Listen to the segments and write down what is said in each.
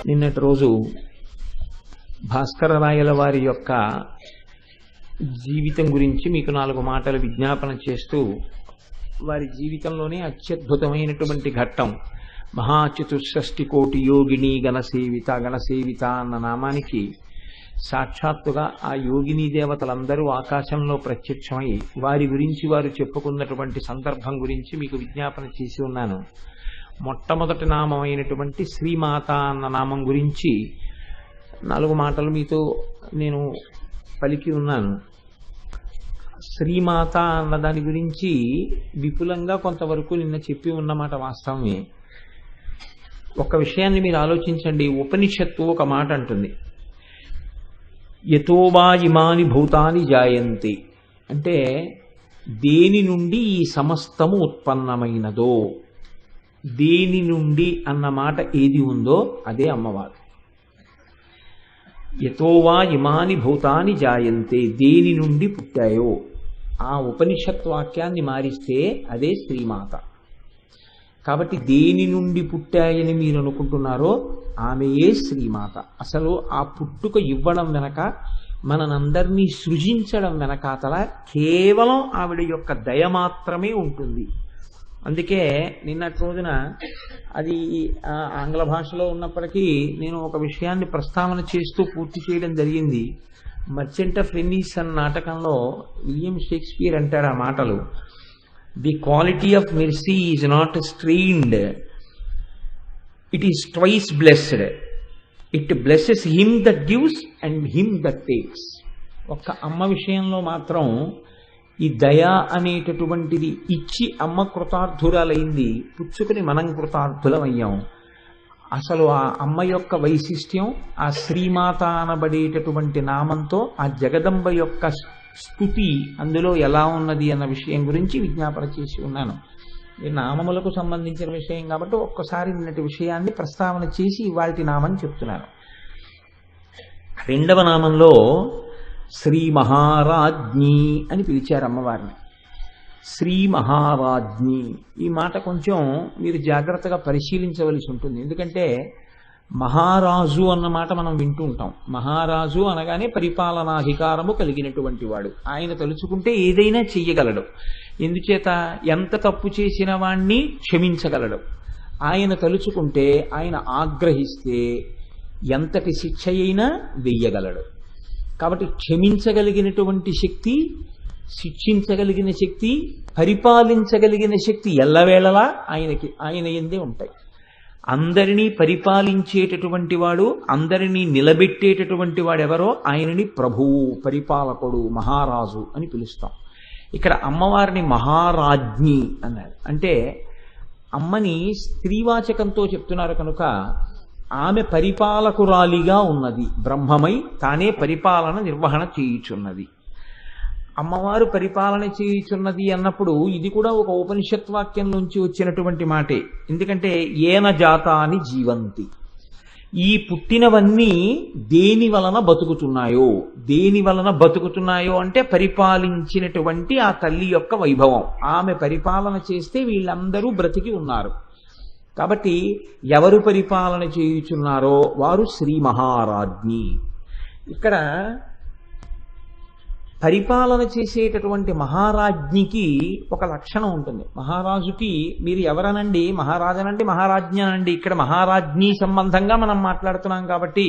నిన్నటి రోజు భాస్కరరాయల వారి యొక్క జీవితం గురించి మీకు 4 మాటలు విజ్ఞాపన చేస్తూ, వారి జీవితంలోనే అత్యద్భుతమైనటువంటి ఘట్టం మహాచతుషష్టి కోటి యోగిని గణసేవిత అన్న నామానికి సాక్షాత్తుగా ఆ యోగిని దేవతలందరూ ఆకాశంలో ప్రత్యక్షమై వారి గురించి వారు చెప్పుకున్నటువంటి సందర్భం గురించి మీకు విజ్ఞాపన చేసి ఉన్నాను. మొట్టమొదటి నామం అయినటువంటి శ్రీమాత అన్న నామం గురించి 4 మాటలు మీతో నేను పలికి ఉన్నాను. శ్రీమాత అన్న దాని గురించి విపులంగా కొంతవరకు నిన్న చెప్పి ఉన్నమాట వాస్తవమే. ఒక విషయాన్ని మీరు ఆలోచించండి. ఉపనిషత్తు ఒక మాట అంటుంది, యతో వా ఇమాని భూతాని జాయంతి, అంటే దేని నుండి ఈ సమస్తము ఉత్పన్నమైనదో, దేని నుండి అన్న మాట ఏది ఉందో అదే అమ్మవారు. యతో వా ఇమాని భూతాని జాయంతే, దేని నుండి పుట్టాయో ఆ ఉపనిషత్ వాక్యాన్ని మారిస్తే అదే శ్రీమాత. కాబట్టి దేని నుండి పుట్టాయని మీరు అనుకుంటున్నారో ఆమెయే శ్రీమాత. అసలు ఆ పుట్టుక ఇవ్వడం వెనక, మనందరినీ సృజించడం వెనకాతల కేవలం ఆవిడ యొక్క దయ మాత్రమే ఉంటుంది. అందుకే నిన్నటి రోజున అది ఆంగ్ల భాషలో ఉన్నప్పటికీ నేను ఒక విషయాన్ని ప్రస్తావన చేస్తూ పూర్తి చేయడం జరిగింది. మర్చెంట్ ఆఫ్ వెనీస్ అన్న నాటకంలో విలియం షేక్స్పియర్ అంటారు ఆ మాటలు, the quality of mercy is not strained, it is twice blessed, it blesses him that gives and him that takes. ఒక్క అమ్మ విషయంలో మాత్రం ఈ దయ అనేటటువంటిది ఇచ్చి అమ్మ కృతార్థురాలైంది, పుచ్చుకుని మనం కృతార్థులమయ్యాం. అసలు ఆ అమ్మ యొక్క వైశిష్ట్యం ఆ శ్రీమాత అనబడేటటువంటి నామంతో ఆ జగదంబ యొక్క స్తుతి అందులో ఎలా ఉన్నది అన్న విషయం గురించి విజ్ఞాపన చేసి ఉన్నాను. ఈ నామములకు సంబంధించిన విషయం కాబట్టి ఒక్కసారి నిన్నటి విషయాన్ని ప్రస్తావన చేసి ఇవాల్టి నామం చెప్తున్నాను. 2వ నామంలో శ్రీ మహారాజ్ఞి అని పిలిచారు అమ్మవారిని. శ్రీ మహారాజ్ఞి, ఈ మాట కొంచెం మీరు జాగ్రత్తగా పరిశీలించవలసి ఉంటుంది. ఎందుకంటే మహారాజు అన్న మాట మనం వింటూ ఉంటాం. మహారాజు అనగానే పరిపాలనాధికారము కలిగినటువంటి వాడు. ఆయన తలుచుకుంటే ఏదైనా చెయ్యగలడు. ఎందుచేత ఎంత తప్పు చేసిన వాణ్ణి క్షమించగలడు. ఆయన తలుచుకుంటే, ఆయన ఆగ్రహిస్తే ఎంతటి శిక్ష అయినా వెయ్యగలడు. కాబట్టి క్షమించగలిగినటువంటి శక్తి, శిక్షించగలిగిన శక్తి, పరిపాలించగలిగిన శక్తి ఎల్లవేళలా ఆయన యందే ఉంటాయి. అందరినీ పరిపాలించేటటువంటి వాడు, అందరినీ నిలబెట్టేటటువంటి వాడెవరో ఆయనని ప్రభువు, పరిపాలకుడు, మహారాజు అని పిలుస్తాం. ఇక్కడ అమ్మవారిని మహారాజ్ఞి అన్నారు. అంటే అమ్మని స్త్రీవాచకంతో చెప్తున్నారు కనుక ఆమె పరిపాలకురాలిగా ఉన్నది. బ్రహ్మమై తానే పరిపాలన నిర్వహణ చేయుచున్నది. అమ్మవారు పరిపాలన చేయుచున్నది అన్నప్పుడు ఇది కూడా ఒక ఉపనిషత్ వాక్యం నుంచి వచ్చినటువంటి మాటే. ఎందుకంటే ఏన జాతాని జీవంతి, ఈ పుట్టినవన్నీ దేని వలన బతుకుతున్నాయో, దేని వలన బతుకుతున్నాయో అంటే పరిపాలించినటువంటి ఆ తల్లి యొక్క వైభవం. ఆమె పరిపాలన చేస్తే వీళ్ళందరూ బ్రతికి ఉన్నారు. కాబట్టి ఎవరు పరిపాలన చేయుచున్నారో వారు శ్రీ మహారాజ్ఞి. ఇక్కడ పరిపాలన చేసేటటువంటి మహారాజ్ఞికి ఒక లక్షణం ఉంటుంది. మహారాజుకి మీరు ఎవరనండి, మహారాజనండి, మహారాజ్ఞి అనండి, ఇక్కడ మహారాజ్ఞి సంబంధంగా మనం మాట్లాడుతున్నాం కాబట్టి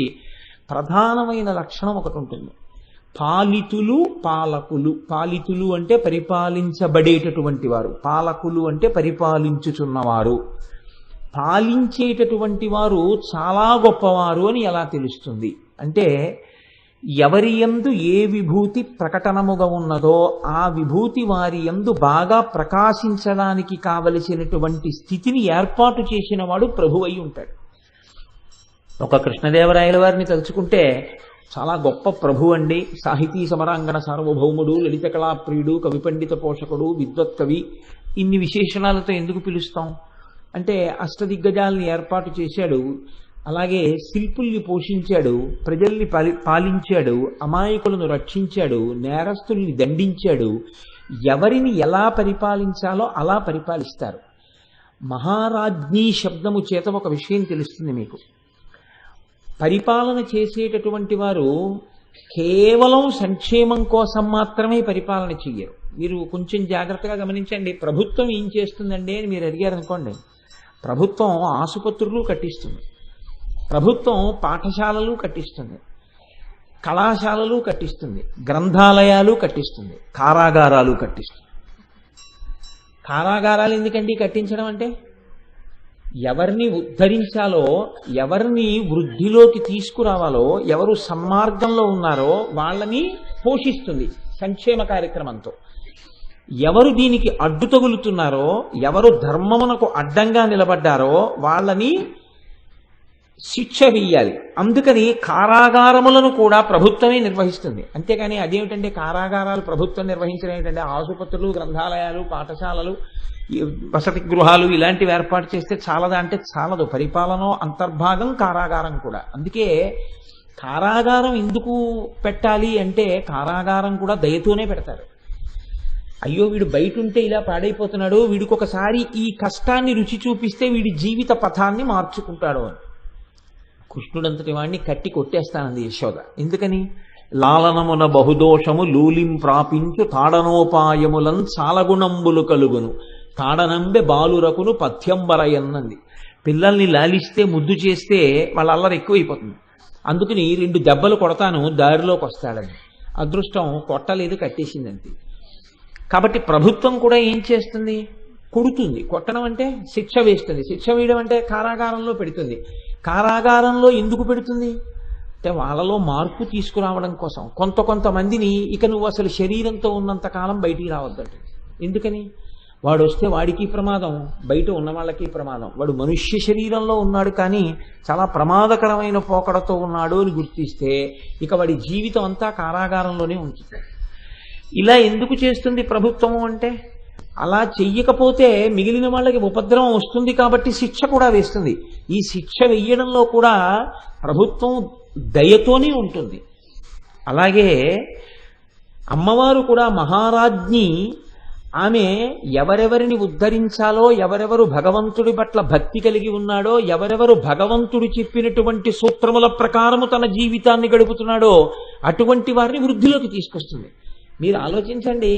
ప్రధానమైన లక్షణం ఒకటి ఉంటుంది. పాలితులు, పాలకులు. పాలితులు అంటే పరిపాలించబడేటటువంటి వారు, పాలకులు అంటే పరిపాలించుచున్నవారు. పాలించేటటువంటి వారు చాలా గొప్పవారు అని ఎలా తెలుస్తుంది అంటే, ఎవరి యందు ఏ విభూతి ప్రకటనముగా ఉన్నదో ఆ విభూతి వారి యందు బాగా ప్రకాశించడానికి కావలసినటువంటి స్థితిని ఏర్పాటు చేసిన వాడు ప్రభు అయి ఉంటాడు. ఒక కృష్ణదేవరాయల వారిని తలుచుకుంటే చాలా గొప్ప ప్రభు అండి. సాహితీ సమరాంగణ సార్వభౌముడు, లలిత కళాప్రియుడు, కవి పండిత పోషకుడు, విద్వత్కవి, ఇన్ని విశేషణాలతో ఎందుకు పిలుస్తాం అంటే అష్టదిగ్గజాలని ఏర్పాటు చేశాడు. అలాగే శిల్పుల్ని పోషించాడు, ప్రజల్ని పాలించాడు, అమాయకులను రక్షించాడు, నేరస్తుల్ని దండించాడు. ఎవరిని ఎలా పరిపాలించాలో అలా పరిపాలిస్తారు. మహారాజ్ఞి శబ్దము చేత ఒక విషయం తెలుస్తుంది మీకు. పరిపాలన చేసేటటువంటి వారు కేవలం సంక్షేమం కోసం మాత్రమే పరిపాలన చెయ్యరు. మీరు కొంచెం జాగ్రత్తగా గమనించండి. ప్రభుత్వం ఏం చేస్తుందండి అని మీరు అడిగారు అనుకోండి, ప్రభుత్వం ఆసుపత్రులు కట్టిస్తుంది, ప్రభుత్వం పాఠశాలలు కట్టిస్తుంది, కళాశాలలు కట్టిస్తుంది, గ్రంథాలయాలు కట్టిస్తుంది, కారాగారాలు కట్టిస్తుంది. కారాగారాలు ఎందుకండి కట్టించడం అంటే? ఎవరిని ఉద్ధరించాలో, ఎవరిని వృద్ధిలోకి తీసుకురావాలో, ఎవరు సన్మార్గంలో ఉన్నారో వాళ్ళని పోషిస్తుంది సంక్షేమ కార్యక్రమంతో. ఎవరు దీనికి అడ్డు తగులుతున్నారో, ఎవరు ధర్మమునకు అడ్డంగా నిలబడ్డారో వాళ్ళని శిక్ష వెయ్యాలి. అందుకని కారాగారములను కూడా ప్రభుత్వమే నిర్వహిస్తుంది. అంతేకాని అదేమిటంటే కారాగారాలు ప్రభుత్వం నిర్వహించడం ఏంటంటే ఆసుపత్రులు, గ్రంథాలయాలు, పాఠశాలలు, వసతి గృహాలు ఇలాంటివి ఏర్పాటు చేస్తే చాలదా అంటే చాలదు. పరిపాలన అంతర్భాగం కారాగారం కూడా. అందుకే కారాగారం ఎందుకు పెట్టాలి అంటే కారాగారం కూడా దయతోనే పెడతారు. అయ్యో వీడు బయట ఉంటే ఇలా పాడైపోతున్నాడు, వీడికి ఒకసారి ఈ కష్టాన్ని రుచి చూపిస్తే వీడి జీవిత పథాన్ని మార్చుకుంటాడు అని. కృష్ణుడంతటి వాడిని కట్టి కొట్టేస్తానంది యశోద. ఎందుకని? లాలనమున బహుదోషము లూలిం ప్రాపించు తాడనోపాయములన్ చాలగుణంబులు కలుగును తాడనంబె బాలురకును పథ్యంబరయన్నది. పిల్లల్ని లాలిస్తే, ముద్దు చేస్తే వాళ్ళ అల్లరి ఎక్కువైపోతుంది. అందుకని 2 దెబ్బలు కొడతాను దారిలోకి వస్తాడని. అదృష్టం కొట్టలేదు, కట్టేసిందంతే. కాబట్టి ప్రభుత్వం కూడా ఏం చేస్తుంది? కొడుతుంది. కొట్టడం అంటే శిక్ష వేస్తుంది. శిక్ష వేయడం అంటే కారాగారంలో పెడుతుంది. కారాగారంలో ఎందుకు పెడుతుంది అంటే వాళ్ళలో మార్పు తీసుకురావడం కోసం. కొంతమందిని ఇక నువ్వు అసలు శరీరంతో ఉన్నంత కాలం బయటికి రావద్దంట. ఎందుకని? వాడు వస్తే వాడికి ప్రమాదం, బయట ఉన్న వాళ్ళకి ప్రమాదం. వాడు మనుష్య శరీరంలో ఉన్నాడు కానీ చాలా ప్రమాదకరమైన పోకడతో ఉన్నాడు అని గుర్తిస్తే ఇక వాడి జీవితం అంతా కారాగారంలోనే ఉంటుంది. ఇలా ఎందుకు చేస్తుంది ప్రభుత్వము అంటే, అలా చెయ్యకపోతే మిగిలిన వాళ్ళకి ఉపద్రవం వస్తుంది కాబట్టి శిక్ష కూడా వేస్తుంది. ఈ శిక్ష వెయ్యడంలో కూడా ప్రభుత్వం దయతోనే ఉంటుంది. అలాగే అమ్మవారు కూడా మహారాజ్ఞి. ఆమె ఎవరెవరిని ఉద్ధరించాలో, ఎవరెవరు భగవంతుడి పట్ల భక్తి కలిగి ఉన్నాడో, ఎవరెవరు భగవంతుడు చెప్పినటువంటి సూత్రముల ప్రకారము తన జీవితాన్ని గడుపుతున్నాడో అటువంటి వారిని వృద్ధిలోకి తీసుకొస్తుంది. మీరు ఆలోచించండి,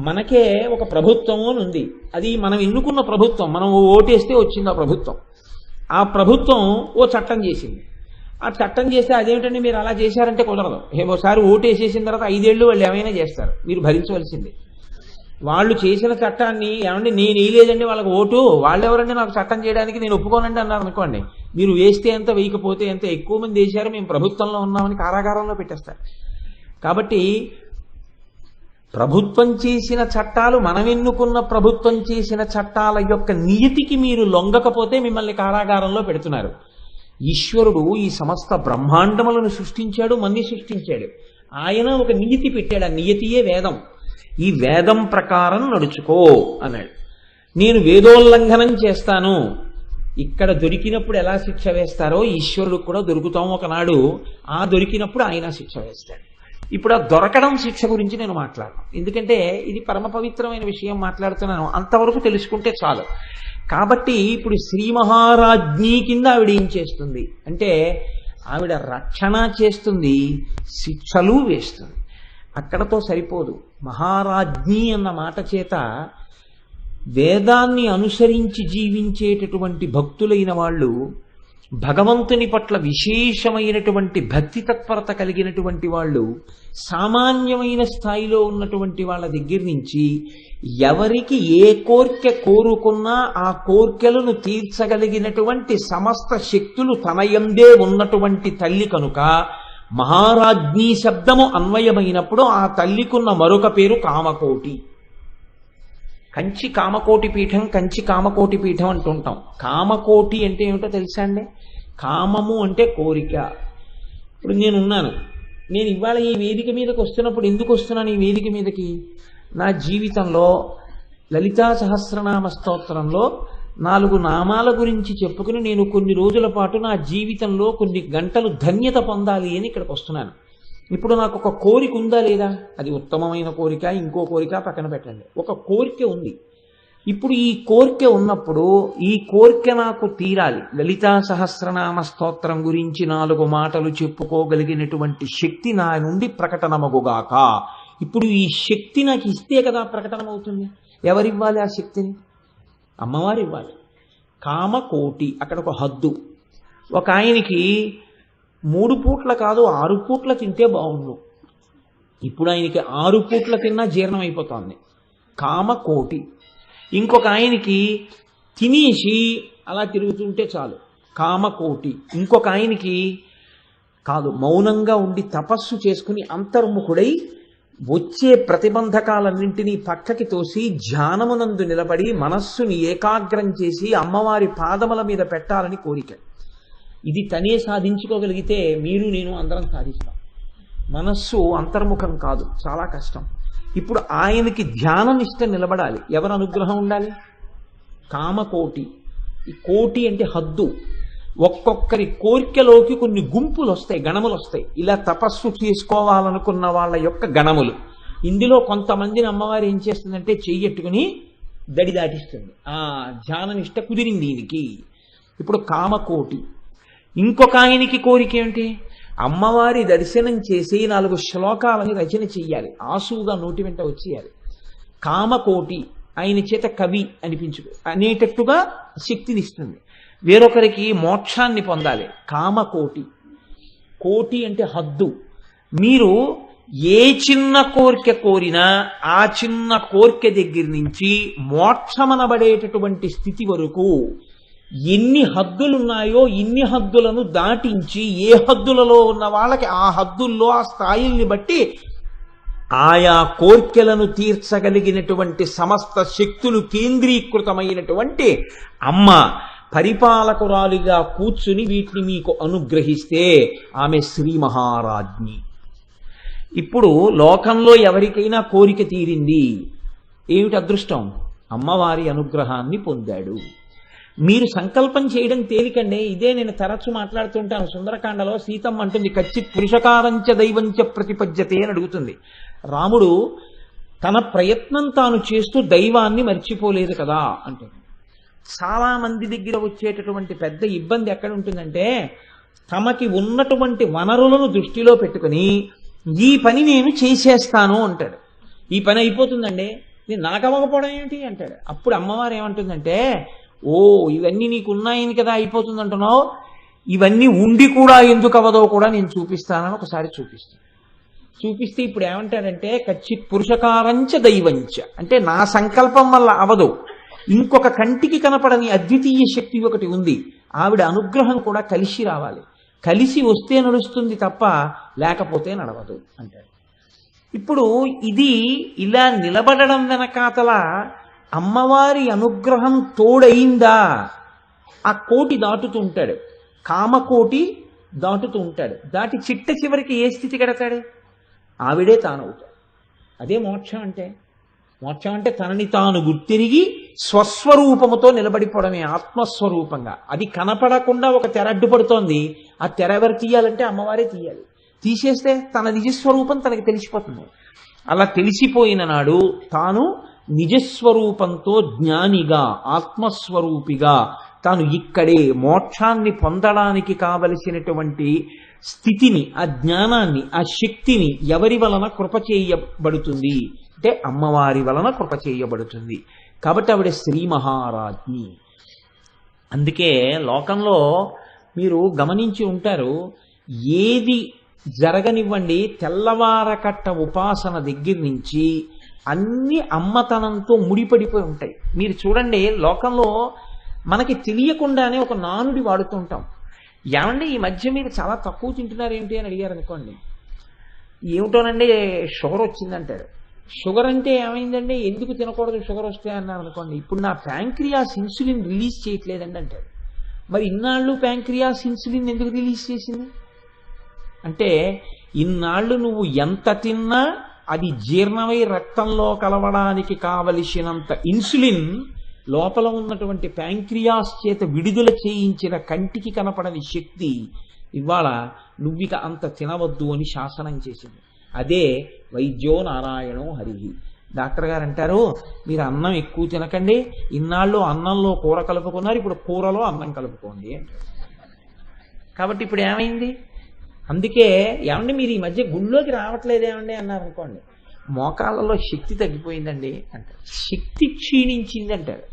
మనకే ఒక ప్రభుత్వం అని ఉంది. అది మనం ఎన్నుకున్న ప్రభుత్వం, మనం ఓటేస్తే వచ్చింది ఆ ప్రభుత్వం. ఆ ప్రభుత్వం ఓ చట్టం చేసింది. ఆ చట్టం చేస్తే అదేమిటండి మీరు అలా చేశారంటే కుదరదు. ఒకసారి ఓటేసేసిన తర్వాత 5 ఏళ్ళు వాళ్ళు ఏమైనా చేస్తారు, మీరు భరించవలసిందే. వాళ్ళు చేసిన చట్టాన్ని ఏమండి నేను వేయలేదండి వాళ్ళకి ఓటు, వాళ్ళు ఎవరండి నాకు చట్టం చేయడానికి, నేను ఒప్పుకోనండి అన్నారు అనుకోండి, మీరు వేస్తే ఎంత వేయకపోతే ఎంత, ఎక్కువ మంది వేశారు మేము ప్రభుత్వంలో ఉన్నామని కారాగారంలో పెట్టేస్తారు. కాబట్టి ప్రభుత్వం చేసిన చట్టాలు, మనం ఎన్నుకున్న ప్రభుత్వం చేసిన చట్టాల యొక్క నియతికి మీరు లొంగకపోతే మిమ్మల్ని కారాగారంలో పెడుతున్నారు. ఈశ్వరుడు ఈ సమస్త బ్రహ్మాండములను సృష్టించాడు, మన్ని సృష్టించాడు. ఆయన ఒక నియతి పెట్టాడు. ఆ నియతియే వేదం. ఈ వేదం ప్రకారం నడుచుకో అన్నాడు. నేను వేదోల్లంఘనం చేస్తాను. ఇక్కడ దొరికినప్పుడు ఎలా శిక్ష వేస్తారో ఈశ్వరుడు కూడా దొరుకుతాం ఒకనాడు. ఆ దొరికినప్పుడు ఆయన శిక్ష వేస్తాడు. ఇప్పుడు ఆ దొరకడం శిక్ష గురించి నేను మాట్లాడను, ఎందుకంటే ఇది పరమ పవిత్రమైన విషయం మాట్లాడుతున్నాను. అంతవరకు తెలుసుకుంటే చాలు. కాబట్టి ఇప్పుడు శ్రీ మహారాజ్ఞి కింద ఆవిడ ఏం చేస్తుంది అంటే, ఆవిడ రక్షణ చేస్తుంది, శిక్షలు వేస్తుంది. అక్కడతో సరిపోదు. మహారాజ్ఞి అన్న మాట చేత వేదాన్ని అనుసరించి జీవించేటటువంటి భక్తులైన వాళ్ళు, భగవంతుని పట్ల విశేషమైనటువంటి భక్తి తత్పరత కలిగినటువంటి వాళ్ళు, సామాన్యమైన స్థాయిలో ఉన్నటువంటి వాళ్ళ దగ్గర నుంచి ఎవరికి ఏ కోర్కె కోరుకున్నా ఆ కోర్కెలను తీర్చగలిగినటువంటి సమస్త శక్తులు తనయందే ఉన్నటువంటి తల్లి కనుక మహారాజ్ఞి శబ్దము అన్వయమైనప్పుడు ఆ తల్లికున్న మరొక పేరు కామకోటి. కంచి కామకోటి పీఠం, కంచి కామకోటి పీఠం అంటుంటాం. కామకోటి అంటే ఏమిటో తెలుసా అండి? కామము అంటే కోరిక. ఇప్పుడు నేనున్నాను, నేను ఇవాళ ఈ వేదిక మీదకి వస్తున్నప్పుడు ఎందుకు వస్తున్నాను ఈ వేదిక మీదకి? నా జీవితంలో లలితా సహస్రనామ స్తోత్రంలో 4 నామాల గురించి చెప్పుకుని నేను కొన్ని రోజుల పాటు నా జీవితంలో కొన్ని గంటలు ధన్యత పొందాలి అని ఇక్కడికి వస్తున్నాను. ఇప్పుడు నాకు ఒక కోరిక ఉందా లేదా? అది ఉత్తమమైన కోరిక, ఇంకో కోరిక పక్కన పెట్టండి. ఒక కోరిక ఉంది. ఇప్పుడు ఈ కోరిక ఉన్నప్పుడు ఈ కోరిక నాకు తీరాలి, లలితా సహస్రనామ స్తోత్రం గురించి 4 మాటలు చెప్పుకోగలిగినటువంటి శక్తి నా నుండి ప్రకటనమగుగాక. ఇప్పుడు ఈ శక్తి నాకు ఇస్తే కదా ప్రకటనమవుతుంది. ఎవరివ్వాలి ఆ శక్తిని? అమ్మవారు ఇవ్వాలి. కామకోటి, అక్కడ ఒక హద్దు. ఒక ఆయనకి 3 పూట్ల కాదు 6 పూట్ల తింటే బాగుండు. ఇప్పుడు ఆయనకి 6 పూట్ల తిన్నా జీర్ణం అయిపోతుంది. కామకోటి. ఇంకొక ఆయనకి తినేసి అలా తిరుగుతుంటే చాలు, కామకోటి. ఇంకొక ఆయనకి కాదు, మౌనంగా ఉండి తపస్సు చేసుకుని అంతర్ముఖుడై వచ్చే ప్రతిబంధకాలన్నింటినీ పక్కకి తోసి ధ్యానమునందు నిలబడి మనస్సుని ఏకాగ్రం చేసి అమ్మవారి పాదముల మీద పెట్టాలని కోరిక. ఇది తనే సాధించుకోగలిగితే మీరు నేను అందరం సాధిస్తాం. మనస్సు అంతర్ముఖం కాదు, చాలా కష్టం. ఇప్పుడు ఆయనకి ధ్యానం ఇష్టం నిలబడాలి. ఎవరు అనుగ్రహం ఉండాలి? కామకోటి. ఈ కోటి అంటే హద్దు. ఒక్కొక్కరి కోరికలోకి కొన్ని గుంపులు వస్తాయి, గణములు వస్తాయి. ఇలా తపస్సు చేసుకోవాలనుకున్న వాళ్ళ యొక్క గణములు. ఇందులో కొంతమందిని అమ్మవారు ఏం చేస్తుందంటే చెయ్యట్టుకుని దడి దాటిస్తుంది. ఆ ధ్యానం ఇష్ట కుదిరింది ఈయనకి. ఇప్పుడు కామకోటి. ఇంకొక ఆయనకి కోరిక ఏంటి? అమ్మవారి దర్శనం చేసి 4 శ్లోకాలని రచన చెయ్యాలి, ఆసువుగా నోటి వెంట వచ్చేయాలి. కామకోటి. ఆయన చేత కవి అనేటట్టుగా శక్తినిస్తుంది. వేరొకరికి మోక్షాన్ని పొందాలి, కామకోటి. కోటి అంటే హద్దు. మీరు ఏ చిన్న కోరిక కోరినా ఆ చిన్న కోరిక దగ్గర నుంచి మోక్షమనబడేటటువంటి స్థితి వరకు ఎన్ని హద్దులున్నాయో ఇన్ని హద్దులను దాటించి ఏ హద్దులలో ఉన్న వాళ్ళకి ఆ హద్దుల్లో ఆ స్థాయిల్ని బట్టి ఆయా కోర్కెలను తీర్చగలిగినటువంటి సమస్త శక్తులు కేంద్రీకృతమైనటువంటి అమ్మ పరిపాలకురాలిగా కూర్చుని వీటిని మీకు అనుగ్రహిస్తే ఆమె శ్రీ మహారాజ్ఞి. ఇప్పుడు లోకంలో ఎవరికైనా కోరిక తీరింది, ఏమిటి అదృష్టం? అమ్మవారి అనుగ్రహాన్ని పొందాడు. మీరు సంకల్పం చేయడం తేలికండి. ఇదే నేను తరచు మాట్లాడుతుంటాను. సుందరకాండలో సీతమ్మ అంటుంది, కచ్చిత్ పురుషకారంచ దైవంచ ప్రతిపద్యతే అని అడుగుతుంది. రాముడు తన ప్రయత్నం తాను చేస్తూ దైవాన్ని మర్చిపోలేదు కదా అంటే. చాలా మంది దగ్గర వచ్చేటటువంటి పెద్ద ఇబ్బంది ఎక్కడ ఉంటుందంటే, తమకి ఉన్నటువంటి వనరులను దృష్టిలో పెట్టుకుని ఈ పని నేను చేసేస్తాను అంటాడు. ఈ పని అయిపోతుందండి, నేను నాకు అవ్వకపోవడం ఏమిటి అంటాడు. అప్పుడు అమ్మవారు ఏమంటుందంటే, ఓ ఇవన్నీ నీకు ఉన్నాయని కదా అయిపోతుంది అంటున్నావు, ఇవన్నీ ఉండి కూడా ఎందుకు అవ్వదో కూడా నేను చూపిస్తానని ఒకసారి చూపిస్తే ఇప్పుడు ఏమంటాడంటే, కచ్చిత్ పురుషకారంచ దైవంచ అంటే నా సంకల్పం వల్ల అవదు, ఇంకొక కంటికి కనపడని అద్వితీయ శక్తి ఒకటి ఉంది, ఆవిడ అనుగ్రహం కూడా కలిసి రావాలి, కలిసి వస్తే నడుస్తుంది తప్ప లేకపోతే నడవదు అంటాడు. ఇప్పుడు ఇది ఇలా నిలబడడం వెనకాతల అమ్మవారి అనుగ్రహం తోడయిందా? ఆ కోటి దాటుతూ ఉంటాడు, కామకోటి దాటుతూ ఉంటాడు. దాటి చిట్ట చివరికి ఏ స్థితి కడతాడు? ఆవిడే తానవుతాడు. అదే మోక్షం అంటే. మోక్షం అంటే తనని తాను గుర్తిరిగి స్వస్వరూపముతో నిలబడిపోవడమే, ఆత్మస్వరూపంగా. అది కనపడకుండా ఒక తెర అడ్డుపడుతోంది, ఆ తెర ఎవరు తీయాలంటే అమ్మవారే తీయాలి. తీసేస్తే తన నిజస్వరూపం తనకి తెలిసిపోతుంది. అలా తెలిసిపోయిన నాడు తాను నిజస్వరూపంతో జ్ఞానిగా ఆత్మస్వరూపిగా తాను ఇక్కడే మోక్షాన్ని పొందడానికి కావలసినటువంటి స్థితిని, ఆ జ్ఞానాన్ని, ఆ శక్తిని ఎవరి వలన కృప చేయబడుతుంది అంటే అమ్మవారి వలన కృప చేయబడుతుంది. కాబట్టి ఆవిడ శ్రీ మహారాజ్ఞి. అందుకే లోకంలో మీరు గమనించి ఉంటారు, ఏది జరగనివ్వండి, తెల్లవారకట్ట ఉపాసన దగ్గర నుంచి అన్ని అమ్మతనంతో ముడిపడిపోయి ఉంటాయి. మీరు చూడండి, లోకంలో మనకి తెలియకుండానే ఒక నానుడి వాడుతూ ఉంటాం. ఏమండి ఈ మధ్య మీరు చాలా తక్కువ తింటున్నారు ఏంటి అని అడిగారు అనుకోండి, ఏమిటోనండి షుగర్ వచ్చిందంటాడు. షుగర్ అంటే ఏమైందండి, ఎందుకు తినకూడదు షుగర్ వస్తే అన్నారు అనుకోండి, ఇప్పుడు నా ప్యాంక్రియాస్ ఇన్సులిన్ రిలీజ్ చేయట్లేదండి అంటాడు. మరి ఇన్నాళ్ళు ప్యాంక్రియాస్ ఇన్సులిన్ ఎందుకు రిలీజ్ చేసింది అంటే, ఇన్నాళ్ళు నువ్వు ఎంత తిన్నా అది జీర్ణమై రక్తంలో కలవడానికి కావలసినంత ఇన్సులిన్ లోపల ఉన్నటువంటి ప్యాంక్రియాస్ చేత విడుదల చేయించిన కంటికి కనపడని శక్తి ఇవాళ నువ్విక అంత తినవద్దు అని శాసనం చేసింది. అదే వైద్యో నారాయణో హరి. డాక్టర్ గారు అంటారు, మీరు అన్నం ఎక్కువ తినకండి, ఇన్నాళ్ళు అన్నంలో కూర కలుపుకున్నారు, ఇప్పుడు కూరలో అన్నం కలుపుకోండి అంటారు. కాబట్టి ఇప్పుడు ఏమైంది? అందుకే ఏమండి మీరు ఈ మధ్య గుళ్ళోకి రావట్లేదేమండి అన్నారు అనుకోండి, మోకాళ్ళలో శక్తి తగ్గిపోయిందండి అంటారు. శక్తి క్షీణించింది అంటారు.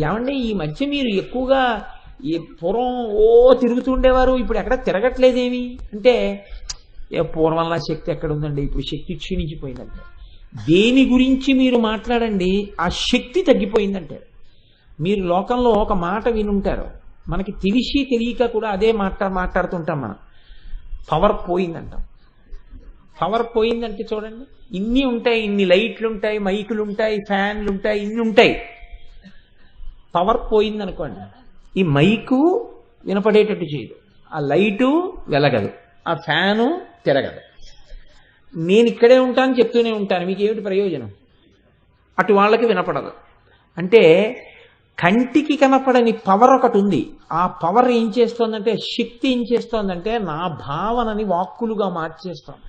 ఏమండి ఈ మధ్య మీరు ఎక్కువగా ఈ పూర్వం తిరుగుతుండేవారు, ఇప్పుడు ఎక్కడ తిరగట్లేదేమి అంటే, పూర్వంలా శక్తి ఎక్కడ ఉందండి, ఇప్పుడు శక్తి క్షీణించిపోయిందంటే. దేని గురించి మీరు మాట్లాడండి, ఆ శక్తి తగ్గిపోయిందంటారు. మీరు లోకంలో ఒక మాట వినుంటారు, మనకి తెలిసి తెలియక కూడా అదే మాట్లాడుతుంటాం మనం. పవర్ పోయిందంటాం. పవర్ పోయిందంటే చూడండి, ఇన్ని ఉంటాయి, ఇన్ని లైట్లు ఉంటాయి, మైకులు ఉంటాయి, ఫ్యాన్లు ఉంటాయి, ఇన్ని ఉంటాయి. పవర్ పోయిందనుకోండి, ఈ మైకు వినపడేటట్టు చేయదు, ఆ లైటు వెలగదు, ఆ ఫ్యాను తిరగదు. నేను ఇక్కడే ఉంటాను చెప్తూనే ఉంటాను, మీకు ఏమిటి ప్రయోజనం? అటు వాళ్ళకి వినపడదు. అంటే కంటికి కనపడని పవర్ ఒకటి ఉంది. ఆ పవర్ ఏం చేస్తోందంటే, శక్తి ఏం చేస్తోందంటే నా భావనని వాక్కులుగా మార్చేస్తోంది.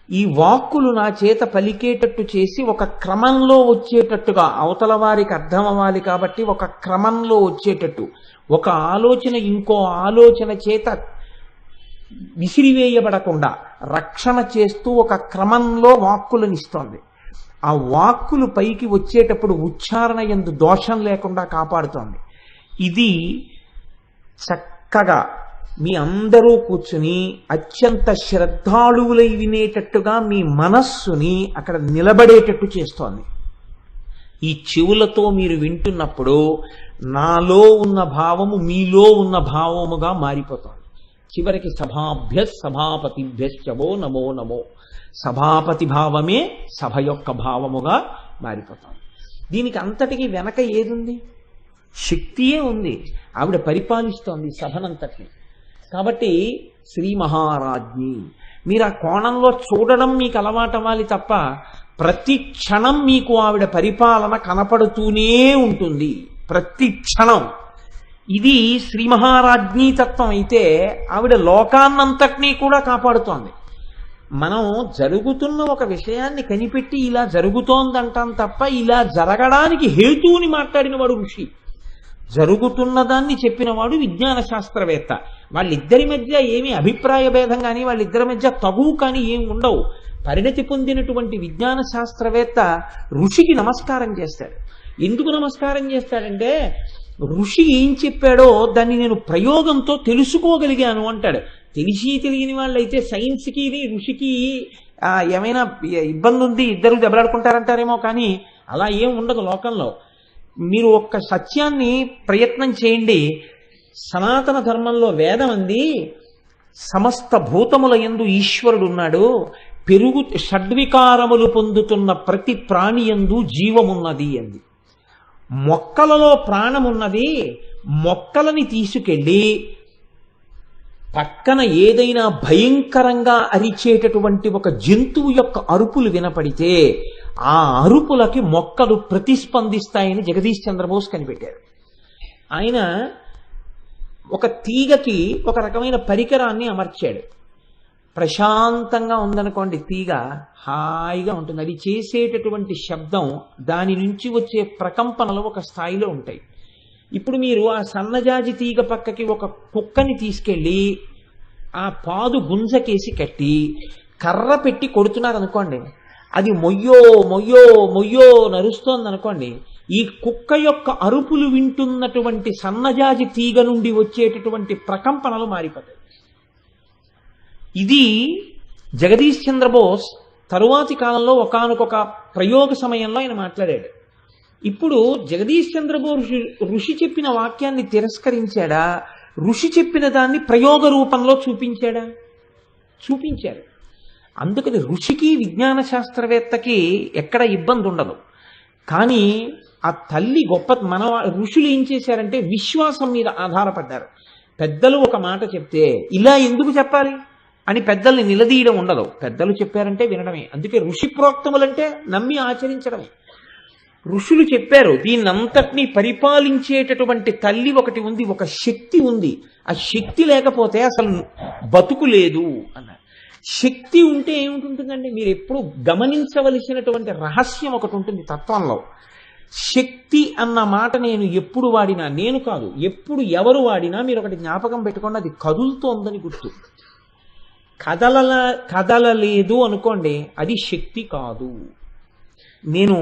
ఈ వాక్కులు నా చేత పలికేటట్టు చేసి ఒక క్రమంలో వచ్చేటట్టుగా, అవతల వారికి అర్థం అవ్వాలి కాబట్టి ఒక క్రమంలో వచ్చేటట్టు, ఒక ఆలోచన ఇంకో ఆలోచన చేత విసిరివేయబడకుండా రక్షణ చేస్తూ ఒక క్రమంలో వాక్కులను ఇస్తోంది. ఆ వాక్కులు పైకి వచ్చేటప్పుడు ఉచ్చారణ యందు దోషం లేకుండా కాపాడుతోంది. ఇది చక్కగా మీ అందరూ కూర్చుని అత్యంత శ్రద్ధాళువులై వినేటట్టుగా మీ మనస్సుని అక్కడ నిలబడేటట్టు చేస్తోంది. ఈ చెవులతో మీరు వింటున్నప్పుడు నాలో ఉన్న భావము మీలో ఉన్న భావముగా మారిపోతోంది. చివరికి సభాపతిభ్యశ్చవో నమో నమో, సభాపతి భావమే సభ యొక్క భావముగా మారిపోతుంది. దీనికి అంతటికి వెనక ఏదుంది? శక్తియే ఉంది. ఆవిడ పరిపాలిస్తోంది సభనంతటిని. కాబట్టి శ్రీ మహారాజ్ఞి, మీరు ఆ కోణంలో చూడడం మీకు అలవాటవ్వాలి తప్ప ప్రతి క్షణం మీకు ఆవిడ పరిపాలన కనపడుతూనే ఉంటుంది, ప్రతి క్షణం. ఇది శ్రీ మహారాజ్ఞీ తత్వం అయితే ఆవిడ లోకాన్నంతటినీ కూడా కాపాడుతోంది. మనం జరుగుతున్న ఒక విషయాన్ని కనిపెట్టి ఇలా జరుగుతోందంటాం తప్ప ఇలా జరగడానికి హేతువుని మాట్లాడిన వాడు ఋషి, జరుగుతున్న దాన్ని చెప్పినవాడు విజ్ఞాన శాస్త్రవేత్త. వాళ్ళిద్దరి మధ్య ఏమీ అభిప్రాయ భేదం కానీ వాళ్ళిద్దరి మధ్య తగువు కానీ ఏం ఉండవు. పరిణతి పొందినటువంటి విజ్ఞాన శాస్త్రవేత్త ఋషికి నమస్కారం చేస్తాడు. ఎందుకు నమస్కారం చేస్తాడంటే, ఋషి ఏం చెప్పాడో దాన్ని నేను ప్రయోగంతో తెలుసుకోగలిగాను అంటాడు. తెలిసి తెలియని వాళ్ళైతే సైన్స్కి ఋషికి ఏమైనా ఇబ్బంది ఉంది, ఇద్దరు దెబ్బలాడుకుంటారంటారేమో, కానీ అలా ఏం ఉండదు లోకంలో. మీరు ఒక్క సత్యాన్ని ప్రయత్నం చేయండి. సనాతన ధర్మంలో వేదం అంది, సమస్త భూతముల యందు ఈశ్వరుడు ఉన్నాడు, షడ్వికారములు పొందుతున్న ప్రతి ప్రాణి యందు జీవమున్నది అంది. మొక్కలలో ప్రాణమున్నది, మొక్కలని తీసుకెళ్ళి పక్కన ఏదైనా భయంకరంగా అరిచేటటువంటి ఒక జంతువు యొక్క అరుపులు వినపడితే ఆ అరుపులకి మొక్కలు ప్రతిస్పందిస్తాయని జగదీష్ చంద్రబోస్ కనిపెట్టారు. ఆయన ఒక తీగకి ఒక రకమైన పరికరాన్ని అమర్చాడు. ప్రశాంతంగా ఉందనుకోండి, తీగ హాయిగా ఉంటుంది. అది చేసేటటువంటి శబ్దం, దాని నుంచి వచ్చే ప్రకంపనలు ఒక స్థాయిలో ఉంటాయి. ఇప్పుడు మీరు ఆ సన్నజాజి తీగ పక్కకి ఒక కుక్కని తీసుకెళ్ళి ఆ పాదు గుంజకేసి కట్టి కర్ర పెట్టి కొడుతున్నారు అనుకోండి, అది మొయ్యో మొయ్యో మొయ్యో నరుస్తోంది అనుకోండి, ఈ కుక్క యొక్క అరుపులు వింటున్నటువంటి సన్నజాజి తీగ నుండి వచ్చేటటువంటి ప్రకంపనలు మారిపోతాయి. ఇది జగదీష్ చంద్రబోస్ తరువాతి కాలంలో ఒకానొక ప్రయోగ సమయంలో ఆయన మాట్లాడాడు. ఇప్పుడు జగదీష్ చంద్రబోస్ ఋషి చెప్పిన వాక్యాన్ని తిరస్కరించాడా, ఋషి చెప్పిన దాన్ని ప్రయోగ రూపంలో చూపించాడా? చూపించాడు. అందుకని ఋషికి విజ్ఞాన శాస్త్రవేత్తకి ఎక్కడ ఇబ్బంది ఉండదు. కానీ ఆ తల్లి గొప్ప, మన ఋషులు ఏం చేశారంటే విశ్వాసం మీద ఆధారపడ్డారు. పెద్దలు ఒక మాట చెప్తే ఇలా ఎందుకు చెప్పాలి అని పెద్దల్ని నిలదీయడం ఉండదు. పెద్దలు చెప్పారంటే వినడమే. అందుకే ఋషి ప్రోక్తములంటే నమ్మి ఆచరించడమే. ఋషులు చెప్పారు, దీన్నంతటినీ పరిపాలించేటటువంటి తల్లి ఒకటి ఉంది, ఒక శక్తి ఉంది, ఆ శక్తి లేకపోతే అసలు బతుకు లేదు అన్నారు. శక్తి ఉంటే ఏమిటి మీరు ఎప్పుడు గమనించవలసినటువంటి రహస్యం ఒకటి ఉంటుంది తత్వంలో. శక్తి అన్న మాట నేను ఎప్పుడు వాడినా, నేను కాదు ఎప్పుడు ఎవరు వాడినా మీరు ఒకటి జ్ఞాపకం పెట్టుకోండి, అది కదులుతోందని గుర్తు. కదలలేదు అనుకోండి, అది శక్తి కాదు. నేను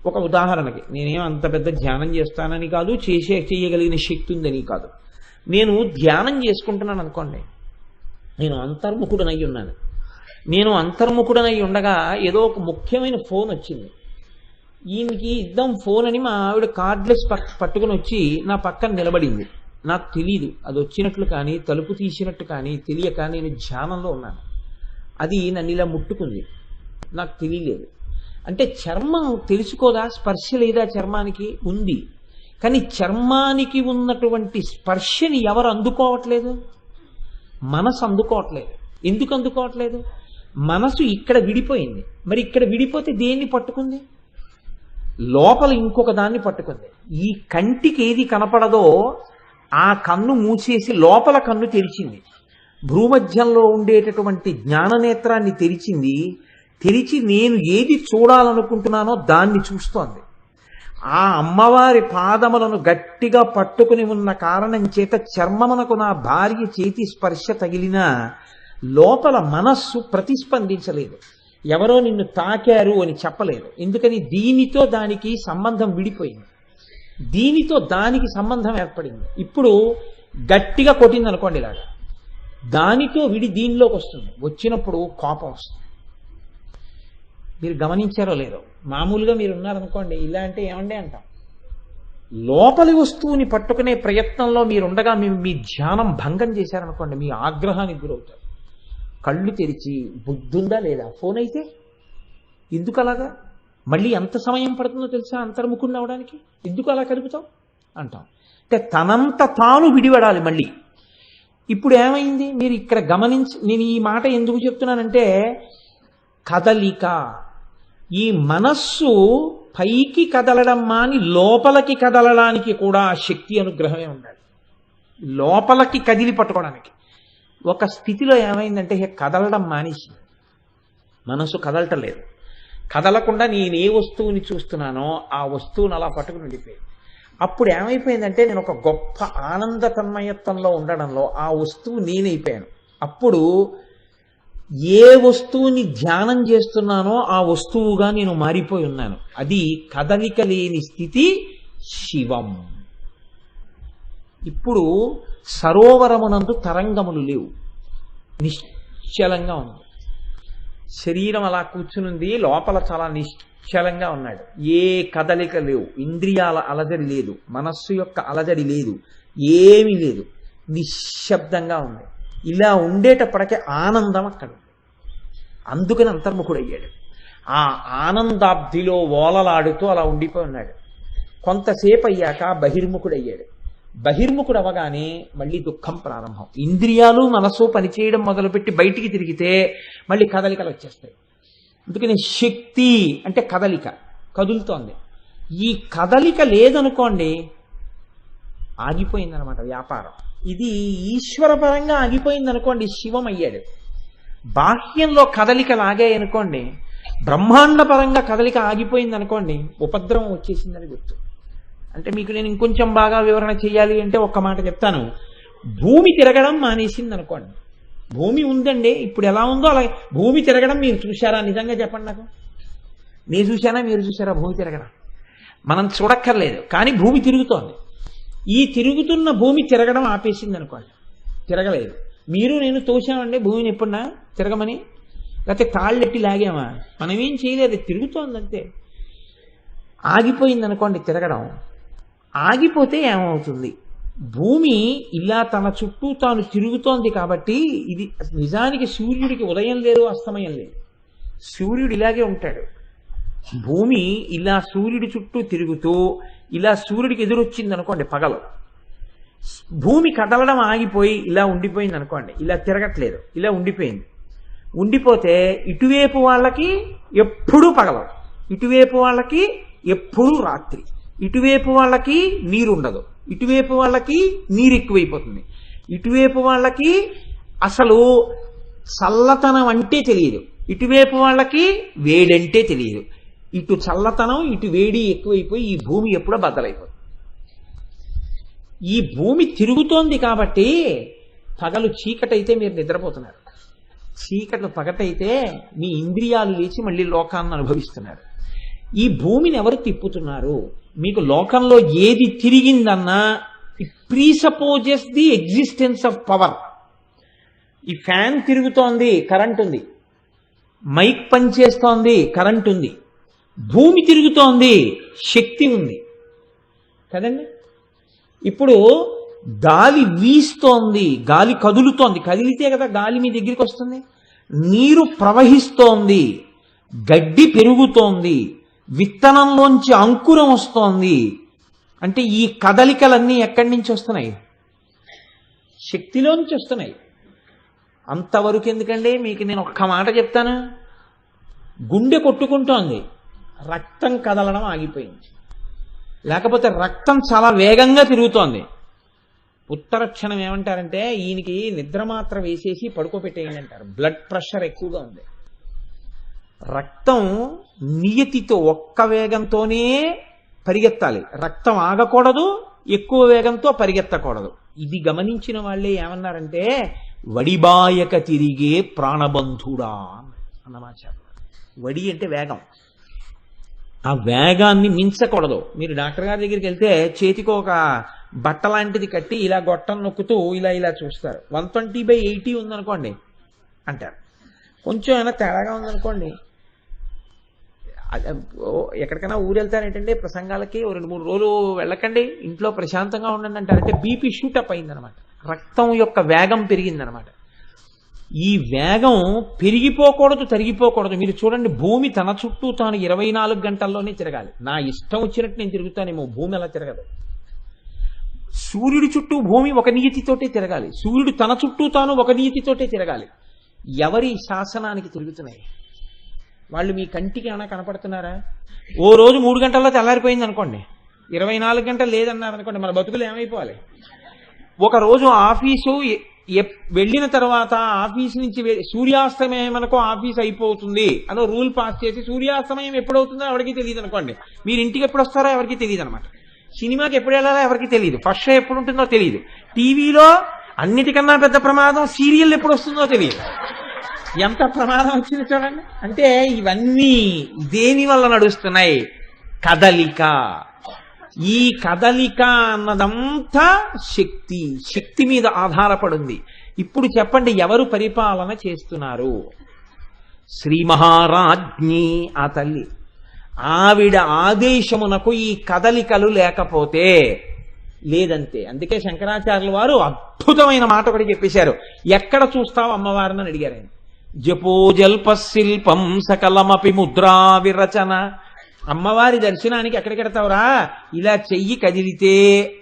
ఒక ఉదాహరణకి, నేనేం అంత పెద్ద ధ్యానం చేస్తానని కాదు, చేయగలిగిన శక్తి ఉందని కాదు. నేను ధ్యానం చేసుకుంటున్నాను అనుకోండి, నేను అంతర్ముఖుడనై ఉన్నాను. నేను అంతర్ముఖుడనై ఉండగా ఏదో ఒక ముఖ్యమైన ఫోన్ వచ్చింది. ఈయనకి ఇద్దాం ఫోన్ అని మా ఆవిడ కార్డ్లెస్ పట్టుకుని వచ్చి నా పక్కన నిలబడింది. నాకు తెలియదు అది వచ్చినట్లు కానీ, తలుపు తీసినట్టు కానీ తెలియక నేను ధ్యానంలో ఉన్నాను. అది నన్ను ఇలా ముట్టుకుంది, నాకు తెలియలేదు. అంటే చర్మం తెలుసుకోదా? స్పర్శ లేదా చర్మానికి? ఉంది. కానీ చర్మానికి ఉన్నటువంటి స్పర్శని ఎవరు అందుకోవట్లేదు? మనసు అందుకోవట్లేదు. ఎందుకు అందుకోవట్లేదు? మనసు ఇక్కడ విడిపోయింది. మరి ఇక్కడ విడిపోతే దేన్ని పట్టుకుంది? లోపల ఇంకొక దాన్ని పట్టుకుంది. ఈ కంటికి ఏది కనపడదో ఆ కన్ను మూసేసి లోపల కన్ను తెరిచింది. భూమధ్యంలో ఉండేటటువంటి జ్ఞాననేత్రాన్ని తెరిచింది. తెరిచి నేను ఏది చూడాలనుకుంటున్నానో దాన్ని చూస్తోంది. ఆ అమ్మవారి పాదములను గట్టిగా పట్టుకుని ఉన్న కారణం చేత చర్మమునకు నా భార్య చేతి స్పర్శ తగిలినా లోపల మనస్సు ప్రతిస్పందించలేదు. ఎవరో నిన్ను తాకారు అని చెప్పలేదు. ఎందుకని? దీనితో దానికి సంబంధం విడిపోయింది, దీనితో దానికి సంబంధం ఏర్పడింది. ఇప్పుడు గట్టిగా కొట్టింది అనుకోండి, ఇలాగా దానితో విడి దీనిలోకి వస్తుంది. వచ్చినప్పుడు కోపం వస్తుంది. మీరు గమనించారో లేదో, మామూలుగా మీరు ఉన్నారనుకోండి, ఇలా అంటే ఏమండే అంటాం. లోపలి వస్తువుని పట్టుకునే ప్రయత్నంలో మీరుండగా మీ ధ్యానం భంగం చేశారనుకోండి, మీ ఆగ్రహానికి గురవుతారు. కళ్ళు తెరిచి బుద్ధుందా లేదా? ఫోన్ అయితే ఎందుకు అలాగా? మళ్ళీ ఎంత సమయం పడుతుందో తెలుసా అంతర్ముఖుడిని అవడానికి? ఎందుకు అలా కలుపుతావు అంటాం. అంటే తనంత తాను విడిపడాలి మళ్ళీ. ఇప్పుడు ఏమైంది మీరు ఇక్కడ గమనించి, నేను ఈ మాట ఎందుకు చెప్తున్నానంటే, కదలిక, ఈ మనస్సు పైకి కదలడం మాని లోపలికి కదలడానికి కూడా శక్తి అనుగ్రహమే ఉండాలి. లోపలికి కదిలి పట్టుకోవడానికి ఒక స్థితిలో ఏమైందంటే కదలడం మానేసి, మనసు కదలటం లేదు. కదలకుండా నేను ఏ వస్తువుని చూస్తున్నానో ఆ వస్తువుని అలా పట్టుకుని ఉండిపోయి, అప్పుడు ఏమైపోయిందంటే నేను ఒక గొప్ప ఆనంద తన్మయత్వంలో ఉండడంలో ఆ వస్తువు నేనైపోయాను. అప్పుడు ఏ వస్తువుని ధ్యానం చేస్తున్నానో ఆ వస్తువుగా నేను మారిపోయి ఉన్నాను. అది కదలిక లేని స్థితి శివం. ఇప్పుడు సరోవరమునందు తరంగములు లేవు, నిశ్చలంగా ఉంది. శరీరం అలా కూర్చునుంది, లోపల చాలా నిశ్చలంగా ఉన్నాడు. ఏ కదలిక లేవు, ఇంద్రియాల అలజడి లేదు, మనస్సు యొక్క అలజడి లేదు, ఏమీ లేదు, నిశ్శబ్దంగా ఉంది. ఇలా ఉండేటప్పటికే ఆనందం అక్కడ ఉంది. అందుకని అంతర్ముఖుడయ్యాడు. ఆ ఆనందాబ్దిలో ఓలలాడుతూ అలా ఉండిపోయి ఉన్నాడు. కొంతసేపు అయ్యాక బహిర్ముఖుడయ్యాడు. బహిర్ముఖుడు అవగానే మళ్ళీ దుఃఖం ప్రారంభం. ఇంద్రియాలు మనసు పనిచేయడం మొదలుపెట్టి బయటికి తిరిగితే మళ్ళీ కదలికలు వచ్చేస్తాయి. అందుకని శక్తి అంటే కదలిక, కదులుతోంది. ఈ కదలిక లేదనుకోండి, ఆగిపోయిందనమాట వ్యాపారం. ఇది ఈశ్వరపరంగా ఆగిపోయిందనుకోండి, శివం అయ్యాడు. బాహ్యంలో కదలిక లాగాయనుకోండి, బ్రహ్మాండ పరంగా కదలిక ఆగిపోయింది అనుకోండి, ఉపద్రవం వచ్చేసిందని గుర్తు. అంటే మీకు నేను ఇంకొంచెం బాగా వివరణ చేయాలి అంటే ఒక్క మాట చెప్తాను. భూమి తిరగడం మానేసింది అనుకోండి, భూమి ఉందండి ఇప్పుడు ఎలా ఉందో అలా. భూమి తిరగడం మీరు చూశారా? నిజంగా చెప్పండి నాకు. నేను చూశానా, మీరు చూసారా భూమి తిరగడం? మనం చూడక్కర్లేదు, కానీ భూమి తిరుగుతోంది. ఈ తిరుగుతున్న భూమి తిరగడం ఆపేసింది అనుకోండి, తిరగలేదు. మీరు నేను తోసామండి భూమిని ఎప్పుడన్నా తిరగమని, లేకపోతే తాళ్ళెట్టి లాగామా? మనం ఏం చేయలేదు, తిరుగుతోంది అంతే. ఆగిపోయింది అనుకోండి తిరగడం. ఆగిపోతే ఏమవుతుంది? భూమి ఇలా తన చుట్టూ తాను తిరుగుతోంది కాబట్టి, ఇది నిజానికి సూర్యుడికి ఉదయం లేదు, అస్తమయం లేదు. సూర్యుడు ఇలాగే ఉంటాడు. భూమి ఇలా సూర్యుడి చుట్టూ తిరుగుతూ ఇలా సూర్యుడికి ఎదురొచ్చింది అనుకోండి పగలు, భూమి కదలడం ఆగిపోయి ఇలా ఉండిపోయింది అనుకోండి, ఇలా తిరగట్లేదు, ఇలా ఉండిపోయింది. ఉండిపోతే ఇటువైపు వాళ్ళకి ఎప్పుడూ పగలవు, ఇటువైపు వాళ్ళకి ఎప్పుడూ రాత్రి, ఇటువైపు వాళ్ళకి నీరు ఉండదు, ఇటువైపు వాళ్ళకి నీరు ఎక్కువైపోతుంది, ఇటువైపు వాళ్ళకి అసలు చల్లతనం అంటే తెలియదు, ఇటువైపు వాళ్ళకి వేడంటే తెలియదు. ఇటు చల్లతనం ఇటు వేడి ఎక్కువైపోయి ఈ భూమి ఎప్పుడో బద్దలైపోతుంది. ఈ భూమి తిరుగుతోంది కాబట్టి పగలు చీకటైతే మీరు నిద్రపోతున్నారు, చీకట్లు పగటైతే మీ ఇంద్రియాలు లేచి మళ్ళీ లోకాన్ని అనుభవిస్తున్నారు. ఈ భూమిని ఎవరు తిప్పుతున్నారు? మీకు లోకంలో ఏది తిరిగిందన్నా it presupposes the existence of power. ఈ ఫ్యాన్ తిరుగుతోంది, కరెంట్ ఉంది. మైక్ పనిచేస్తోంది, కరెంట్ ఉంది. భూమి తిరుగుతోంది, శక్తి ఉంది కదండి. ఇప్పుడు గాలి వీస్తోంది, గాలి కదులుతోంది, కదిలితే కదా గాలి మీ దగ్గరికి వస్తుంది. నీరు ప్రవహిస్తోంది, గడ్డి పెరుగుతోంది, విత్తనంలోంచి అంకురం వస్తోంది. అంటే ఈ కదలికలన్నీ ఎక్కడి నుంచి వస్తున్నాయి? శక్తిలోంచి వస్తున్నాయి. అంతవరకు ఎందుకండి, మీకు నేను ఒక్క మాట చెప్తాను. గుండె కొట్టుకుంటోంది, రక్తం కదలడం ఆగిపోయింది. లేకపోతే రక్తం చాలా వేగంగా తిరుగుతోంది. ఉత్తర క్షణం ఏమంటారంటే ఈయనకి నిద్ర మాత్ర వేసేసి పడుకోబెట్టేయండి అంటారు, బ్లడ్ ప్రెషర్ ఎక్కువగా ఉంది. రక్తం నియతితో ఒక్క వేగంతోనే పరిగెత్తాలి, రక్తం ఆగకూడదు, ఎక్కువ వేగంతో పరిగెత్తకూడదు. ఇది గమనించిన వాళ్ళే ఏమన్నారంటే వడిబాయక తిరిగే ప్రాణబంధుడా అన్నమాట. వడి అంటే వేగం, ఆ వేగాన్ని మించకూడదు. మీరు డాక్టర్ గారి దగ్గరికి వెళ్తే చేతికి ఒక బట్ట లాంటిది కట్టి ఇలా గొట్టం నొక్కుతూ ఇలా ఇలా చూస్తారు. 120/80 ఉందనుకోండి అంటారు. కొంచెం ఏమైనా తేడాగా ఉందనుకోండి, ఎక్కడికైనా ఊరు వెళ్తారేంటంటే ప్రసంగాలకి 2-3 రోజులు వెళ్ళకండి, ఇంట్లో ప్రశాంతంగా ఉండండి అంటారు. అంటే బీపీ షూటప్ అయిందనమాట, రక్తం యొక్క వేగం పెరిగిందనమాట. ఈ వేగం పెరిగిపోకూడదు, తరిగిపోకూడదు. మీరు చూడండి, భూమి తన చుట్టూ తాను 24 గంటల్లోనే తిరగాలి. నా ఇష్టం వచ్చినట్టు నేను తిరుగుతానేమో, భూమి అలా తిరగదు. సూర్యుడి చుట్టూ భూమి ఒక నియతితోటే తిరగాలి, సూర్యుడు తన చుట్టూ తాను ఒక నియతితోటే తిరగాలి. ఎవరి శాసనానికి తిరుగుతున్నాయి? వాళ్ళు మీ కంటికి ఏమైనా కనపడుతున్నారా? ఓ రోజు 3 గంటల్లో తెల్లారిపోయింది అనుకోండి, 24 గంటలు లేదన్నారు అనుకోండి, మన బతుకులు ఏమైపోవాలి? ఒక రోజు ఆఫీసు వెళ్ళిన తర్వాత ఆఫీస్ నుంచి సూర్యాస్తమయం అనుకో ఆఫీస్ అయిపోతుంది అని రూల్ పాస్ చేసి సూర్యాస్తమయం ఎప్పుడవుతుందో ఎవరికి తెలియదు అనుకోండి, మీరు ఇంటికి ఎప్పుడు వస్తారో ఎవరికి తెలియదు అనమాట. సినిమాకి ఎప్పుడు వెళ్ళాలో ఎవరికి తెలియదు, ఫస్ట్ షో ఎప్పుడు ఉంటుందో తెలియదు, టీవీలో అన్నిటికన్నా పెద్ద ప్రమాదం సీరియల్ ఎప్పుడు వస్తుందో తెలియదు. ఎంత ప్రమాదం వచ్చింది చూడండి. అంటే ఇవన్నీ దేని వల్ల నడుస్తున్నాయి? కదలిక. ఈ కదలిక అన్నదంతా శక్తి, శక్తి మీద ఆధారపడింది. ఇప్పుడు చెప్పండి, ఎవరు పరిపాలన చేస్తున్నారు? శ్రీ మహారాజ్ఞి ఆ తల్లి. ఆవిడ ఆదేశమునకు ఈ కదలికలు లేకపోతే లేదంతే. అందుకే శంకరాచార్యుల వారు అద్భుతమైన మాట ఒకటి చెప్పేశారు. ఎక్కడ చూస్తావు అమ్మవారిని అడిగారు ఆయన. జపోజల్ప శిల్పం సకలమపి ముద్రా విరచన. అమ్మవారి దర్శనానికి ఎక్కడికెడతావురా? ఇలా చెయ్యి కదిలితే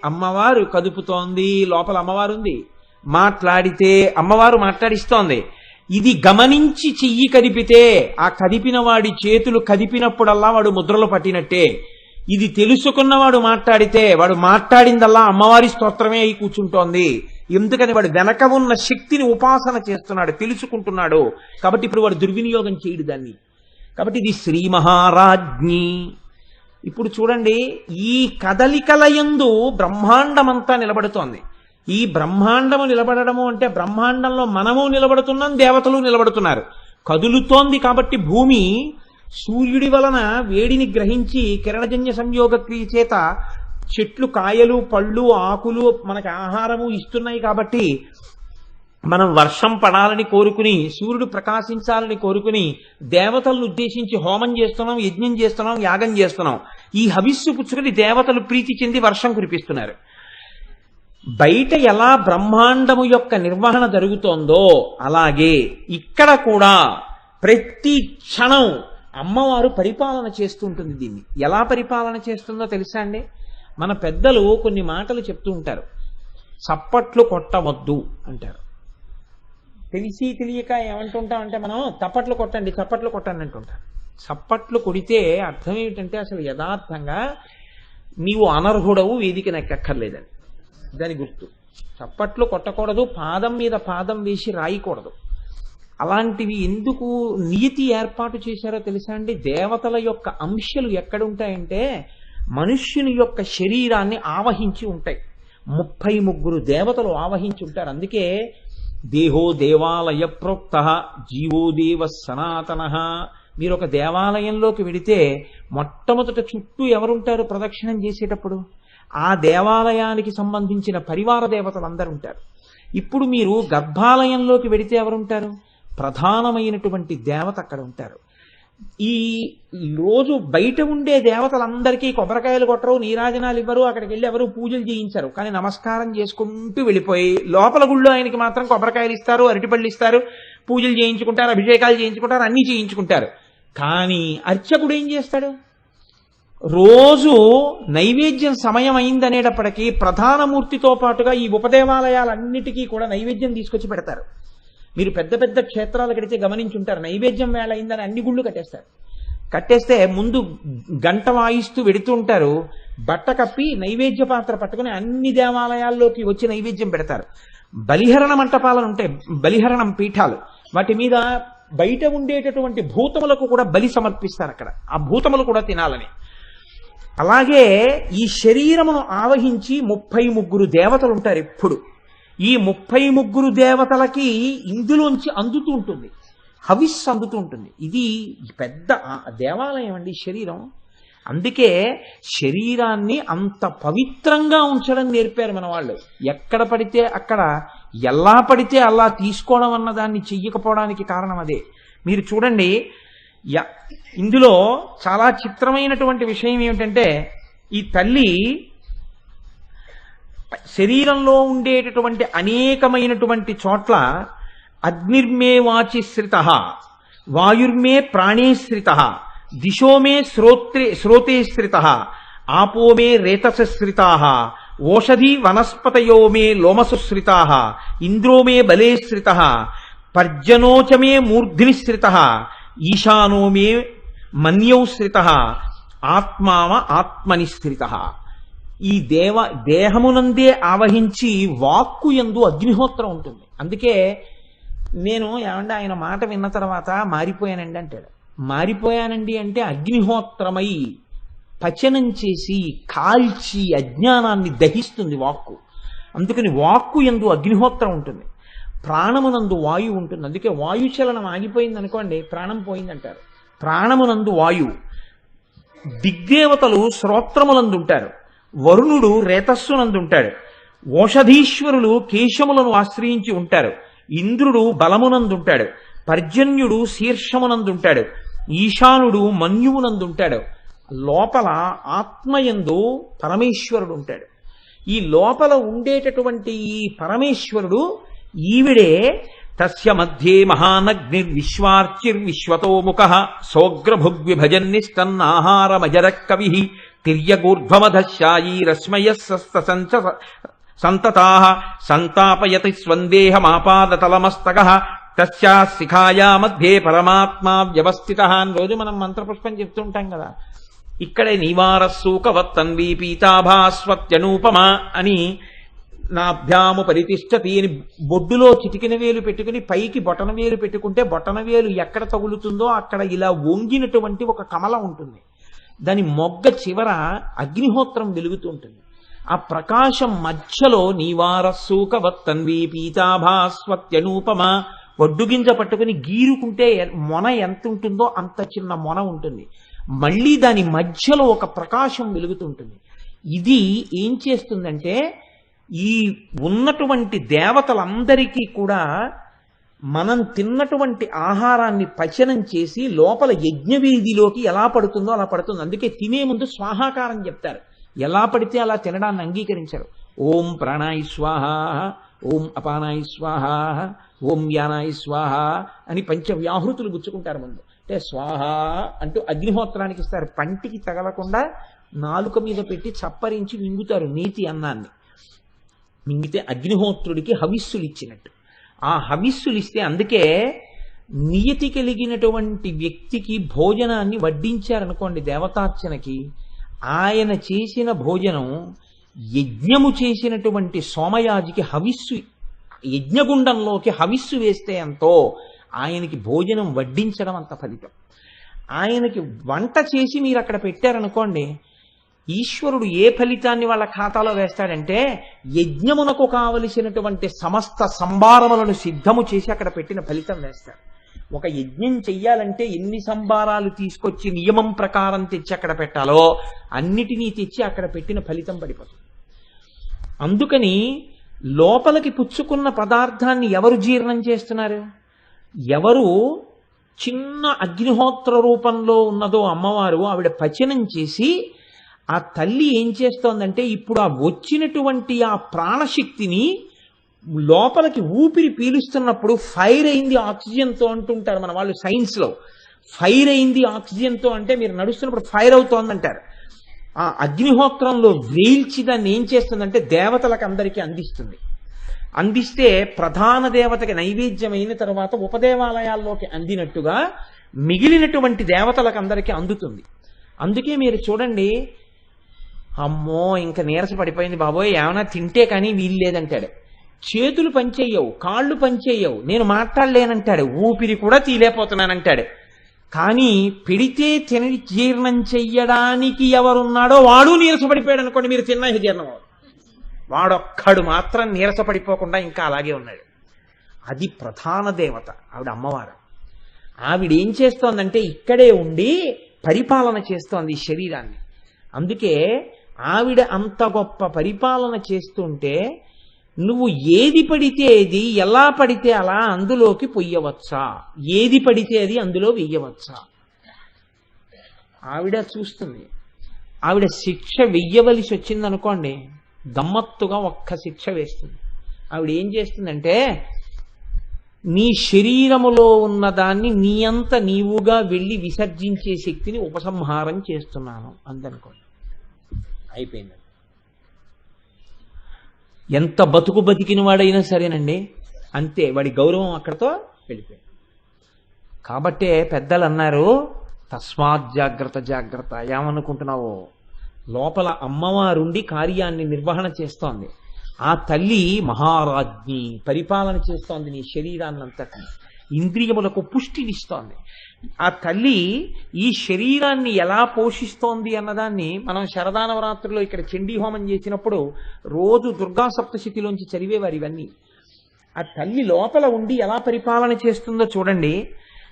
అమ్మవారు కదుపుతోంది, లోపల అమ్మవారు ఉంది. మాట్లాడితే అమ్మవారు మాట్లాడిస్తోంది. ఇది గమనించి చెయ్యి కదిపితే ఆ కదిపిన వాడి చేతులు కదిపినప్పుడల్లా వాడు ముద్రలు పట్టినట్టే. ఇది తెలుసుకున్నవాడు మాట్లాడితే వాడు మాట్లాడిందల్లా అమ్మవారి స్తోత్రమే అయి కూర్చుంటోంది. ఎందుకని వాడు వెనక ఉన్న శక్తిని ఉపాసన చేస్తున్నాడు, తెలుసుకుంటున్నాడు. కాబట్టి ఇప్పుడు వాడు దుర్వినియోగం చేయడు దాన్ని. కాబట్టి ఇది శ్రీ మహారాజ్ఞి. ఇప్పుడు చూడండి, ఈ కదలికల యందు బ్రహ్మాండమంతా నిలబడుతోంది. ఈ బ్రహ్మాండము నిలబడము అంటే బ్రహ్మాండంలో మనము నిలబడుతున్నాం, దేవతలు నిలబడుతున్నారు. కదులుతోంది కాబట్టి భూమి సూర్యుడి వలన వేడిని గ్రహించి కిరణజన్య సంయోగ క్రియ చేత చెట్లు కాయలు పళ్ళు ఆకులు మనకి ఆహారము ఇస్తున్నాయి. కాబట్టి మనం వర్షం పడాలని కోరుకుని, సూర్యుడు ప్రకాశించాలని కోరుకుని దేవతలను ఉద్దేశించి హోమం చేస్తున్నాం, యజ్ఞం చేస్తున్నాం, యాగం చేస్తున్నాం. ఈ హవిస్సు పుచ్చుకుని దేవతలు ప్రీతి చెంది వర్షం కురిపిస్తున్నారు. బయట ఎలా బ్రహ్మాండము యొక్క నిర్వహణ జరుగుతోందో అలాగే ఇక్కడ కూడా ప్రతి క్షణం అమ్మవారు పరిపాలన చేస్తూ ఉంటుంది. దీన్ని ఎలా పరిపాలన చేస్తుందో తెలుసా అండి? మన పెద్దలు కొన్ని మాటలు చెప్తూ ఉంటారు. చప్పట్లు కొట్టవద్దు అంటారు. తెలిసి తెలియక ఏమంటుంటామంటే మనం చప్పట్లు కొట్టండి, చప్పట్లు కొట్టండి అంటుంటారు. చప్పట్లు కొడితే అర్థం ఏమిటంటే అసలు యథార్థంగా నీవు అనర్హుడవు, వేదికను ఎక్కక్కర్లేదని దాని గుర్తు. చప్పట్లు కొట్టకూడదు, పాదం మీద పాదం వేసి రాయకూడదు. అలాంటివి ఎందుకు నియతి ఏర్పాటు చేశారో తెలుసా అండి? దేవతల యొక్క అంశాలు ఎక్కడుంటాయంటే మనుష్యుని యొక్క శరీరాన్ని ఆవహించి ఉంటాయి. 33 దేవతలు ఆవహించి ఉంటారు. అందుకే దేహో దేవాలయ ప్రోక్త జీవో దేవ సనాతన. మీరు ఒక దేవాలయంలోకి వెడితే మొట్టమొదట చుట్టూ ఎవరుంటారు ప్రదక్షిణం చేసేటప్పుడు? ఆ దేవాలయానికి సంబంధించిన పరివార దేవతలు అందరూ ఉంటారు. ఇప్పుడు మీరు గర్భాలయంలోకి వెడితే ఎవరుంటారు? ప్రధానమైనటువంటి దేవత అక్కడ ఉంటారు. ఈ రోజు బయట ఉండే దేవతలందరికీ కొబ్బరికాయలు కొట్టరు, నీరాజనాలు ఇవ్వరు, అక్కడికి వెళ్ళి ఎవరు పూజలు చేయించరు. కానీ నమస్కారం చేసుకుంటూ వెళ్ళిపోయి లోపల గుళ్ళో ఆయనకి మాత్రం కొబ్బరికాయలు ఇస్తారు, అరటిపళ్ళు ఇస్తారు, పూజలు చేయించుకుంటారు, అభిషేకాలు చేయించుకుంటారు, అన్నీ చేయించుకుంటారు. కానీ అర్చకుడు ఏం చేస్తాడు? రోజు నైవేద్యం సమయం అయిందనేటప్పటికీ ప్రధానమూర్తితో పాటుగా ఈ ఉపదేవాలయాలన్నిటికీ కూడా నైవేద్యం తీసుకొచ్చి పెడతారు. మీరు పెద్ద పెద్ద క్షేత్రాలు కడితే గమనించుంటారు, నైవేద్యం వేళ అయిందని అన్ని గుళ్ళు కట్టేస్తారు. కట్టేస్తే ముందు గంట వాయిస్తూ వెడుతూ ఉంటారు, బట్ట కప్పి నైవేద్య పాత్ర పట్టుకుని అన్ని దేవాలయాల్లోకి వచ్చి నైవేద్యం పెడతారు. బలిహరణ మంటపాలను ఉంటాయి, బలిహరణం పీఠాలు, వాటి మీద బయట ఉండేటటువంటి భూతములకు కూడా బలి సమర్పిస్తారు. అక్కడ ఆ భూతములు కూడా తినాలని. అలాగే ఈ శరీరమును ఆవహించి 33 దేవతలు ఉంటారు. ఎప్పుడు ఈ 33 దేవతలకి ఇందులోంచి అందుతూ ఉంటుంది, హవిస్సు అందుతూ ఉంటుంది. ఇది పెద్ద దేవాలయం అండి శరీరం. అందుకే శరీరాన్ని అంత పవిత్రంగా ఉంచడం నేర్పారు మన వాళ్ళు. ఎక్కడ పడితే అక్కడ, ఎలా పడితే అలా తీసుకోవడం అన్న దాన్ని చెయ్యకపోవడానికి కారణం అదే. మీరు చూడండి, ఇందులో చాలా చిత్రమైనటువంటి విషయం ఏమిటంటే, ఈ తల్లి శరీరంలో ఉండేటటువంటి అనేకమైనటువంటి చోట్ల అగ్నిర్మే వాచి శ్రిత, వాయుర్మే ప్రాణే శ్రిత, దిశో మే శ్రోతే శ్రిత, ఆపో మే రేతస శ్రితా, ఓషధి వనస్పతయో మే లోమసు శ్రితా, ఇంద్రో మే బలే శ్రిత, పర్జనోచ మే మూర్ధ్ని శ్రిత, ఈశానో మే మన్యౌ శ్రిత, ఆత్మావ ఆత్మని శ్రిత. ఈ దేహమునందే ఆవహించి వాక్కు యందు అగ్నిహోత్రం ఉంటుంది. అందుకే నేను ఏమంటే ఆయన మాట విన్న తర్వాత మారిపోయానండి అంటాడు. మారిపోయానండి అంటే అగ్నిహోత్రమై పచనం చేసి కాల్చి అజ్ఞానాన్ని దహిస్తుంది వాక్కు. అందుకని వాక్కు యందు అగ్నిహోత్రం ఉంటుంది, ప్రాణమునందు వాయువు ఉంటుంది. అందుకే వాయుచలనం ఆగిపోయింది అనుకోండి, ప్రాణం పోయిందంటారు. ప్రాణమునందు వాయువు. దిగ్దేవతలు శ్రోత్రములందు ఉంటారు, వరుణుడు రేతస్సునందుంటాడు, ఓషధీశ్వరులు కేశములను ఆశ్రయించి ఉంటారు, ఇంద్రుడు బలమునందుంటాడు, పర్జన్యుడు శీర్షమునందుంటాడు, ఈశానుడు మన్యువునందుంటాడు. లోపల ఆత్మయందు పరమేశ్వరుడు ఉంటాడు. ఈ లోపల ఉండేటటువంటి ఈ పరమేశ్వరుడు ఈవిడే. తస్య మధ్యే మహానగ్నిర్విశ్వార్చిర్విశ్వతోముఖ సోగ్రభుగ్విభజన్నిష్టన్నాహారమజర కవి తిర్యగూర్ధ్వమధశాయీ రశ్మయస్సస్త సంతతా సంతాపయతి స్వందేహమాపాదతలమస్తక తస్యా శిఖాయా మధ్యే పరమాత్మా వ్యవస్థిత అని రోజు మనం మంత్రపుష్పం చెప్తుంటాం కదా. ఇక్కడే నివారస్సూకవత్తన్వీ పీతాభాస్వత్యనూపమ అని నాభ్యాము పరితిష్టతి అని బొడ్డులో చిటికిన వేలు పెట్టుకుని పైకి బొటన వేలు పెట్టుకుంటే బొటన వేలు ఎక్కడ తగులుతుందో అక్కడ ఇలా వంగినటువంటి ఒక కమల ఉంటుంది. దాని మొగ్గ చివర అగ్నిహోత్రం వెలుగుతూ ఉంటుంది. ఆ ప్రకాశం మధ్యలో నీవారస్సూకవత్తన్వీ పీతాభాస్వత్యనూపమ, ఒడ్డుగింజ పట్టుకుని గీరుకుంటే మొన ఎంత ఉంటుందో అంత చిన్న మొన ఉంటుంది. మళ్ళీ దాని మధ్యలో ఒక ప్రకాశం వెలుగుతుంటుంది. ఇది ఏం చేస్తుందంటే ఈ ఉన్నటువంటి దేవతలందరికీ కూడా మనం తిన్నటువంటి ఆహారాన్ని పచనం చేసి లోపల యజ్ఞవేదిలోకి ఎలా పడుతుందో అలా పడుతుంది. అందుకే తినే ముందు స్వాహాకారం చెప్తారు, ఎలా పడితే అలా తినడాన్ని అంగీకరించరు. ఓం ప్రాణాయ స్వాహ, ఓం అపానాయ స్వాహ, ఓం యానాయ స్వాహ అని పంచవ్యాహృతులు గుచ్చుకుంటారు ముందు. అంటే స్వాహ అంటూ అగ్నిహోత్రానికి ఇస్తారు. పంటికి తగలకుండా నాలుక మీద పెట్టి చప్పరించి మింగుతారు నీతి అన్నాన్ని. మింగితే అగ్నిహోత్రుడికి హవిస్సులు ఇచ్చినట్టు. ఆ హవిస్సులు ఇస్తే, అందుకే నియతి కలిగినటువంటి వ్యక్తికి భోజనాన్ని వడ్డించారనుకోండి దేవతార్చనకి, ఆయన చేసిన భోజనం యజ్ఞము చేసినటువంటి సోమయాజికి హవిస్సు, యజ్ఞగుండంలోకి హవిస్సు వేస్తే ఎంతో ఆయనకి భోజనం వడ్డించడం అంత ఫలితం. ఆయనకి వంట చేసి మీరు అక్కడ పెట్టారనుకోండి, ఈశ్వరుడు ఏ ఫలితాన్ని వాళ్ళ ఖాతాలో వేస్తాడంటే యజ్ఞమునకు కావలసినటువంటి సమస్త సంభారములను సిద్ధము చేసి అక్కడ పెట్టిన ఫలితం వేస్తాడు. ఒక యజ్ఞం చెయ్యాలంటే ఎన్ని సంభారాలు తీసుకొచ్చి నియమం ప్రకారం తెచ్చి అక్కడ పెట్టాలో అన్నిటినీ తెచ్చి అక్కడ పెట్టిన ఫలితం పడిపోతుంది. అందుకని లోపలికి పుచ్చుకున్న పదార్థాన్ని ఎవరు జీర్ణం చేస్తున్నారు? ఎవరు చిన్న అగ్నిహోత్ర రూపంలో ఉన్నదో అమ్మవారు, ఆవిడ పచనం చేసి ఆ తల్లి ఏం చేస్తోందంటే ఇప్పుడు ఆ వచ్చినటువంటి ఆ ప్రాణశక్తిని లోపలికి ఊపిరి పీలుస్తున్నప్పుడు ఫైర్ అయింది ఆక్సిజన్తో అంటుంటారు మన వాళ్ళు సైన్స్లో. ఫైర్ అయింది ఆక్సిజన్తో అంటే మీరు నడుస్తున్నప్పుడు ఫైర్ అవుతోందంటారు. ఆ అగ్నిహోత్రంలో వేల్చి దాన్ని ఏం చేస్తుందంటే దేవతలకు అందరికీ అందిస్తుంది. అందిస్తే ప్రధాన దేవతకి నైవేద్యం అయిన తర్వాత ఉపదేవాలయాల్లోకి అందినట్టుగా మిగిలినటువంటి దేవతలకు అందరికీ అందుతుంది. అందుకే మీరు చూడండి, అమ్మో ఇంకా నీరస పడిపోయింది బాబోయ్, ఏమైనా తింటే కానీ వీలు లేదంటాడు. చేతులు పనిచేయవు, కాళ్ళు పనిచేయవు, నేను మాట్లాడలేనంటాడు, ఊపిరి కూడా తీలేకపోతున్నానంటాడు. కానీ పెడితే తిని జీర్ణం చెయ్యడానికి ఎవరున్నాడో వాడు నీరసపడిపోయాడు అనుకోండి, మీరు తిన్నా జీర్ణం అవ్వదు. వాడొక్కడు మాత్రం నీరసపడిపోకుండా ఇంకా అలాగే ఉన్నాడు. అది ప్రధాన దేవత, ఆవిడ అమ్మవారు. ఆవిడేం చేస్తోందంటే ఇక్కడే ఉండి పరిపాలన చేస్తోంది ఈ శరీరాన్ని. అందుకే ఆవిడ అంత గొప్ప పరిపాలన చేస్తుంటే నువ్వు ఏది పడితే ఏది, ఎలా పడితే అలా అందులోకి పొయ్యవచ్చా, ఏది పడితే అది అందులో వెయ్యవచ్చా ఆవిడ చూస్తుంది. ఆవిడ శిక్ష వెయ్యవలసి వచ్చిందనుకోండి, గమ్మత్తుగా ఒక్క శిక్ష వేస్తుంది. ఆవిడ ఏం చేస్తుందంటే నీ శరీరములో ఉన్నదాన్ని నీ అంత నీవుగా వెళ్ళి విసర్జించే శక్తిని ఉపసంహారం చేస్తున్నాను అందనుకోండి, అయిపోయింది. ఎంత బతుకు బతికిన వాడైనా సరేనండి అంతే, వాడి గౌరవం అక్కడతో వెళ్ళిపోయింది. కాబట్టే పెద్దలు అన్నారు, తస్మాత్ జాగ్రత్త జాగ్రత్త. ఏమనుకుంటున్నావో, లోపల అమ్మవారుండి కార్యాన్ని నిర్వహణ చేస్తోంది. ఆ తల్లి మహారాజ్ఞి పరిపాలన చేస్తోంది నీ శరీరాన్నంతటిని, ఇంద్రియములకు పుష్టినిస్తోంది. ఆ తల్లి ఈ శరీరాన్ని ఎలా పోషిస్తోంది అన్నదాన్ని మనం శరదానవరాత్రిలో ఇక్కడ చండీ హోమం చేసినప్పుడు రోజు దుర్గా సప్తశతిలోంచి చదివేవారు ఇవన్నీ. ఆ తల్లి లోపల ఉండి ఎలా పరిపాలన చేస్తుందో చూడండి.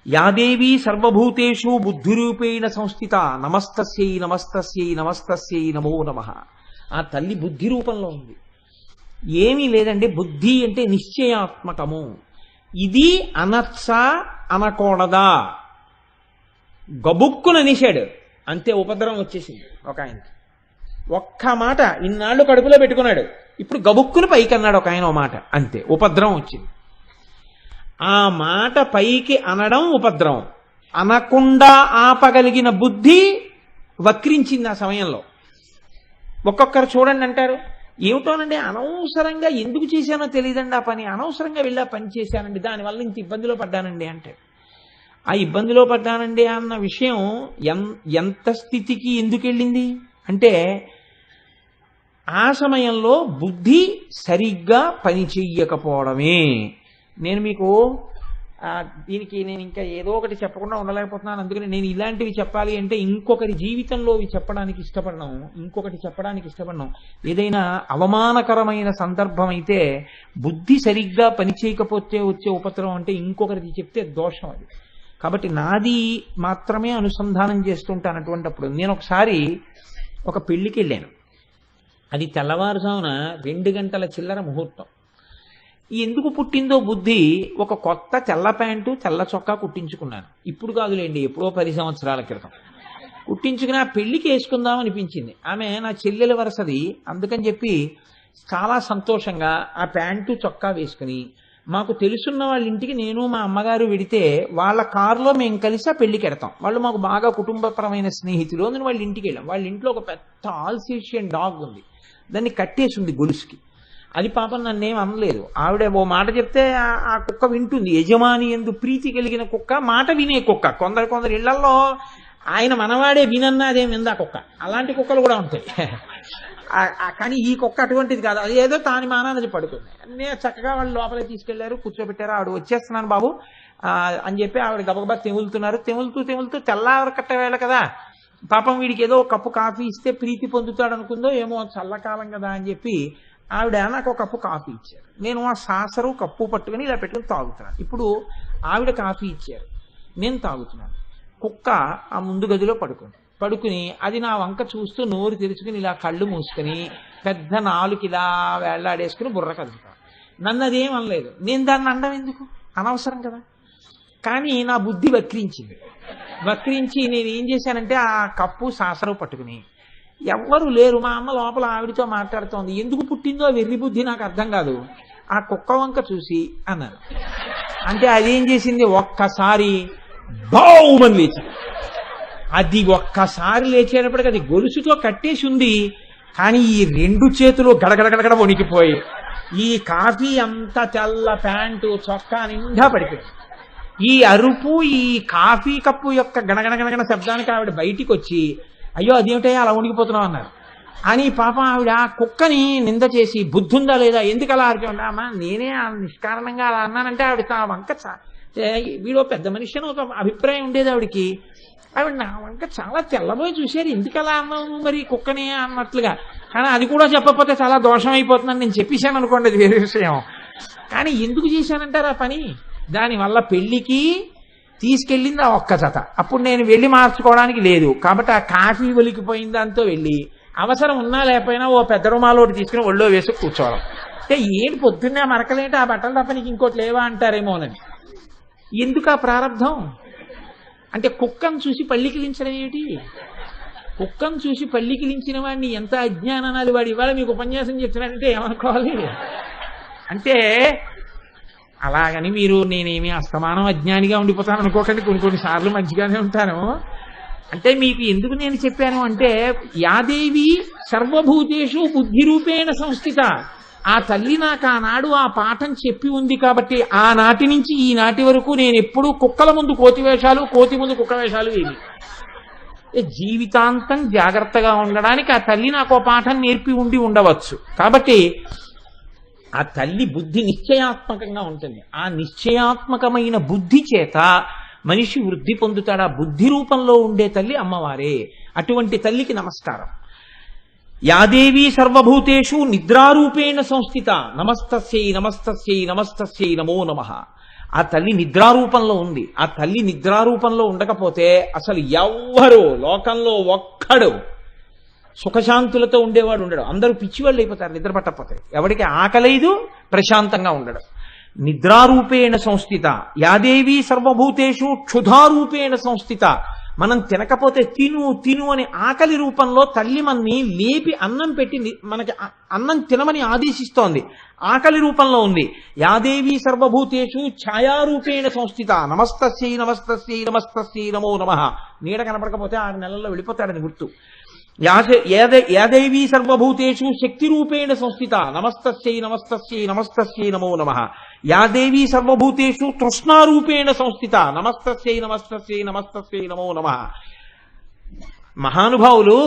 యాదేవి సర్వభూతేషు బుద్ధిరూపేణ సంస్థిత నమస్తస్యై నమస్తస్యై నమస్తస్యై నమో నమః. ఆ తల్లి బుద్ధి రూపంలో ఉంది. ఏమీ లేదండి, బుద్ధి అంటే నిశ్చయాత్మకము. ఇది అనచ్చా అనకూడదా, గబుక్కున నిషాడు అంతే, ఉపద్రవం వచ్చేసింది ఒక ఆయనకి. ఒక్క మాట ఇన్నాళ్ళు కడుపులో పెట్టుకున్నాడు, ఇప్పుడు గబుక్కును పైకి అన్నాడు ఒక ఆయన, ఓ మాట అంతే, ఉపద్రవం వచ్చింది. ఆ మాట పైకి అనడం ఉపద్రవం, అనకుండా ఆపగలిగిన బుద్ధి వక్రించింది ఆ సమయంలో. ఒక్కొక్కరు చూడండి అంటారు, ఏమిటోనండి అనవసరంగా ఎందుకు చేశానో తెలియదండి ఆ పని, అనవసరంగా వెళ్ళి ఆ పని చేశానండి, దానివల్ల ఇంత ఇబ్బందిలో పడ్డానండి అంటే. ఆ ఇబ్బందిలో పడ్డానండి అన్న విషయం ఎంత స్థితికి ఎందుకు వెళ్ళింది అంటే ఆ సమయంలో బుద్ధి సరిగ్గా పని చెయ్యకపోవడమే. నేను మీకు దీనికి నేను ఇంకా ఏదో ఒకటి చెప్పకుండా ఉండలేకపోతున్నాను. అందుకని నేను ఇలాంటివి చెప్పాలి అంటే ఇంకొకరి జీవితంలో చెప్పడానికి ఇష్టపడను, ఇంకొకటి చెప్పడానికి ఇష్టపడను. ఏదైనా అవమానకరమైన సందర్భం అయితే బుద్ధి సరిగ్గా పని చేయకపోతే వచ్చే ఉపద్రవం అంటే ఇంకొకరికి చెప్తే దోషం అది. కాబట్టి నాది మాత్రమే అనుసంధానం చేస్తుంటాను. అటువంటిప్పుడు నేను ఒకసారి ఒక పెళ్లికి వెళ్ళాను. అది తెల్లవారుజామున 2 గంటల చిల్లర ముహూర్తం. ఎందుకు పుట్టిందో బుద్ధి, ఒక కొత్త తెల్ల ప్యాంటు తెల్ల చొక్కా కుట్టించుకున్నాను. ఇప్పుడు కాదులేండి, ఎప్పుడో 10 సంవత్సరాల క్రితం కుట్టించుకుని ఆ పెళ్లికి వేసుకుందాం అనిపించింది. ఆమె నా చెల్లెల వరసది, అందుకని చెప్పి చాలా సంతోషంగా ఆ ప్యాంటు చొక్కా వేసుకుని మాకు తెలుసున్న వాళ్ళ ఇంటికి నేను మా అమ్మగారు వెడితే వాళ్ళ కారులో మేము కలిసి ఆ పెళ్లికి వెడతాం. వాళ్ళు మాకు బాగా కుటుంబపరమైన స్నేహితులు. నేను వాళ్ళ ఇంటికి వెళ్ళాం. వాళ్ళ ఇంట్లో ఒక పెద్ద ఆల్సేషియన్ డాగ్ ఉంది, దాన్ని కట్టేసి ఉంది గొలుసుకి. అది పాపం నన్నేం అనలేదు. ఆవిడ ఓ మాట చెప్తే ఆ కుక్క వింటుంది. యజమాని ఎందు ప్రీతి కలిగిన కుక్క, మాట వినే కుక్క. కొందరు ఇళ్లలో ఆయన మనవాడే వినన్నా అదేం విందా కుక్క. అలాంటి కుక్కలు కూడా ఉంటాయి. కానీ ఈ కుక్క అటువంటిది కాదు, అది ఏదో తాని మానాన్ని పడుకుంది. నేను చక్కగా వాళ్ళు లోపలికి తీసుకెళ్లారు, కూర్చోబెట్టారు. ఆవిడ వచ్చేస్తున్నాను బాబు అని చెప్పి ఆవిడ గబగబా తెములుతున్నారు. తెములుతూ తెల్లవారు కట్ట వేళ కదా, పాపం వీడికి ఏదో కప్పు కాఫీ ఇస్తే ప్రీతి పొందుతాడు అనుకుందో ఏమో, చల్లకాలం కదా అని చెప్పి ఆవిడ నాకు ఒక కప్పు కాఫీ ఇచ్చారు. నేను ఆ సాసరు కప్పు పట్టుకుని ఇలా పెట్టుకుని తాగుతున్నాను. ఇప్పుడు ఆవిడ కాఫీ ఇచ్చారు, నేను తాగుతున్నాను. కుక్క ఆ ముందు గదిలో పడుకుని అది నా వంక చూస్తూ నోరు తెరుచుకుని ఇలా కళ్ళు మూసుకుని పెద్ద నాలుగు ఇలా వేళ్లాడేసుకుని బుర్ర కదులుతాను. నన్ను అదేం అనలేదు. నేను దాన్ని అనడం ఎందుకు, అనవసరం కదా. కానీ నా బుద్ధి వక్రించి నేను ఏం చేశానంటే ఆ కప్పు సాసరు పట్టుకుని, ఎవ్వరు లేరు, మా అమ్మ లోపల ఆవిడతో మాట్లాడుతోంది, ఎందుకు పుట్టిందో వెర్రి బుద్ధి నాకు అర్థం కాదు, ఆ కుక్క వంక చూసి అన్నాను. అంటే అదేం చేసింది, ఒక్కసారి బౌమని లేచి, అది ఒక్కసారి లేచేటప్పటికి అది గొలుసుతో కట్టేసి ఉంది, కానీ ఈ రెండు చేతులు గడగడగడగడ వణికిపోయి ఈ కాఫీ అంతా తెల్ల ప్యాంటు చొక్కా నిండా పడిపోయింది. ఈ అరుపు, ఈ కాఫీ కప్పు యొక్క గణగణగణగణ శబ్దానికి ఆవిడ బయటికి వచ్చి, అయ్యో అదేమిటో అలా వణికిపోతున్నావు అన్నారు. అని పాపం ఆవిడ ఆ కుక్కని నింద చేసి, బుద్ధుందా లేదా, ఎందుకు అలా అరిచావు, అమ్మా నేనే నిష్కారణంగా అలా అన్నానంటే ఆవిడ ఆ వంక వీడో పెద్ద మనిషి అని ఒక అభిప్రాయం ఉండేది ఆవిడికి. ఆవిడ నా వంక చాలా తెల్లబోయి చూశారు, ఎందుకు అలా అన్నావు మరి కుక్కని అన్నట్లుగా. కానీ అది కూడా చెప్పకపోతే చాలా దోషం అయిపోతుందని నేను చెప్పేశాను అనుకోండి, అది వేరే విషయం. కానీ ఎందుకు చేశానంటారు ఆ పని, దానివల్ల పెళ్లికి తీసుకెళ్ళింది ఆ ఒక్క జత. అప్పుడు నేను వెళ్ళి మార్చుకోవడానికి లేదు కాబట్టి ఆ కాఫీ ఒలికిపోయిన దాంతో వెళ్ళి, అవసరం ఉన్నా లేకపోయినా ఓ పెద్ద రుమాలోటి తీసుకుని ఒళ్ళో వేసి కూర్చోవడం. అంటే ఏంటి పొద్దున్నే మరకలేంటి, ఆ బట్టలు తప్ప నీకు ఇంకోటి లేవా అంటారేమోనని. ఎందుకు ఆ ప్రారంధం అంటే, కుక్కను చూసి పళ్ళికిలించడం ఏమిటి, కుక్కను చూసి పళ్ళికిలించిన వాడిని ఎంత అజ్ఞానాలు, వాడు ఇవాళ మీకు ఉపన్యాసం చెప్తున్నాడంటే ఏమనుకోవాలి. అంటే అలాగని మీరు నేనేమి అస్తమానం అజ్ఞానిగా ఉండిపోతాను అనుకోకండి, కొన్నిసార్లు మంచిగానే ఉంటాను. అంటే మీకు ఎందుకు నేను చెప్పాను అంటే, యాదేవి సర్వభూతేషు బుద్ధి రూపేణ సంస్థిత, ఆ తల్లి నాకు ఆనాడు ఆ పాఠం చెప్పి ఉంది కాబట్టి ఆనాటి నుంచి ఈనాటి వరకు నేను ఎప్పుడూ కుక్కల ముందు కోతి వేషాలు, కోతి ముందు కుక్క వేషాలు ఏమి, జీవితాంతం జాగ్రత్తగా ఉండడానికి ఆ తల్లి నాకు ఆ పాఠం నేర్పి ఉండవచ్చు. కాబట్టి ఆ తల్లి బుద్ధి నిశ్చయాత్మకంగా ఉంటుంది. ఆ నిశ్చయాత్మకమైన బుద్ధి చేత మనిషి వృద్ధి పొందుతాడు. ఆ బుద్ధి రూపంలో ఉండే తల్లి అమ్మవారే. అటువంటి తల్లికి నమస్కారం. యాదేవి సర్వభూతేషు నిద్రారూపేణ సంస్థిత, నమస్తస్యై నమస్తస్యై నమస్తస్యై నమో నమః. ఆ తల్లి నిద్రారూపంలో ఉంది. ఆ తల్లి నిద్రారూపంలో ఉండకపోతే అసలు ఎవ్వరు లోకంలో ఒక్కడు సుఖశాంతులతో ఉండేవాడు ఉండడు. అందరూ పిచ్చివాళ్ళు అయిపోతారు నిద్ర పట్టకపోతే. ఎవరికి ఆకలేదు, ప్రశాంతంగా ఉండడం. నిద్రారూపేణ సంస్థిత యాదేవి సర్వభూతేషు క్షుధారూపేణ సంస్థిత. మనం తినకపోతే తిను అని ఆకలి రూపంలో తల్లి మనని లేపి అన్నం పెట్టి మనకి అన్నం తినమని ఆదేశిస్తోంది. ఆకలి రూపంలో ఉంది. యాదేవి సర్వభూతేషు ఛాయారూపేణ సంస్థిత, నమస్తస్యై నమస్తస్యై నమస్తస్యై నమో నమః. నీడ కనపడకపోతే 6 నెలల్లో వెళ్ళిపోతాడని గుర్తు. యాదేవి సర్వభూతేషు శక్తి రూపేణ సంస్థిత, నమస్తస్యై నమస్తస్యై నమస్తస్యై నమో నమః. యాదేవి సర్వభూతేషు తృష్ణారూపేణ సంస్థిత, నమస్తస్యై నమస్తస్యై నమస్తస్యై నమో నమః. మహానుభావులు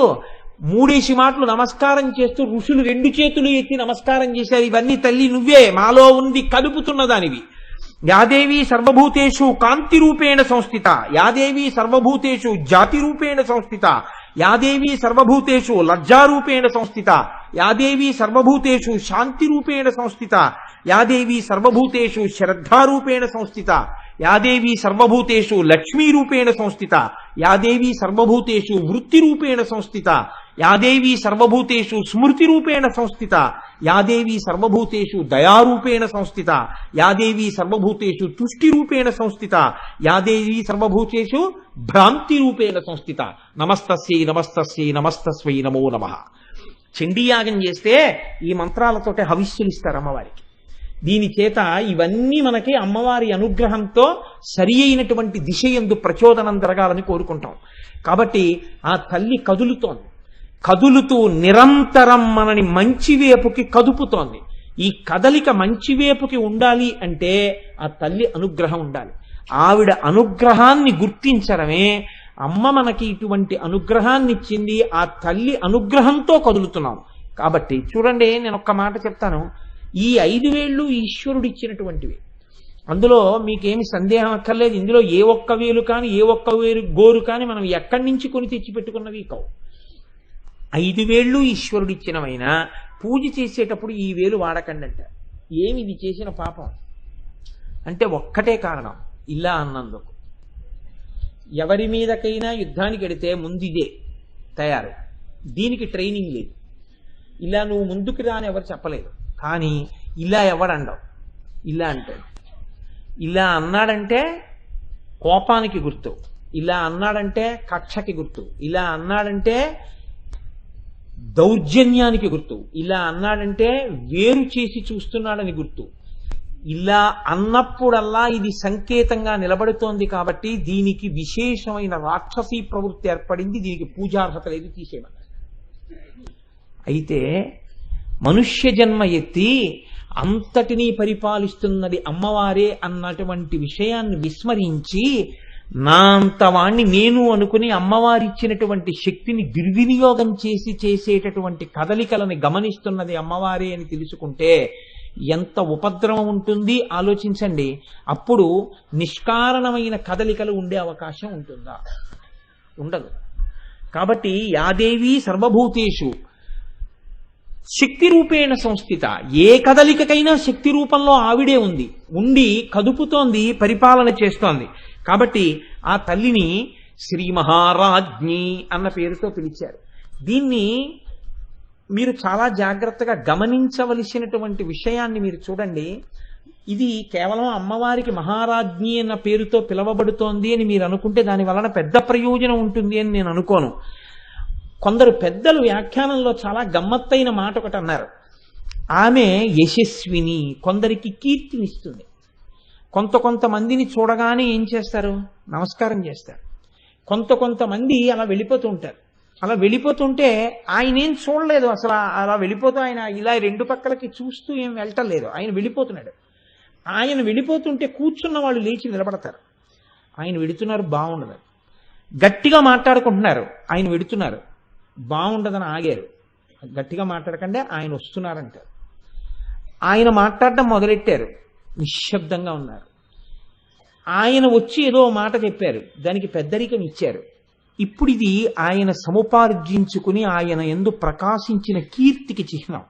3 మాటలు నమస్కారం చేస్తూ ఋషులు 2 చేతులు ఎత్తి నమస్కారం చేశారు. ఇవన్నీ తల్లి నువ్వే మాలో ఉంది కదుపుతున్నదానివి. యాదేవి సర్వభూతేషు కాంతి రూపేణ సంస్థిత, యాదేవి సర్వభూతేషు జాతి రూపేణ సంస్థిత, యాదేవి సర్వభూతేషు లజ్జారూపేణ సంస్థిత, యాదేవి సర్వభూతేషు శాంతి రూపేణ సంస్థిత, యాదేవి సర్వభూతేషు శ్రద్ధారూపేణ సంస్థిత, యాదేవి సర్వభూతేషు లక్ష్మీరూపేణ సంస్థిత, యాదేవి సర్వభూతేషు వృత్తిరూపేణ సంస్థిత, యాదేవి సర్వభూతేషు స్మృతిరూపేణ సంస్థిత, యాదేవి సర్వభూతేషు దయారూపేణ సంస్థిత, యాదేవి సర్వభూతేషు తుష్టిరూపేణ సంస్థిత, యాదేవి సర్వభూతేషు భ్రాంతిరూపేణ సంస్థిత. నమస్తస్యై నమస్తస్యై నమస్తస్వై నమో నమః. చండీయాగం చేస్తే ఈ మంత్రాలతోటే హవిస్సులు ఇస్తారు అమ్మవారికి. దీని చేత ఇవన్నీ మనకి అమ్మవారి అనుగ్రహంతో సరి అయినటువంటి దిశ యందు ప్రచోదనం జరగాలని కోరుకుంటాం. కాబట్టి ఆ తల్లి కదులుతూ నిరంతరం మనని మంచివేపుకి కదుపుతోంది. ఈ కదలిక మంచివేపుకి ఉండాలి అంటే ఆ తల్లి అనుగ్రహం ఉండాలి. ఆవిడ అనుగ్రహాన్ని గుర్తించడమే, అమ్మ మనకి ఇటువంటి అనుగ్రహాన్ని ఇచ్చింది, ఆ తల్లి అనుగ్రహంతో కదులుతున్నాం. కాబట్టి చూడండి, నేను ఒక్క మాట చెప్తాను. ఈ 5 వేళ్ళు ఈశ్వరుడు ఇచ్చినటువంటివి. అందులో మీకేమి సందేహం అక్కర్లేదు. ఇందులో ఏ ఒక్క వేలు కానీ ఏ ఒక్క వేలు గోరు కానీ మనం ఎక్కడి నుంచి కొని తెచ్చిపెట్టుకున్నవి కావు. 5 వేళ్ళు ఈశ్వరుడు ఇచ్చినవైనా పూజ చేసేటప్పుడు ఈ వేలు వాడకండి అంట. ఏమి ఇది చేసిన పాపం అంటే ఒక్కటే కారణం, ఇలా అన్నందుకు. ఎవరి మీదకైనా యుద్ధానికి వెడితే ముందు ఇదే తయారు, దీనికి ట్రైనింగ్ లేదు. ఇలా నువ్వు ముందుకు రాని ఎవరు చెప్పలేదు. కానీ ఇలా ఎవడండవు, ఇలా అంటాడు. ఇలా అన్నాడంటే కోపానికి గుర్తు, ఇలా అన్నాడంటే కక్షకి గుర్తు, ఇలా అన్నాడంటే దౌర్జన్యానికి గుర్తు, ఇలా అన్నాడంటే వేరు చేసి చూస్తున్నాడని గుర్తు. ఇలా అన్నప్పుడల్లా ఇది సంకేతంగా నిలబడుతోంది కాబట్టి దీనికి విశేషమైన రాక్షసీ ప్రవృత్తి ఏర్పడింది, దీనికి పూజార్హత లేదు, తీసేయమన్నారు. అయితే మనుష్య జన్మ ఎత్తి అంతటినీ పరిపాలిస్తున్నది అమ్మవారే అన్నటువంటి విషయాన్ని విస్మరించి నా అంతవాణ్ణి నేను అనుకుని అమ్మవారిచ్చినటువంటి శక్తిని దుర్వినియోగం చేసేటటువంటి కదలికలను గమనిస్తున్నది అమ్మవారే అని తెలుసుకుంటే ఎంత ఉపద్రవం ఉంటుంది ఆలోచించండి. అప్పుడు నిష్కారణమైన కదలికలు ఉండే అవకాశం ఉంటుందా? ఉండదు. కాబట్టి యాదేవి సర్వభూతేషు శక్తి రూపేణ సంస్థిత. ఏ కదలికకైనా శక్తి రూపంలో ఆవిడే ఉండి కదుపుతోంది, పరిపాలన చేస్తోంది. కాబట్టి ఆ తల్లిని శ్రీ మహారాజ్ఞి అన్న పేరుతో పిలిచారు. దీన్ని మీరు చాలా జాగ్రత్తగా గమనించవలసినటువంటి విషయాన్ని మీరు చూడండి. ఇది కేవలం అమ్మవారికి మహారాజ్ఞి అన్న పేరుతో పిలవబడుతోంది అని మీరు అనుకుంటే దాని వలన పెద్ద ప్రయోజనం ఉంటుంది అని నేను అనుకోను. కొందరు పెద్దలు వ్యాఖ్యానంలో చాలా గమ్మత్తైన మాట ఒకటి అన్నారు. ఆమె యశస్విని, కొందరికి కీర్తినిస్తుంది. కొంతమందిని చూడగానే ఏం చేస్తారు? నమస్కారం చేస్తారు. కొంతమంది అలా వెళ్ళిపోతూ ఉంటారు. అలా వెళ్ళిపోతుంటే ఆయన ఏం చూడలేదు అసలు. అలా వెళ్ళిపోతూ ఆయన ఇలా 2 పక్కలకి చూస్తూ ఏం వెళ్ళటలేదు, ఆయన వెళ్ళిపోతున్నాడు. ఆయన వెళ్ళిపోతుంటే కూర్చున్న వాళ్ళు లేచి నిలబడతారు. ఆయన వెడుతున్నారు, బాగుండదు. గట్టిగా మాట్లాడుకుంటున్నారు, ఆయన వెడుతున్నారు, బాగుండదని ఆగారు. గట్టిగా మాట్లాడకండి, ఆయన వస్తున్నారంటారు. ఆయన మాట్లాడడం మొదలెట్టారు, నిశ్శబ్దంగా ఉన్నారు. ఆయన వచ్చి ఏదో మాట చెప్పారు, దానికి పెద్దరికం ఇచ్చారు. ఇప్పుడు ఇది ఆయన సముపార్జించుకుని ఆయన యందు ప్రకాశించిన కీర్తికి చిహ్నం.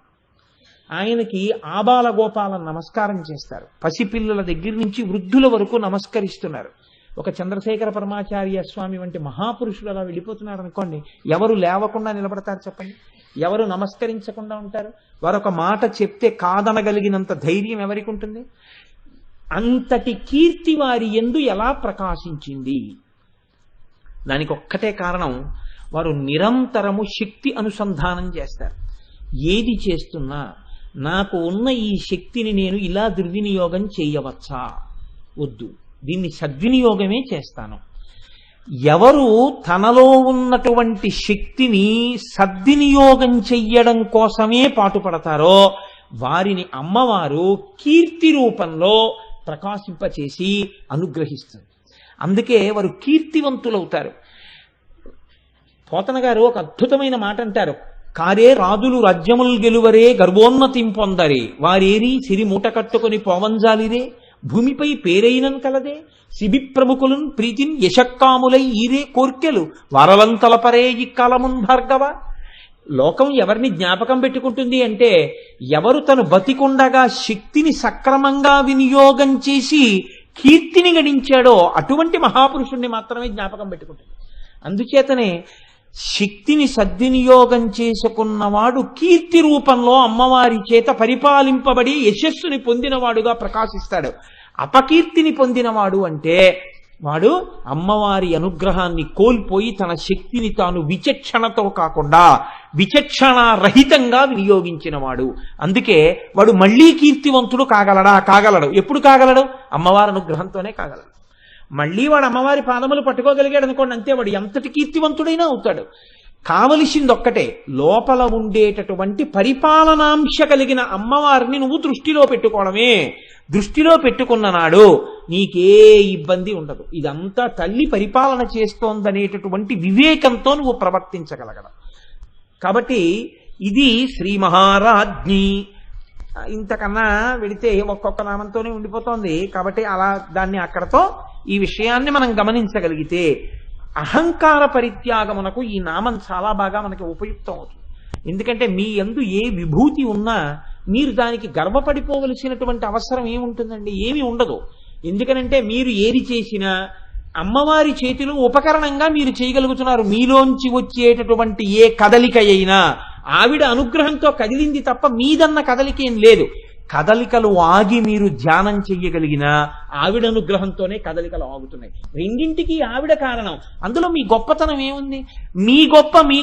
ఆయనకి ఆబాల గోపాలను నమస్కారం చేస్తారు. పసిపిల్లల దగ్గర నుంచి వృద్ధుల వరకు నమస్కరిస్తున్నారు. ఒక చంద్రశేఖర పరమాచార్య స్వామి వంటి మహాపురుషులు అలా వెళ్ళిపోతున్నారు అనుకోండి, ఎవరు లేవకుండా నిలబడతారు చెప్పండి? ఎవరు నమస్కరించకుండా ఉంటారు? వారొక మాట చెప్తే కాదనగలిగినంత ధైర్యం ఎవరికి ఉంటుంది? అంతటి కీర్తి వారి యందు ఎలా ప్రకాశించింది? దానికి ఒక్కటే కారణం, వారు నిరంతరము శక్తి అనుసంధానం చేస్తారు. ఏది చేస్తున్నా నాకు ఉన్న ఈ శక్తిని నేను ఇలా దుర్వినియోగం చేయవచ్చా? వద్దు, దీన్ని సద్వినియోగమే చేస్తాను. ఎవరు తనలో ఉన్నటువంటి శక్తిని సద్వినియోగం చెయ్యడం కోసమే పాటుపడతారో వారిని అమ్మవారు కీర్తి రూపంలో ప్రకాశింపచేసి అనుగ్రహిస్తుంది. అందుకే వారు కీర్తివంతులవుతారు. పోతన గారు ఒక అద్భుతమైన మాట అంటారు, కారే రాజులు రాజ్యములు గెలువరే గర్వోన్నతిం పొందరే వారేరి సిరి మూట కట్టుకొని పోవంజాలిరే భూమిపై పేరైనం కలదే శిబి ప్రముఖులను ప్రీతిన్ యశక్కాములై ఈరే కోర్కెలు వరలంతలపరే ఇక్కలమున్ భార్గవ. లోకం ఎవరిని జ్ఞాపకం పెట్టుకుంటుంది అంటే ఎవరు తను బతికుండగా శక్తిని సక్రమంగా వినియోగం చేసి కీర్తిని గడించాడో అటువంటి మహాపురుషుణ్ణి మాత్రమే జ్ఞాపకం పెట్టుకుంటుంది. అందుచేతనే శక్తిని సద్వినియోగం చేసుకున్నవాడు కీర్తి రూపంలో అమ్మవారి చేత పరిపాలింపబడి యశస్సుని పొందినవాడుగా ప్రకాశిస్తాడు. అపకీర్తిని పొందినవాడు అంటే వాడు అమ్మవారి అనుగ్రహాన్ని కోల్పోయి తన శక్తిని తాను విచక్షణతో కాకుండా విచక్షణారహితంగా వినియోగించినవాడు. అందుకే వాడు మళ్లీ కీర్తివంతుడు కాగలడా? కాగలడు. ఎప్పుడు కాగలడు? అమ్మవారి అనుగ్రహంతోనే కాగలడు. మళ్లీ వాడు అమ్మవారి పాదములు పట్టుకోగలిగాడు అనుకోండి, అంతే, వాడు ఎంతటి కీర్తివంతుడైనా అవుతాడు. కావలసింది ఒక్కటే, లోపల ఉండేటటువంటి పరిపాలనాంశ కలిగిన అమ్మవారిని నువ్వు దృష్టిలో పెట్టుకోవడమే. దృష్టిలో పెట్టుకున్న నాడు నీకే ఇబ్బంది ఉండదు. ఇదంతా తల్లి పరిపాలన చేస్తోందనేటటువంటి వివేకంతో నువ్వు ప్రవర్తించగలగడం. కాబట్టి ఇది శ్రీ మహారాజ్ఞి. ఇంతకన్నా వెడితే ఒక్కొక్క నామంతోనే ఉండిపోతోంది. కాబట్టి అలా దాన్ని అక్కడతో ఈ విషయాన్ని మనం గమనించగలిగితే అహంకార పరిత్యాగమునకు ఈ నామం చాలా బాగా మనకి ఉపయుక్తం అవుతుంది. ఎందుకంటే మీ యందు ఏ విభూతి ఉన్నా మీరు దానికి గర్వపడిపోవలసినటువంటి అవసరం ఏముంటుందండి? ఏమీ ఉండదు. ఎందుకనంటే మీరు ఏది చేసినా అమ్మవారి చేతిలో ఉపకరణంగా మీరు చేయగలుగుతున్నారు. మీలోంచి వచ్చేటటువంటి ఏ కదలిక అయినా ఆవిడ అనుగ్రహంతో కదిలింది తప్ప మీదన్న కదలిక ఏం లేదు. కదలికలు ఆగి మీరు ధ్యానం చెయ్యగలిగినా ఆవిడ అనుగ్రహంతోనే కదలికలు ఆగుతున్నాయి. రెండింటికి ఆవిడ కారణం. అందులో మీ గొప్పతనం ఏముంది? మీ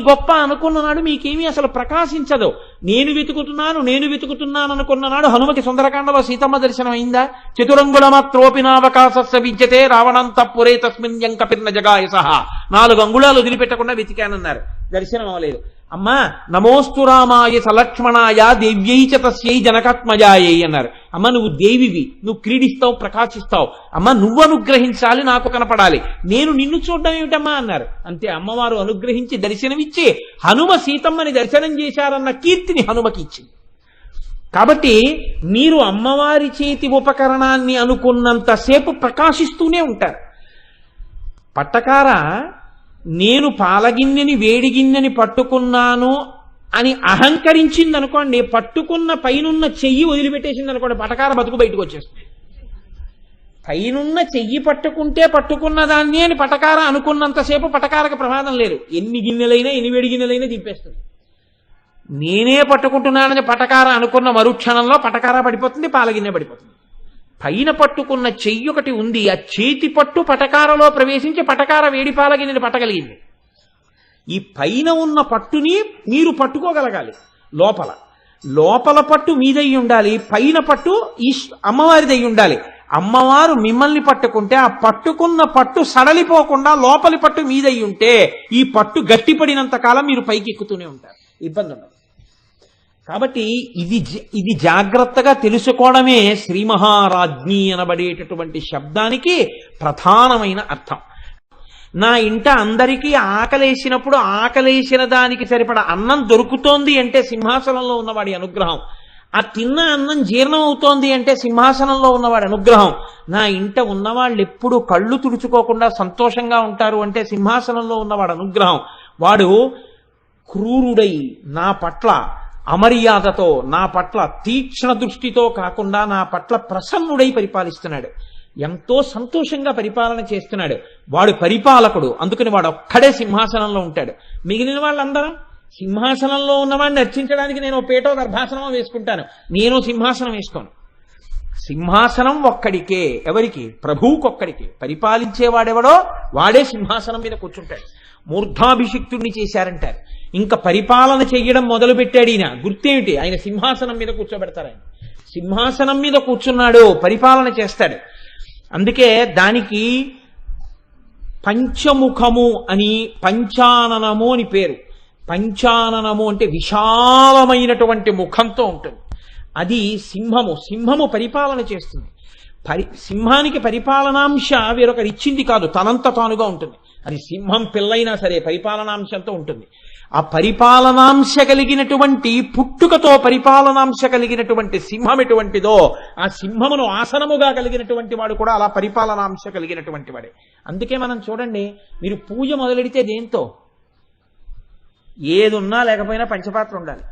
గొప్ప అనుకున్ననాడు మీకేమీ అసలు ప్రకాశించదు. నేను వెతుకుతున్నాను అనుకున్ననాడు హనుమకి సుందరకాండలో సీతమ్మ దర్శనం అయిందా? చతురంగుళమాత్రోపినావకాశస్య విద్యతే రావణంతఃపురే తస్మిన్ యంకపిర్న జగాయ సహా. 4 అంగుళాలు వదిలిపెట్టకుండా వెతికానన్నారు. దర్శనం అవ్వలేదు. అమ్మా నమోస్తు రామాయ సలక్ష్మణాయ దేవ్యై చ తస్యై జనకాత్మజాయై అన్నారు. అమ్మ నువ్వు దేవివి, నువ్వు క్రీడిస్తావు, ప్రకాశిస్తావు. అమ్మ నువ్వు అనుగ్రహించాలి, నాకు కనపడాలి. నేను నిన్ను చూడడం ఏమిటమ్మా అన్నారు. అంతే, అమ్మవారు అనుగ్రహించి దర్శనమిచ్చి హనుమ సీతమ్మని దర్శనం చేశారన్న కీర్తిని హనుమకి ఇచ్చింది. కాబట్టి మీరు అమ్మవారి చేతి ఉపకరణాన్ని అనుకున్నంతసేపు ప్రకాశిస్తూనే ఉంటారు. పట్టకార నేను పాలగిన్నెని వేడిగిన్నెని పట్టుకున్నాను అని అహంకరించింది అనుకోండి, పట్టుకున్న పైనున్న చెయ్యి వదిలిపెట్టేసింది అనుకోండి, పటకార బతుకు బయటకు వచ్చేస్తుంది. పైనున్న చెయ్యి పట్టుకుంటే పట్టుకున్న దాన్ని అని పటకార అనుకున్నంతసేపు పటకారకు ప్రమాదం లేదు. ఎన్ని గిన్నెలైనా ఎన్ని వేడి గిన్నెలైనా దింపేస్తుంది. నేనే పట్టుకుంటున్నానని పటకార అనుకున్న మరుక్షణంలో పటకార పడిపోతుంది, పాలగిన్నె పడిపోతుంది. పైన పట్టుకున్న చెయ్యి ఒకటి ఉంది, ఆ చేతి పట్టు పటకారలో ప్రవేశించి పటకార వేడి పాలగిన్నెని పట్టగలిగింది. ఈ పైన ఉన్న పట్టుని మీరు పట్టుకోగలగాలి. లోపల పట్టు మీదై ఉండాలి, పైన పట్టు అమ్మవారిదై ఉండాలి. అమ్మవారు మిమ్మల్ని పట్టుకుంటే ఆ పట్టుకున్న పట్టు సడలిపోకుండా లోపలి పట్టు మీదై ఉంటే ఈ పట్టు గట్టిపడినంత కాలం మీరు పైకి ఎక్కుతూనే ఉంటారు, ఇబ్బంది ఉండదు. కాబట్టి ఇది జాగ్రత్తగా తెలుసుకోవడమే శ్రీ మహారాజ్ఞి అనబడేటటువంటి శబ్దానికి ప్రధానమైన అర్థం. నా ఇంట అందరికీ ఆకలేసినప్పుడు ఆకలేసిన దానికి సరిపడ అన్నం దొరుకుతోంది అంటే సింహాసనంలో ఉన్నవాడి అనుగ్రహం. ఆ తిన్న అన్నం జీర్ణం అవుతోంది అంటే సింహాసనంలో ఉన్నవాడి అనుగ్రహం. నా ఇంట ఉన్నవాళ్ళు ఎప్పుడు కళ్ళు తుడుచుకోకుండా సంతోషంగా ఉంటారు అంటే సింహాసనంలో ఉన్నవాడు అనుగ్రహం. వాడు క్రూరుడై నా పట్ల అమర్యాదతో, నా పట్ల తీక్ష్ణ దృష్టితో కాకుండా నా పట్ల ప్రసన్నుడై పరిపాలిస్తున్నాడు. ఎంతో సంతోషంగా పరిపాలన చేస్తున్నాడు. వాడు పరిపాలకుడు, అందుకని వాడు ఒక్కడే సింహాసనంలో ఉంటాడు. మిగిలిన వాళ్ళందరం సింహాసనంలో ఉన్నవాడిని అర్చించడానికి నేను పేటో గర్భాసనమో వేసుకుంటాను, నేను సింహాసనం వేసుకోను. సింహాసనం ఒక్కడికే. ఎవరికి? ప్రభువుకొక్కడికే. పరిపాలించేవాడెవడో వాడే సింహాసనం మీద కూర్చుంటాడు. మూర్ధాభిషిక్తుడిని చేశారంటారు. ఇంకా పరిపాలన చెయ్యడం మొదలు పెట్టాడు ఈయన. గుర్తేమిటి? ఆయన సింహాసనం మీద కూర్చోబెడతారు. ఆయన సింహాసనం మీద కూర్చున్నాడు, పరిపాలన చేస్తాడు. అందుకే దానికి పంచముఖము అని, పంచాననము అని పేరు. పంచాననము అంటే విశాలమైనటువంటి ముఖంతో ఉంటుంది. అది సింహము పరిపాలన చేస్తుంది. సింహానికి పరిపాలనాంశ వేరొకరు ఇచ్చింది కాదు, తనంత తానుగా ఉంటుంది. అది సింహం పిల్లైనా సరే పరిపాలనాంశంతో ఉంటుంది. ఆ పరిపాలనాంశ కలిగినటువంటి పుట్టుకతో పరిపాలనాంశ కలిగినటువంటి సింహం ఎటువంటిదో ఆ సింహమును ఆసనముగా కలిగినటువంటి వాడు కూడా అలా పరిపాలనాంశ కలిగినటువంటి వాడే. అందుకే మనం చూడండి, మీరు పూజ మొదలెడితే దేంతో? ఏదున్నా లేకపోయినా పంచపాత్ర ఉండాలి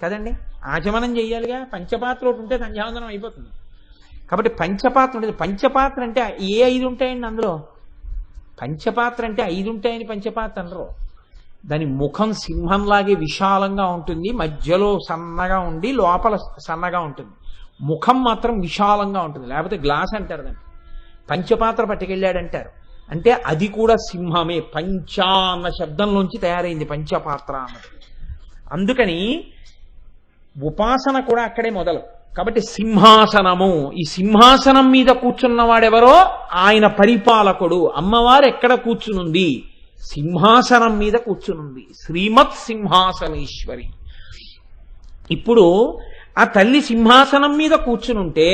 కదండి. ఆచమనం చెయ్యాలిగా. పంచపాత్ర ఒకటి ఉంటే సంధ్యావందనం అయిపోతుంది. కాబట్టి పంచపాత్ర ఉంటుంది. పంచపాత్ర అంటే ఏ 5 ఉంటాయండి అందులో? పంచపాత్ర అంటే 5 ఉంటాయని పంచపాత్ర అనరు. దాని ముఖం సింహంలాగే విశాలంగా ఉంటుంది, మధ్యలో సన్నగా ఉండి లోపల సన్నగా ఉంటుంది. ముఖం మాత్రం విశాలంగా ఉంటుంది, లేకపోతే గ్లాస్ అంటారు దాన్ని. పంచపాత్ర పట్టుకెళ్ళాడంటారు. అంటే అది కూడా సింహమే. పంచ అన్న శబ్దంలోంచి తయారైంది పంచపాత్ర అన్నది. అందుకని ఉపాసన కూడా అక్కడే మొదలు. కాబట్టి సింహాసనము, ఈ సింహాసనం మీద కూర్చున్నవాడెవరో ఆయన పరిపాలకుడు. అమ్మవారు ఎక్కడ కూర్చునుంది? సింహాసనం మీద కూర్చునుంది. శ్రీమత్ సింహాసనేశ్వరి. ఇప్పుడు ఆ తల్లి సింహాసనం మీద కూర్చునుంటే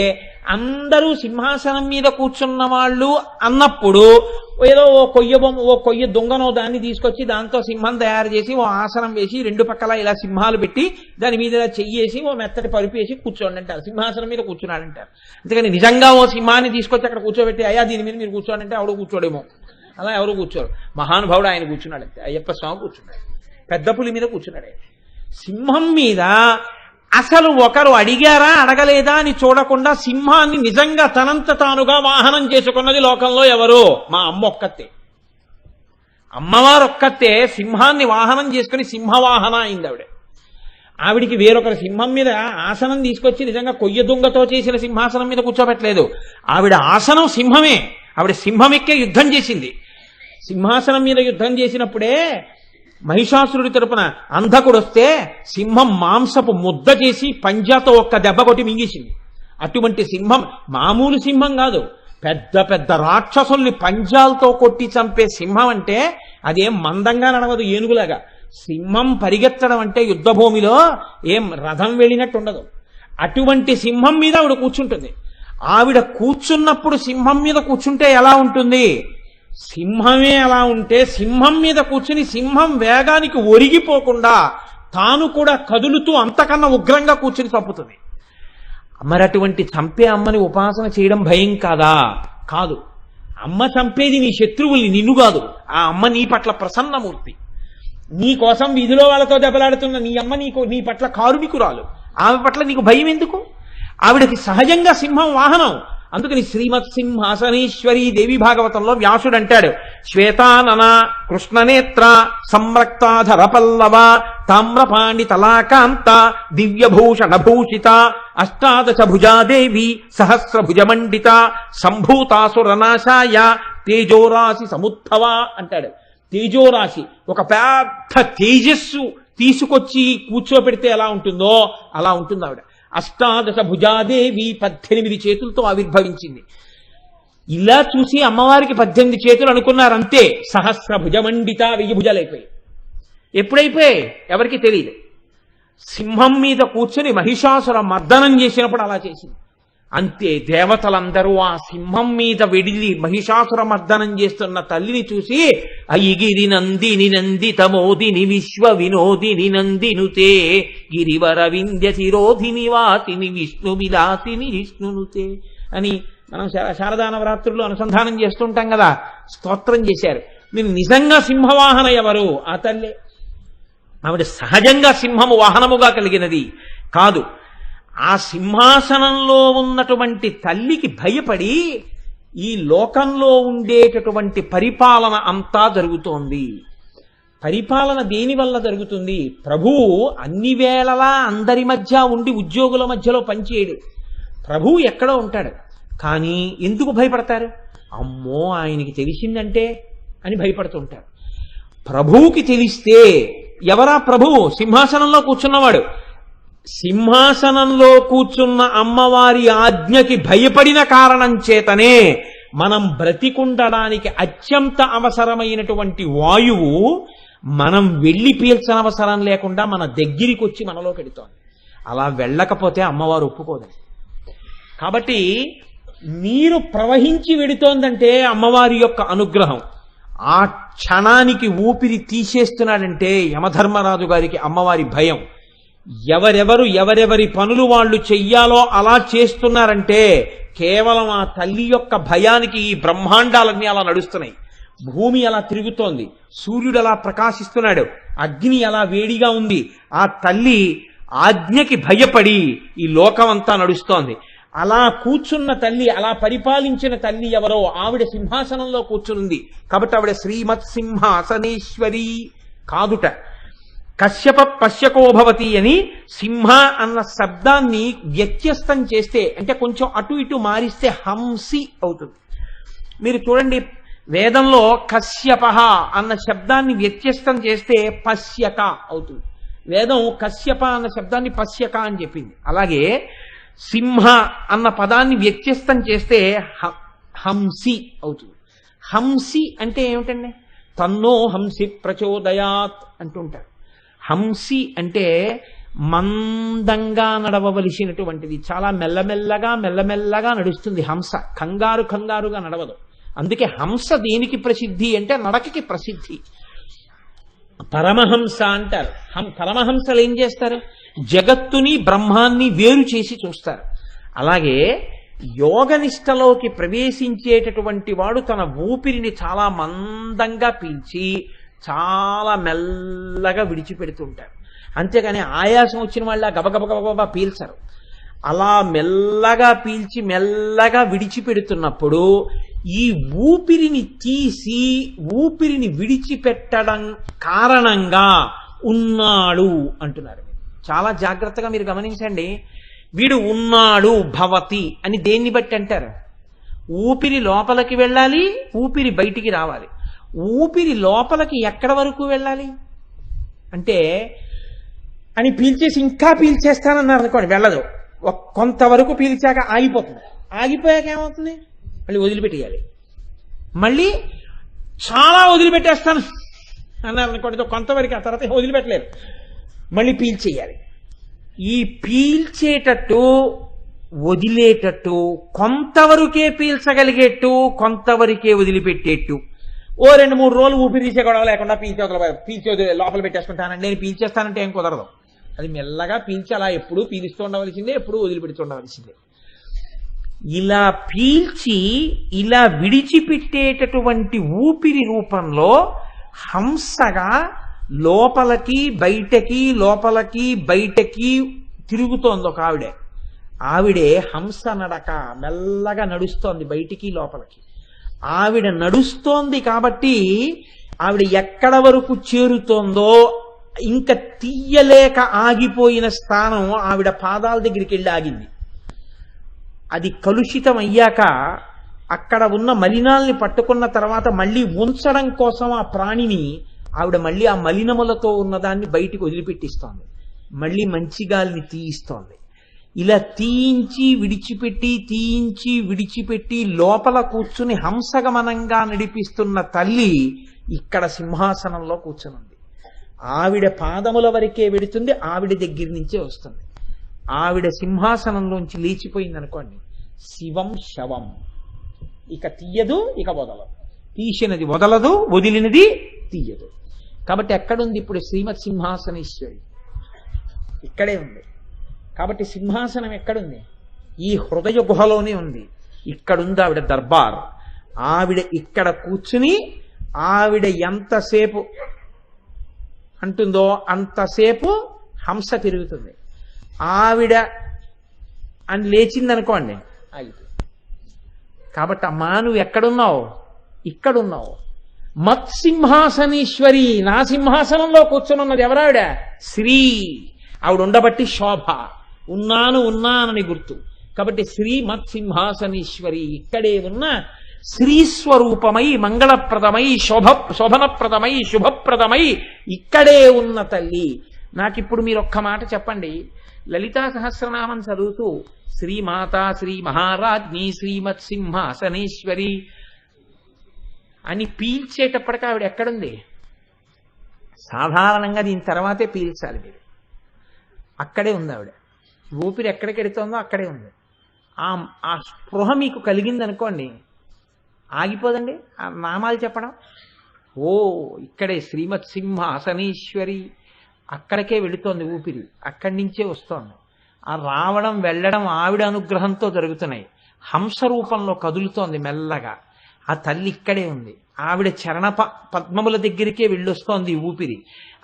అందరూ సింహాసనం మీద కూర్చున్న వాళ్ళు అన్నప్పుడు ఏదో ఓ కొయ్య దొంగనో దాన్ని తీసుకొచ్చి దాంతో సింహం తయారు చేసి ఓ ఆసనం వేసి రెండు పక్కల ఇలా సింహాలు పెట్టి దాని మీద ఇలా చెయ్యేసి ఓ మెత్తటి పరుపు వేసి కూర్చోండి అంటారు. సింహాసనం మీద కూర్చున్నాడంటారు. అంతేకాని నిజంగా ఓ సింహాన్ని తీసుకొచ్చి అక్కడ కూర్చోబెట్టి అయ్యా దీని మీద మీరు కూర్చోండి అంటే ఎవడు కూర్చోడేమో. అలా ఎవరు కూర్చోరు. మహానుభావుడు ఆయన కూర్చున్నాడు అంతే. అయ్యప్ప స్వామి కూర్చున్నాడు. పెద్ద పులి మీద కూర్చున్నాడు. సింహం మీద అసలు ఒకరు అడిగారా అడగలేదా అని చూడకుండా సింహాన్ని నిజంగా తనంత తానుగా వాహనం చేసుకున్నది లోకంలో ఎవరు? మా అమ్మ ఒక్కతే. అమ్మవారు ఒక్కతే సింహాన్ని వాహనం చేసుకుని సింహవాహన అయింది ఆవిడ. ఆవిడికి వేరొకరు సింహం మీద ఆసనం తీసుకొచ్చి నిజంగా కొయ్య దుంగతో చేసిన సింహాసనం మీద కూర్చోబెట్టలేదు. ఆవిడ ఆసనం సింహమే. ఆవిడ సింహం ఎక్కే యుద్ధం చేసింది. సింహాసనం మీద యుద్ధం చేసినప్పుడే మహిషాసురుడి తరపున అంధకుడు వస్తే సింహం మాంసపు ముద్ద చేసి పంజాతో ఒక్క దెబ్బ కొట్టి మింగేసింది. అటువంటి సింహం మామూలు సింహం కాదు. పెద్ద పెద్ద రాక్షసుల్ని పంజాలతో కొట్టి చంపే సింహం అంటే అదేం మందంగా నడవదు ఏనుగులాగా. సింహం పరిగెత్తడం అంటే యుద్ధభూమిలో ఏం రథం వెళ్ళినట్టు ఉండదు. అటువంటి సింహం మీద ఆవిడ కూర్చుంటుంది. ఆవిడ కూర్చున్నప్పుడు సింహం మీద కూర్చుంటే ఎలా ఉంటుంది? సింహమే అలా ఉంటే సింహం మీద కూర్చుని సింహం వేగానికి ఒరిగిపోకుండా తాను కూడా కదులుతూ అంతకన్నా ఉగ్రంగా కూర్చుని చంపుతుంది. మరి అటువంటి చంపే అమ్మని ఉపాసన చేయడం భయం కాదా? కాదు. అమ్మ చంపేది నీ శత్రువుల్ని, నిన్ను కాదు. ఆ అమ్మ నీ పట్ల ప్రసన్నమూర్తి. నీ కోసం వీధిలో వాళ్ళతో దెబ్బలాడుతున్న నీ అమ్మ నీ పట్ల కారుణికురాలు. ఆమె పట్ల నీకు భయం ఎందుకు? ఆవిడకి సహజంగా సింహం వాహనం. అందుకని శ్రీమత్ సింహాసనేశ్వరి దేవి భాగవతంలో వ్యాసుడు అంటాడు, శ్వేతానన కృష్ణనేత్ర సంరక్తాధర పల్లవ తామ్రపాణి తలాకాంత దివ్యభూషణభూషిత అష్టాదశ భుజాదేవి సహస్రభుజమండిత సంభూతాసురనాశాయ తేజోరాశి సముద్భవ అంటాడు. తేజోరాశి, ఒక పెద్ద తేజస్సు తీసుకొచ్చి కూర్చోపెడితే ఎలా ఉంటుందో అలా ఉంటుంది ఆవిడ. అష్టాదశ భుజాదేవి 18 చేతులతో ఆవిర్భవించింది. ఇలా చూసి అమ్మవారికి 18 చేతులు అనుకున్నారంతే. సహస్ర భుజమండిత 1000 భుజాలైపోయాయి. ఎప్పుడైపోయాయి ఎవరికి తెలియదు. సింహం మీద కూర్చొని మహిషాసుర మర్దనం చేసినప్పుడు అలా చేసింది. అంతే. దేవతలందరూ ఆ సింహం మీద వెడిలి మహిషాసుర మర్దనం చేస్తున్న తల్లిని చూసి అయిగిరి నందిని నందితమోదిని విశ్వ వినోదిని నందినుతే గిరివర వింధ్య శిరోధిని వాసిని విష్ణు విలాసిని విష్ణునుతే అని మనం శారదా నవరాత్రుల్లో అనుసంధానం చేస్తుంటాం కదా. స్తోత్రం చేశారు. మీరు నిజంగా సింహవాహన ఎవరు? ఆ తల్లే. ఆవిడ సహజంగా సింహము వాహనముగా కలిగినది కాదు. ఆ సింహాసనంలో ఉన్నటువంటి తల్లికి భయపడి ఈ లోకంలో ఉండేటటువంటి పరిపాలన అంతా జరుగుతోంది. పరిపాలన దేని వల్ల జరుగుతుంది? ప్రభువు అన్ని వేళలా అందరి మధ్య ఉండి ఉద్యోగుల మధ్యలో పనిచేయడు. ప్రభువు ఎక్కడో ఉంటాడు. కానీ ఎందుకు భయపడతారు? అమ్మో ఆయనకి తెలిసిందంటే అని భయపడుతుంటారు. ప్రభువుకి తెలిస్తే ఎవరా ప్రభువు? సింహాసనంలో కూర్చున్నవాడు. సింహాసనంలో కూర్చున్న అమ్మవారి ఆజ్ఞకి భయపడిన కారణం చేతనే మనం బ్రతికుండడానికి అత్యంత అవసరమైనటువంటి వాయువు మనం వెళ్ళి పీల్చనవసరం లేకుండా మన దగ్గరికి వచ్చి మనలో పెడుతోంది. అలా వెళ్ళకపోతే అమ్మవారు ఒప్పుకోదండి. కాబట్టి నీరు ప్రవహించి వెడుతోందంటే అమ్మవారి యొక్క అనుగ్రహం. ఆ క్షణానికి ఊపిరి తీసేస్తున్నాడంటే యమధర్మరాజు గారికి అమ్మవారి భయం. ఎవరెవరి పనులు వాళ్ళు చెయ్యాలో అలా చేస్తున్నారంటే కేవలం ఆ తల్లి యొక్క భయానికి ఈ బ్రహ్మాండాలన్నీ అలా నడుస్తున్నాయి. భూమి అలా తిరుగుతోంది, సూర్యుడు అలా ప్రకాశిస్తున్నాడు, అగ్ని అలా వేడిగా ఉంది. ఆ తల్లి ఆజ్ఞకి భయపడి ఈ లోకమంతా నడుస్తోంది. అలా కూర్చున్న తల్లి, అలా పరిపాలించిన తల్లి ఎవరో ఆవిడ సింహాసనంలో కూర్చుంది. కాబట్టి ఆవిడ శ్రీమత్ సింహాసనేశ్వరి కాదుట. కశ్యప పశ్యకోభవతి అని సింహ అన్న శబ్దాన్ని వ్యత్యస్తం చేస్తే, అంటే కొంచెం అటు ఇటు మారిస్తే హంసి అవుతుంది. మీరు చూడండి, వేదంలో కశ్యప అన్న శబ్దాన్ని వ్యత్యస్తం చేస్తే పశ్యక అవుతుంది. వేదం కశ్యప అన్న శబ్దాన్ని పశ్యక అని చెప్పింది. అలాగే సింహ అన్న పదాన్ని వ్యత్యస్తం చేస్తే హంసి అవుతుంది. హంసి అంటే ఏమిటండి? తన్నో హంసి ప్రచోదయాత్ అంటుంటారు. హంసి అంటే మందంగా నడవవలసినటువంటిది. చాలా మెల్లమెల్లగా మెల్లమెల్లగా నడుస్తుంది హంస, కంగారు కంగారుగా నడవదు. అందుకే హంస దేనికి ప్రసిద్ధి అంటే నడకకి ప్రసిద్ధి. పరమహంస అంటారు. పరమహంసలు ఏం చేస్తారు? జగత్తుని బ్రహ్మాన్ని వేరు చేసి చూస్తారు. అలాగే యోగనిష్టలోకి ప్రవేశించేటటువంటి వాడు తన ఊపిరిని చాలా మందంగా పీల్చి చాలా మెల్లగా విడిచిపెడుతుంటారు. అంతేగాని ఆయాసం వచ్చిన వాళ్ళ గబగబగబా పీల్చరు. అలా మెల్లగా పీల్చి మెల్లగా విడిచిపెడుతున్నప్పుడు ఈ ఊపిరిని తీసి ఊపిరిని విడిచిపెట్టడం కారణంగా ఉన్నాడు అంటున్నారు. చాలా జాగ్రత్తగా మీరు గమనించండి. వీడు ఉన్నాడు భవతి అని దేన్ని బట్టి అంటారు? ఊపిరి లోపలికి వెళ్ళాలి, ఊపిరి బయటికి రావాలి. ఊపిరి లోపలికి ఎక్కడ వరకు వెళ్ళాలి అంటే అని పీల్చేసి ఇంకా పీల్చేస్తానన్నారు అనుకోండి, వెళ్ళదు. కొంతవరకు పీల్చాక ఆగిపోతుంది. ఆగిపోయాక ఏమవుతుంది? మళ్ళీ వదిలిపెట్టేయాలి. మళ్ళీ చాలా వదిలిపెట్టేస్తాను అన్నారు అనుకోండి, కొంతవరకు, ఆ తర్వాత వదిలిపెట్టలేరు, మళ్ళీ పీల్చేయాలి. ఈ పీల్చేటట్టు వదిలేటట్టు, కొంతవరకే పీల్చగలిగేట్టు కొంతవరకే వదిలిపెట్టేట్టు. ఓ 2-3 రోజులు ఊపిరి తీసే గొడవ లేకుండా పీల్చి లోపల పెట్టేసుకుంటానండి, నేను పీల్చేస్తానంటే ఏం కుదరదు. అది మెల్లగా పీల్చి అలా ఎప్పుడూ పీలుస్తూ ఉండవలసిందే, ఎప్పుడూ వదిలిపెడుతుండవలసిందే. ఇలా పీల్చి ఇలా విడిచిపెట్టేటటువంటి ఊపిరి రూపంలో హంసగా లోపలికి బయటకి లోపలికి బయటకి తిరుగుతోంది ఒక ఆవిడే హంస నడక, మెల్లగా నడుస్తోంది బయటికి లోపలికి. ఆవిడ నడుస్తోంది కాబట్టి ఆవిడ ఎక్కడ వరకు చేరుతోందో ఇంకా తీయలేక ఆగిపోయిన స్థానం ఆవిడ పాదాల దగ్గరికి వెళ్ళి ఆగింది. అది కలుషితం అయ్యాక అక్కడ ఉన్న మలినాల్ని పట్టుకున్న తర్వాత మళ్ళీ ఉంచడం కోసం ఆ ప్రాణిని ఆవిడ మళ్ళీ ఆ మలినములతో ఉన్నదాన్ని బయటికి వదిలిపెట్టిస్తోంది. మళ్ళీ మంచి గాలిని తీయిస్తోంది. ఇలా తీయించి విడిచిపెట్టి తీయించి విడిచిపెట్టి లోపల కూర్చుని హంసగమనంగా నడిపిస్తున్న తల్లి ఇక్కడ సింహాసనంలో కూర్చునుంది. ఆవిడ పాదముల వరకే వెడుతుంది, ఆవిడ దగ్గర నుంచే వస్తుంది. ఆవిడ సింహాసనంలోంచి లేచిపోయింది అనుకోండి, శివం శవం. ఇక తీయదు, ఇక వదలదు. తీసినది వదలదు, వదిలినది తీయదు. కాబట్టి ఎక్కడుంది ఇప్పుడు శ్రీమత్ సింహాసనేశ్వరి? ఇక్కడే ఉంది. కాబట్టి సింహాసనం ఎక్కడుంది? ఈ హృదయ గుహలోనే ఉంది. ఇక్కడుంది ఆవిడ దర్బార్. ఆవిడ ఇక్కడ కూర్చుని ఆవిడ ఎంతసేపు అంటుందో అంతసేపు హంస తిరుగుతుంది. ఆవిడ అని లేచిందనుకోండి, ఆగిపోయింది. కాబట్టి అమ్మా నువ్వు ఎక్కడున్నావు? ఇక్కడున్నావు. మత్సింహాసనేశ్వరి, నా సింహాసనంలో కూర్చునున్నది ఎవరావిడ? శ్రీ. ఆవిడ ఉండబట్టి శోభ, ఉన్నానని గుర్తు. కాబట్టి శ్రీ మత్సింహాసనేశ్వరి, ఇక్కడే ఉన్న శ్రీస్వరూపమై మంగళప్రదమై శోభనప్రదమై శుభప్రదమై ఇక్కడే ఉన్న తల్లి. నాకిప్పుడు మీరు ఒక్క మాట చెప్పండి. లలితా సహస్రనామం చదువుతూ శ్రీమాత శ్రీ మహారాజ్ఞి శ్రీమత్ సింహాసనేశ్వరి అని పీల్చేటప్పటికి ఆవిడ ఎక్కడుంది? సాధారణంగా దీని తర్వాతే పీల్చాలి మీరు. అక్కడే ఉంది ఆవిడ. ఊపిరి ఎక్కడికి వెడుతోందో అక్కడే ఉంది. ఆ స్పృహ మీకు కలిగిందనుకోండి, ఆగిపోదండి ఆ నామాలు చెప్పడం. ఓ ఇక్కడే శ్రీమత్ సింహాసనేశ్వరి, అక్కడికే వెళుతోంది ఊపిరి, అక్కడి నుంచే వస్తోంది. ఆ రావడం వెళ్ళడం ఆవిడ అనుగ్రహంతో జరుగుతున్నాయి. హంస రూపంలో కదులుతోంది మెల్లగా. ఆ తల్లి ఇక్కడే ఉంది. ఆవిడ చరణ పద్మముల దగ్గరికే వెళ్ళొస్తోంది ఊపిరి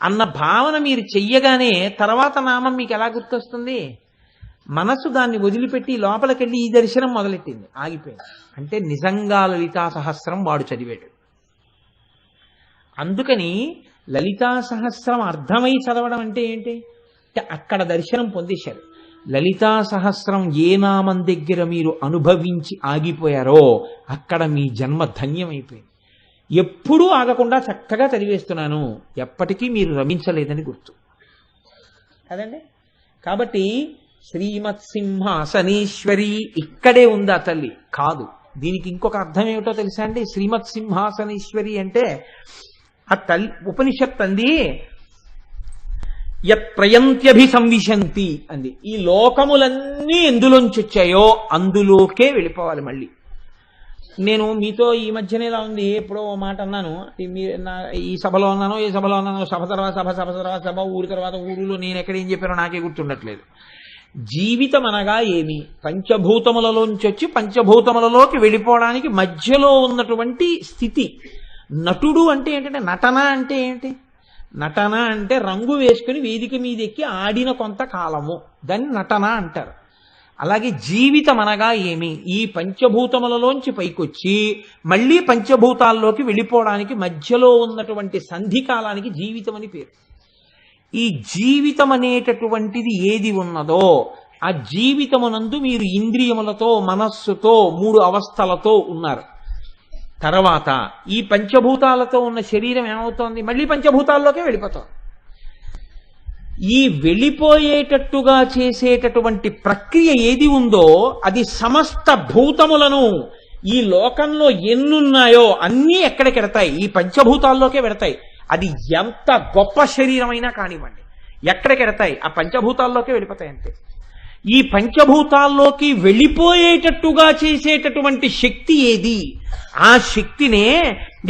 అన్న భావన మీరు చెయ్యగానే తర్వాత నామం మీకు ఎలా గుర్తొస్తుంది? మనసు దాన్ని వదిలిపెట్టి లోపలికెళ్ళి ఈ దర్శనం మొదలెట్టింది, ఆగిపోయింది. అంటే నిజంగా లలితా సహస్రం వాడు చదివాడు. అందుకని లలితా సహస్రం అర్థమై చదవడం అంటే ఏంటి అంటే అక్కడ దర్శనం పొందేశారు. లలితా సహస్రం ఏ నామం దగ్గర మీరు అనుభవించి ఆగిపోయారో అక్కడ మీ జన్మ ధన్యమైపోయింది. ఎప్పుడూ ఆగకుండా చక్కగా చదివేస్తున్నాను, ఎప్పటికీ మీరు రమించలేదని గుర్తు కదండి. కాబట్టి శ్రీమత్ సింహాసనేశ్వరి ఇక్కడే ఉంది ఆ తల్లి కాదు. దీనికి ఇంకొక అర్థం ఏమిటో తెలుసా అండి? శ్రీమత్ సింహాసనేశ్వరి అంటే ఆ తల్లి ఉపనిషత్ అంది యత్ ప్రయంత్యభిసంవిశంతి అంది. ఈ లోకములన్నీ ఎందులోంచి వచ్చాయో అందులోకే వెళ్ళిపోవాలి. మళ్ళీ నేను మీతో ఈ మధ్యనే ఇలా ఉంది, ఎప్పుడో ఓ మాట అన్నాను, ఈ సభలో ఉన్నానో ఏ సభలో ఉన్నానో, సభ తర్వాత సభ, సభ తర్వాత సభ, ఊరి తర్వాత ఊరులో నేను ఎక్కడ ఏం చెప్పానో నాకే గుర్తుండట్లేదు. జీవితం అనగా ఏమి? పంచభూతములలోంచి వచ్చి పంచభూతములలోకి వెళ్ళిపోవడానికి మధ్యలో ఉన్నటువంటి స్థితి. నటుడు అంటే ఏంటంటే, నటన అంటే ఏంటి? నటన అంటే రంగు వేసుకుని వేదిక మీద ఎక్కి ఆడిన కొంత కాలము, దాన్ని నటన అంటారు. అలాగే జీవితం అనగా ఏమి? ఈ పంచభూతములలోంచి పైకొచ్చి మళ్ళీ పంచభూతాల్లోకి వెళ్ళిపోవడానికి మధ్యలో ఉన్నటువంటి సంధి కాలానికి జీవితం అని పేరు. ఈ జీవితం అనేటటువంటిది ఏది ఉన్నదో ఆ జీవితమునందు మీరు ఇంద్రియములతో, మనస్సుతో, 3 అవస్థలతో ఉన్నారు. తర్వాత ఈ పంచభూతాలతో ఉన్న శరీరం ఏమవుతోంది? మళ్ళీ పంచభూతాల్లోకే వెళ్ళిపోతుంది. ఈ వెళ్ళిపోయేటట్టుగా చేసేటటువంటి ప్రక్రియ ఏది ఉందో అది సమస్త భూతములను, ఈ లోకంలో ఎన్నున్నాయో అన్నీ ఎక్కడికెడతాయి? ఈ పంచభూతాల్లోకే వెడతాయి. అది ఎంత గొప్ప శరీరమైనా కానివ్వండి, ఎక్కడికెడతాయి? ఆ పంచభూతాల్లోకే వెళ్ళిపోతాయి అంతే. ఈ పంచభూతాల్లోకి వెళ్ళిపోయేటట్టుగా చేసేటటువంటి శక్తి ఏది? ఆ శక్తినే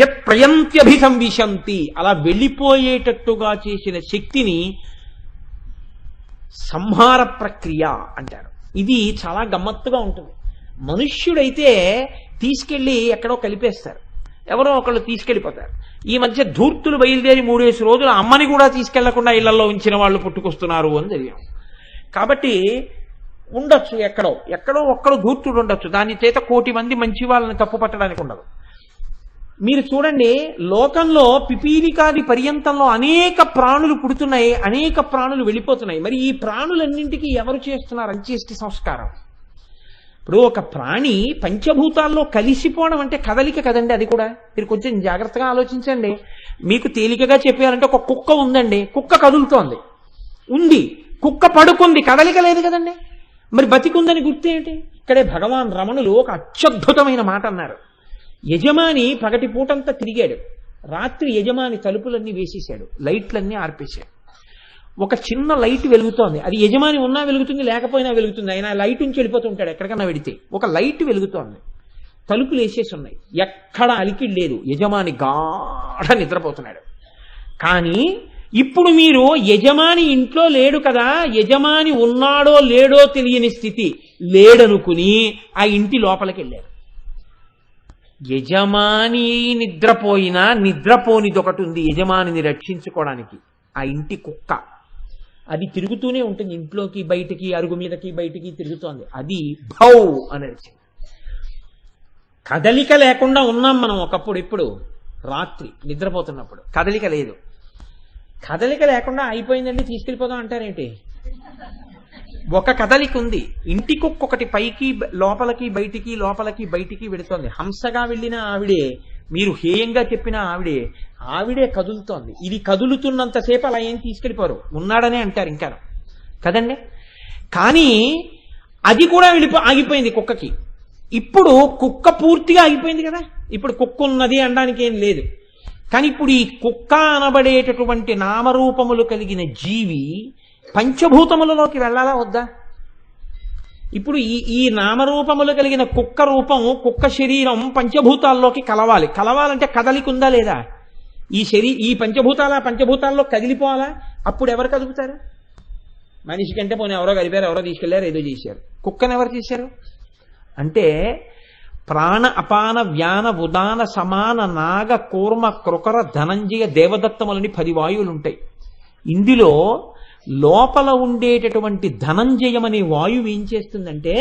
యత్ ప్రయంత్యభిసంవిశంతి, అలా వెళ్ళిపోయేటట్టుగా చేసిన శక్తిని సంహార ప్రక్రియ అంటారు. ఇది చాలా గమ్మత్తుగా ఉంటుంది. మనుష్యుడైతే తీసుకెళ్లి ఎక్కడో కలిపేస్తారు, ఎవరో ఒకళ్ళు తీసుకెళ్లిపోతారు. ఈ మధ్య ధూర్తులు బయలుదేరి 3 రోజులు అమ్మని కూడా తీసుకెళ్లకుండా ఇళ్లలో ఉంచిన వాళ్ళు పుట్టుకొస్తున్నారు అని తెలియాం. కాబట్టి ఉండొచ్చు, ఎక్కడో ఒక్కడు ధూర్తుడు ఉండొచ్చు, దాని చేత 1,000,000 మంది మంచి వాళ్ళని తప్పు పట్టడానికి ఉండదు. మీరు చూడండి, లోకంలో పిపీలికాది పర్యంతంలో అనేక ప్రాణులు పుడుతున్నాయి, అనేక ప్రాణులు వెళ్ళిపోతున్నాయి. మరి ఈ ప్రాణులన్నింటికీ ఎవరు చేస్తున్నారు అంత్యేష్టి సంస్కారం? ఇప్పుడు ఒక ప్రాణి పంచభూతాల్లో కలిసిపోవడం అంటే కదలిక కదండి. అది కూడా మీరు కొంచెం జాగ్రత్తగా ఆలోచించండి. మీకు తేలికగా చెప్పారంటే ఒక కుక్క ఉందండి, కుక్క కదులుతోంది, ఉంది, కుక్క పడుకుంది, కదలిక లేదు కదండి. మరి బతికుందని గుర్తేంటి? ఇక్కడే భగవాన్ రమణులు ఒక అత్యద్భుతమైన మాట అన్నారు. యజమాని పగటి పూటంతా తిరిగాడు, రాత్రి యజమాని తలుపులన్నీ వేసేశాడు, లైట్లన్నీ ఆర్పేశాడు. ఒక చిన్న లైట్ వెలుగుతోంది, అది యజమాని ఉన్నా వెలుగుతుంది, లేకపోయినా వెలుగుతుంది, ఆయన లైట్ నుంచి వెళ్ళిపోతుంటాడు ఎక్కడికన్నా వెడితే. ఒక లైట్ వెలుగుతోంది, తలుపులు వేసేసి ఉన్నాయి, ఎక్కడ అలికిడి లేదు, యజమాని గాఢ నిద్రపోతున్నాడు. కానీ ఇప్పుడు మీరు యజమాని ఇంట్లో లేడు కదా, యజమాని ఉన్నాడో లేడో తెలియని స్థితి, లేడనుకుని ఆ ఇంటి లోపలికి వెళ్ళారు. యజమాని నిద్రపోయినా నిద్రపోనిది ఒకటి ఉంది యజమానిని రక్షించుకోవడానికి, ఆ ఇంటి కుక్క. అది తిరుగుతూనే ఉంటుంది, ఇంట్లోకి బయటికి, అరుగు మీదకి బయటికి తిరుగుతోంది. అది భౌ అనేది. కదలిక లేకుండా ఉన్నాం మనం ఒకప్పుడు. ఇప్పుడు రాత్రి నిద్రపోతున్నప్పుడు కదలిక లేదు. కదలిక లేకుండా అయిపోయిందండి తీసుకెళ్ళిపోదాం అంటారేంటి? ఒక కదలిక ఉంది. ఇంటి కుక్క ఒకటి పైకి లోపలికి బయటికి, లోపలికి బయటికి వెళుతోంది. హంసగా వెళ్ళిన ఆవిడే, మీరు హేయంగా చెప్పిన ఆవిడే కదులుతోంది. ఇది కదులుతున్నంతసేపు అలా ఏం తీసుకెళ్ళిపోరు, ఉన్నాడనే అంటారు ఇంకా కదండి. కానీ అది కూడా ఆగిపోయింది కుక్కకి. ఇప్పుడు కుక్క పూర్తిగా ఆగిపోయింది కదా, ఇప్పుడు కుక్క ఉన్నది అనడానికి ఏం లేదు. కానీ ఇప్పుడు ఈ కుక్క అనబడేటటువంటి నామరూపములు కలిగిన జీవి పంచభూతములలోకి వెళ్ళాలా వద్దా? ఇప్పుడు ఈ నామరూపములు కలిగిన కుక్క రూపం, కుక్క శరీరం పంచభూతాల్లోకి కలవాలంటే కదలిక ఉందా లేదా? ఈ పంచభూతాల్లో కదిలిపోవాలా? అప్పుడు ఎవరు కదుపుతారు? మనిషి కంటే పోనీ ఎవరో కలిపారు, ఎవరో తీసుకెళ్లారు, ఏదో చేశారు. కుక్కను ఎవరు చేశారు? అంటే ప్రాణ అపాన వ్యాన ఉదాన సమాన నాగ కూర్మ కృకర ధనంజయ దేవదత్తములని 10 వాయువులు ఉంటాయి. ఇందులో లోపల ఉండేటటువంటి ధనంజయం అనే వాయువు ఏం చేస్తుందంటే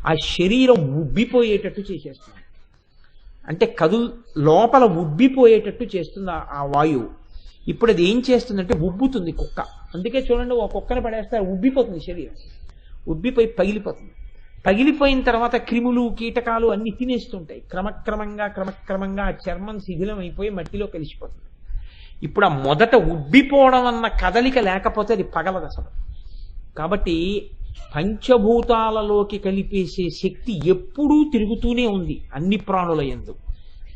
ఆ శరీరం ఉబ్బిపోయేటట్టు చేసేస్తుంది. అంటే లోపల ఉబ్బిపోయేటట్టు చేస్తుంది ఆ వాయువు. ఇప్పుడు అది ఏం చేస్తుందంటే ఉబ్బుతుంది కుక్క. అందుకే చూడండి, ఒక కుక్కను పడేస్తే ఉబ్బిపోతుంది శరీరం, ఉబ్బిపోయి పగిలిపోయిన తర్వాత క్రిములు కీటకాలు అన్ని తినేస్తుంటాయి. క్రమక్రమంగా ఆ చర్మం శిథిలం అయిపోయి మట్టిలో కలిసిపోతుంది. ఇప్పుడు ఆ మొదట ఉబ్బిపోవడం అన్న కదలిక లేకపోతే అది పగలదు అసలు. కాబట్టి పంచభూతాలలోకి కలిపేసే శక్తి ఎప్పుడూ తిరుగుతూనే ఉంది అన్ని ప్రాణుల యందు.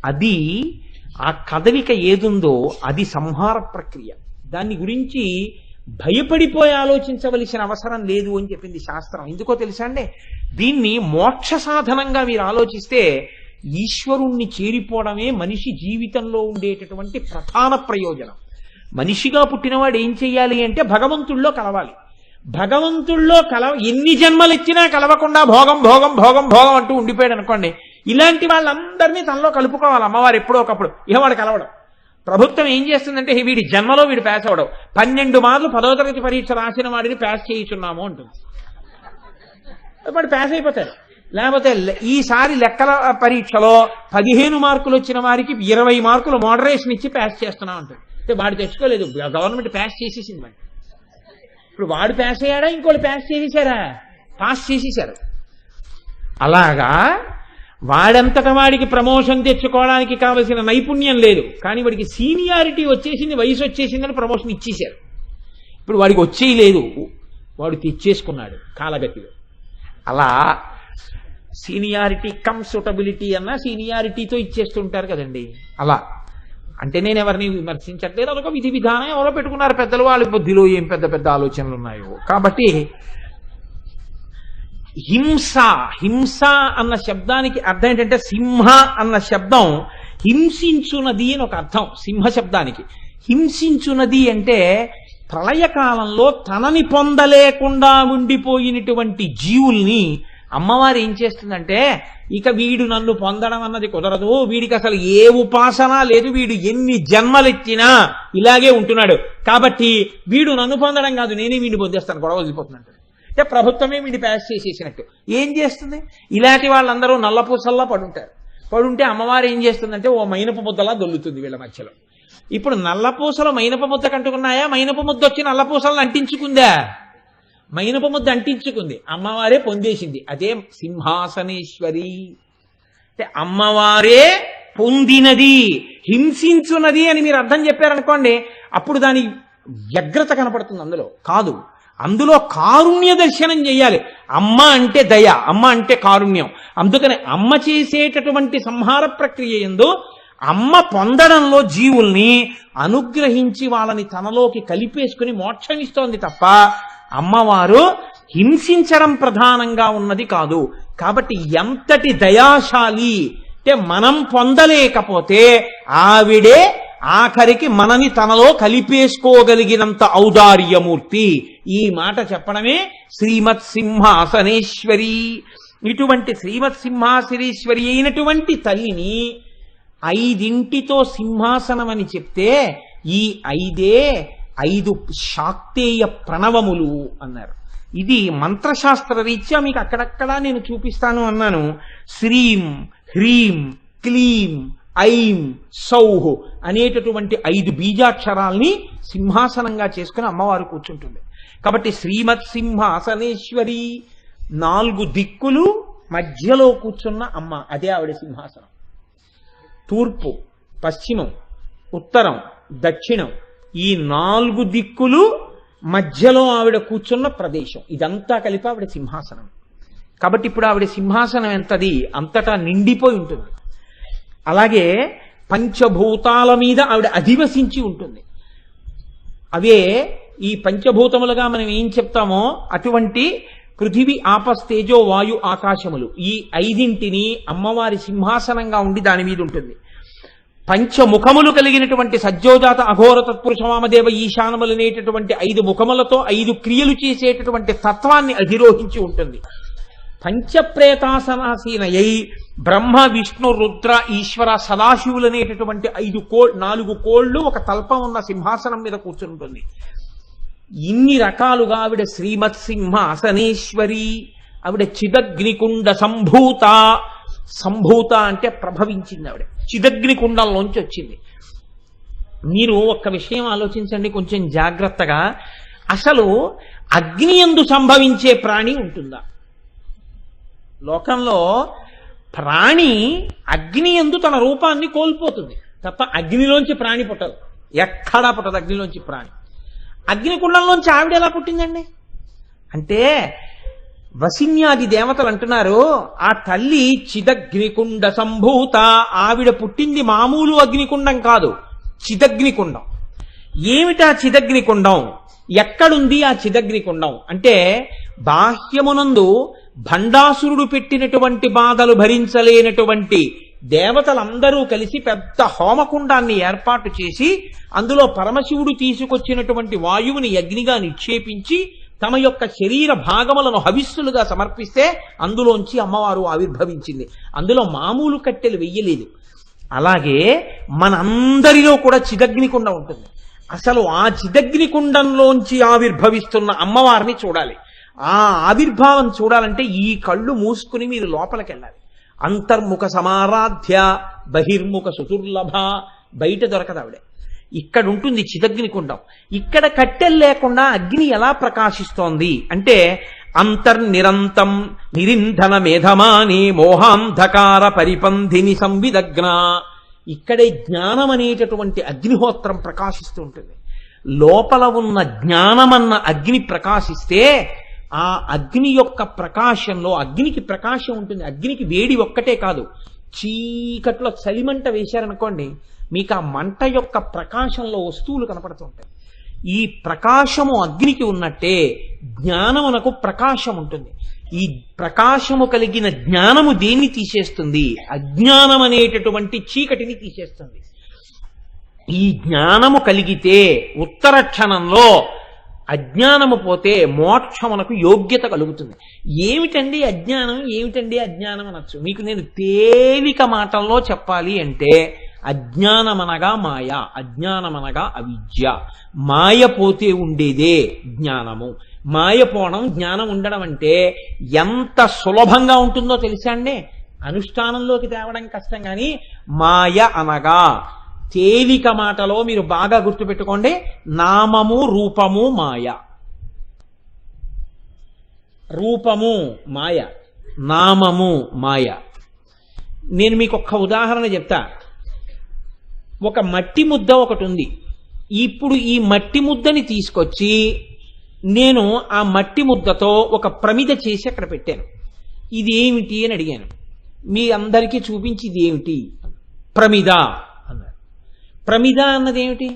అది ఆ కదలిక ఏదుందో అది సంహార ప్రక్రియ. దాని గురించి భయపడిపోయి ఆలోచించవలసిన అవసరం లేదు అని చెప్పింది శాస్త్రం. ఎందుకో తెలుసా అండి? దీన్ని మోక్ష సాధనంగా మీరు ఆలోచిస్తే ఈశ్వరుణ్ణి చేరిపోవడమే మనిషి జీవితంలో ఉండేటటువంటి ప్రధాన ప్రయోజనం. మనిషిగా పుట్టినవాడు ఏం చెయ్యాలి అంటే భగవంతుల్లో కలవాలి. భగవంతుల్లో ఎన్ని జన్మలెచ్చినా కలవకుండా భోగం భోగం భోగం భోగం అంటూ ఉండిపోయాడు అనుకోండి, ఇలాంటి వాళ్ళందరినీ తనలో కలుపుకోవాలి అమ్మవారు ఎప్పుడో ఒకప్పుడు. ఇక వాడు కలవడం. ప్రభుత్వం ఏం చేస్తుందంటే వీడి జన్మలో వీడు పాస్ అవడం, 12 మార్లు 10వ తరగతి పరీక్ష రాసిన వాడిని పాస్ చేయించున్నాము అంటుంది. వాడు పాస్ అయిపోతాడు. లేకపోతే ఈసారి లెక్కల పరీక్షలో 15 మార్కులు వచ్చిన వారికి 20 మార్కులు మోడరేషన్ ఇచ్చి పాస్ చేస్తున్నాం అంటుంది. అంటే వాడు తెచ్చుకోలేదు, గవర్నమెంట్ పాస్ చేసేసింది. వాడు ఇప్పుడు వాడు పాస్ అయ్యాడా, ఇంకోళ్ళు పాస్ చేసేసారా? పాస్ చేసేసారు. అలాగా వాడంతట వాడికి ప్రమోషన్ తెచ్చుకోవడానికి కావలసిన నైపుణ్యం లేదు, కానీ వాడికి సీనియారిటీ వచ్చేసింది, వయసు వచ్చేసిందని ప్రమోషన్ ఇచ్చేశారు. ఇప్పుడు వాడికి వచ్చేయి లేదు, వాడు తెచ్చేసుకున్నాడు కాలగతిలో. అలా సీనియారిటీ కమ్ సూటబిలిటీ అన్న సీనియారిటీతో ఇచ్చేస్తుంటారు కదండి. అలా అంటే నేను ఎవరిని విమర్శించట్లేదు, అదొక విధి విధానం ఎవరో పెట్టుకున్నారు పెద్దలు, వాళ్ళ బుద్ధిలో ఏం పెద్ద పెద్ద ఆలోచనలు ఉన్నాయో. కాబట్టి హింస, హింస అన్న శబ్దానికి అర్థం ఏంటంటే సింహ అన్న శబ్దం హింసించునది అని ఒక అర్థం. సింహ శబ్దానికి హింసించునది అంటే ప్రళయకాలంలో తనని పొందలేకుండా ఉండిపోయినటువంటి జీవుల్ని అమ్మవారు ఏం చేస్తుందంటే, ఇక వీడు నన్ను పొందడం అన్నది కుదరదు, వీడికి అసలు ఏ ఉపాసన లేదు, వీడు ఎన్ని జన్మలెత్తినా ఇలాగే ఉంటున్నాడు, కాబట్టి వీడు నన్ను పొందడం కాదు, నేనే వీడిని పొందేస్తాను, గొడవ వదిలిపోతున్నట్టు. అంటే ప్రభుత్వమే వీడిని పాస్ చేసేసినట్టు. ఏం చేస్తుంది? ఇలాంటి వాళ్ళందరూ నల్లపూసల్లా పడుంటే అమ్మవారు ఏం చేస్తుందంటే ఓ మైనపు ముద్దలా దొల్లుతుంది వీళ్ళ మధ్యలో. ఇప్పుడు నల్లపూసలు మైనపు ముద్ద కంటుకున్నాయా, మైనపు ముద్ద వచ్చి నల్లపూసలను అంటించుకుందా? మైనపు ముద్ద అంటించుకుంది, అమ్మవారే పొందేసింది. అదే సింహాసనేశ్వరి అంటే అమ్మవారే పొందినది, హింసించున్నది అని మీరు అర్థం చెప్పారనుకోండి, అప్పుడు దాని వ్యగ్రత కనపడుతుంది. అందులో కాదు, అందులో కారుణ్య దర్శనం చేయాలి. అమ్మ అంటే దయ, అమ్మ అంటే కారుణ్యం. అందుకని అమ్మ చేసేటటువంటి సంహార ప్రక్రియ యందు అమ్మ పొందడంలో జీవుల్ని అనుగ్రహించి వాళ్ళని తనలోకి కలిపేసుకుని మోక్షం ఇస్తోంది తప్ప అమ్మవారు హింసించడం ప్రధానంగా ఉన్నది కాదు. కాబట్టి ఎంతటి దయాశాలి అంటే మనం పొందలేకపోతే ఆవిడే ఆఖరికి మనని తనలో కలిపేసుకోగలిగినంత ఔదార్యమూర్తి. ఈ మాట చెప్పడమే శ్రీమత్ సింహాసనేశ్వరి. ఇటువంటి శ్రీమత్ సింహాసనేశ్వరి అయినటువంటి తల్లిని 5 సింహాసనం అని చెప్తే ఈ 5 శాక్తేయ ప్రణవములు అన్నారు. ఇది మంత్రశాస్త్ర రీత్యా మీకు అక్కడక్కడా నేను చూపిస్తాను అన్నాను. శ్రీం హ్రీం క్లీం ఐం సౌహ్ అనేటటువంటి 5 బీజాక్షరాల్ని సింహాసనంగా చేసుకుని అమ్మవారు కూర్చుంటుంది. కాబట్టి శ్రీమత్ సింహాసనేశ్వరి, 4 దిక్కులు మధ్యలో కూర్చున్న అమ్మ, అదే ఆవిడ సింహాసనం. తూర్పు, పశ్చిమం, ఉత్తరం, దక్షిణం, ఈ 4 దిక్కులు మధ్యలో ఆవిడ కూర్చున్న ప్రదేశం, ఇదంతా కలిపి ఆవిడ సింహాసనం. కాబట్టి ఇప్పుడు ఆవిడ సింహాసనం ఎంతది, అంతటా నిండిపోయి ఉంటుంది. అలాగే పంచభూతాల మీద ఆవిడ అధివసించి ఉంటుంది. అవే ఈ పంచభూతములుగా మనం ఏం చెప్తామో అటువంటి పృథివీ ఆపస్తేజో వాయు ఆకాశములు, ఈ 5 అమ్మవారి సింహాసనంగా ఉండి దాని మీద ఉంటుంది. పంచముఖములు కలిగినటువంటి సజ్జోజాత అఘోర తత్పురుష వామదేవ ఈశానములు అనేటటువంటి 5 ముఖములతో 5 క్రియలు చేసేటటువంటి తత్వాన్ని అధిరోహించి ఉంటుంది. పంచప్రేతాసనాసీనయై బ్రహ్మ విష్ణు రుద్ర ఈశ్వర సదాశివులు అనేటటువంటి 4 కోళ్లు ఒక తల్పం ఉన్న సింహాసనం మీద కూర్చుంటుంది. ఇన్ని రకాలుగా ఆవిడ శ్రీమత్ సింహాసనేశ్వరి. ఆవిడ చిదగ్నికుండ సంభూత. సంభూత అంటే ప్రభవించింది. ఆవిడ చిదగ్నికుండంలోంచి వచ్చింది. మీరు ఒక్క విషయం ఆలోచించండి కొంచెం జాగ్రత్తగా. అసలు అగ్ని యందు సంభవించే ప్రాణి ఉంటుందా? లోకంలో ప్రాణి అగ్ని యందు తన రూపాన్ని కోల్పోతుంది తప్ప అగ్నిలోంచి ప్రాణి పుట్టదు, ఎక్కడా పుట్టదు అగ్నిలోంచి ప్రాణి. అగ్నికుండంలోంచి ఆవిడ ఎలా పుట్టిందండి అంటే వసిన్యాది దేవతలు అంటున్నారు, ఆ తల్లి చిదగ్నికుండ సంభూత. ఆవిడ పుట్టింది మామూలు అగ్నికుండం కాదు, చిదగ్నికుండం. ఏమిటా చిదగ్నికుండం? ఎక్కడుంది ఆ చిదగ్నికుండం అంటే బాహ్యమునందు భండాసురుడు పెట్టినటువంటి బాధలు భరించలేనటువంటి దేవతలందరూ కలిసి పెద్ద హోమకుండాన్ని ఏర్పాటు చేసి అందులో పరమశివుడు తీసుకొచ్చినటువంటి వాయువుని అగ్నిగా నిక్షేపించి తమ యొక్క శరీర భాగములను హవిస్సులుగా సమర్పిస్తే అందులోంచి అమ్మవారు ఆవిర్భవించింది. అందులో మామూలు కట్టెలు వెయ్యలేదు. అలాగే మనందరిలో కూడా చిదగ్నికుండ ఉంటుంది. అసలు ఆ చిదగ్నికుండంలోంచి ఆవిర్భవిస్తున్న అమ్మవారిని చూడాలి. ఆ ఆవిర్భావం చూడాలంటే ఈ కళ్ళు మూసుకుని మీరు లోపలికి వెళ్ళాలి. అంతర్ముఖ సమారాధ్య బహిర్ముఖ సుతుర్లభ, బయట దొరకదు ఆవిడ. ఇక్కడ ఉంటుంది చిదగ్నికుండం. ఇక్కడ కట్టెలు లేకుండా అగ్ని ఎలా ప్రకాశిస్తోంది అంటే అంతర్నిరంతం నిరింధన మేధమాని మోహాంధకార పరిపంధిని సంవిదగ్న. ఇక్కడే జ్ఞానం అనేటటువంటి అగ్నిహోత్రం ప్రకాశిస్తూ ఉంటుంది. లోపల ఉన్న జ్ఞానమన్న అగ్ని ప్రకాశిస్తే ఆ అగ్ని యొక్క ప్రకాశంలో అగ్నికి ప్రకాశం ఉంటుంది. అగ్నికి వేడి ఒక్కటే కాదు, చీకట్లో చలిమంట వేశారనుకోండి, మీకు ఆ మంట యొక్క ప్రకాశంలో వస్తువులు కనపడుతుంటాయి. ఈ ప్రకాశము అగ్నికి ఉన్నట్టే జ్ఞానమునకు ప్రకాశం ఉంటుంది. ఈ ప్రకాశము కలిగిన జ్ఞానము దేన్ని తీసేస్తుంది? అజ్ఞానం అనేటటువంటి చీకటిని తీసేస్తుంది. ఈ జ్ఞానము కలిగితే ఉత్తర క్షణంలో అజ్ఞానము పోతే మోక్షమునకు యోగ్యత కలుగుతుంది. ఏమిటండి అజ్ఞానం, ఏమిటండి అజ్ఞానం అనొచ్చు. మీకు నేను తేలిక మాటల్లో చెప్పాలి అంటే అజ్ఞానమనగా మాయ, అజ్ఞానమనగా అవిద్య. మాయ పోతే ఉండేదే జ్ఞానము. మాయ పోవడం జ్ఞానం ఉండడం అంటే ఎంత సులభంగా ఉంటుందో తెలుసా అండి. అనుష్ఠానంలోకి తేవడం కష్టం, కానీ మాయ అనగా తేలిక మాటలో మీరు బాగా గుర్తుపెట్టుకోండి, నామము రూపము మాయ. రూపము మాయ, నామము మాయ. నేను మీకు ఒక్క ఉదాహరణ చెప్తా. ఒక మట్టి ముద్ద ఒకటి ఉంది. ఇప్పుడు ఈ మట్టి ముద్దని తీసుకొచ్చి నేను ఆ మట్టి ముద్దతో ఒక ప్రమిద చేసి అక్కడ పెట్టాను. ఇది ఏమిటి అని అడిగాను. మీ అందరికీ చూపించి ఇది ఏమిటి? ప్రమిద అన్నారు. ప్రమిద అన్నది ఏమిటి?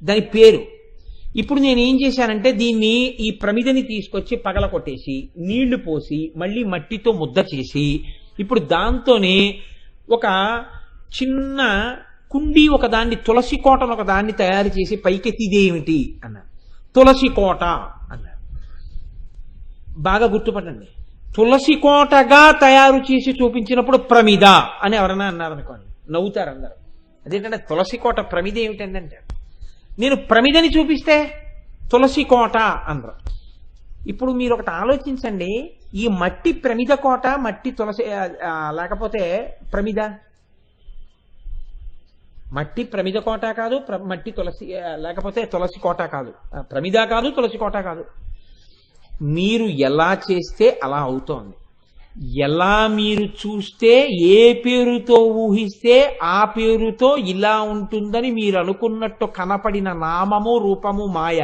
దాని పేరు. ఇప్పుడు నేను ఏం చేశానంటే దీన్ని, ఈ ప్రమిదని తీసుకొచ్చి పగల కొట్టేసి నీళ్లు పోసి మళ్ళీ మట్టితో ముద్ద చేసి ఇప్పుడు దాంతోనే ఒక చిన్న కుండి ఒకదాన్ని, తులసి కోటను ఒకదాన్ని తయారు చేసి పైకెత్తి ఇదేమిటి అన్నారు. తులసి కోట అన్నారు. బాగా గుర్తుపట్టండి. తులసి కోటగా తయారు చేసి చూపించినప్పుడు ప్రమిద అని ఎవరైనా అన్నారనుకోండి, నవ్వుతారు అందరు. అదేంటంటే తులసి కోట ప్రమిద ఏమిటండి అంటే, నేను ప్రమిదని చూపిస్తే తులసి కోట అన్నారు. ఇప్పుడు మీరు ఒకటి ఆలోచించండి, ఈ మట్టి ప్రమిద కోట, మట్టి తులసి లేకపోతే ప్రమిద. మట్టి ప్రమిద కోట కాదు, మట్టి తులసి లేకపోతే తులసి కోట కాదు, ప్రమిద కాదు, తులసి కోట కాదు. మీరు ఎలా చేస్తే అలా అవుతోంది. ఎలా మీరు చూస్తే, ఏ పేరుతో ఊహిస్తే ఆ పేరుతో ఇలా ఉంటుందని మీరు అనుకున్నట్టు కనపడిన నామము రూపము మాయ.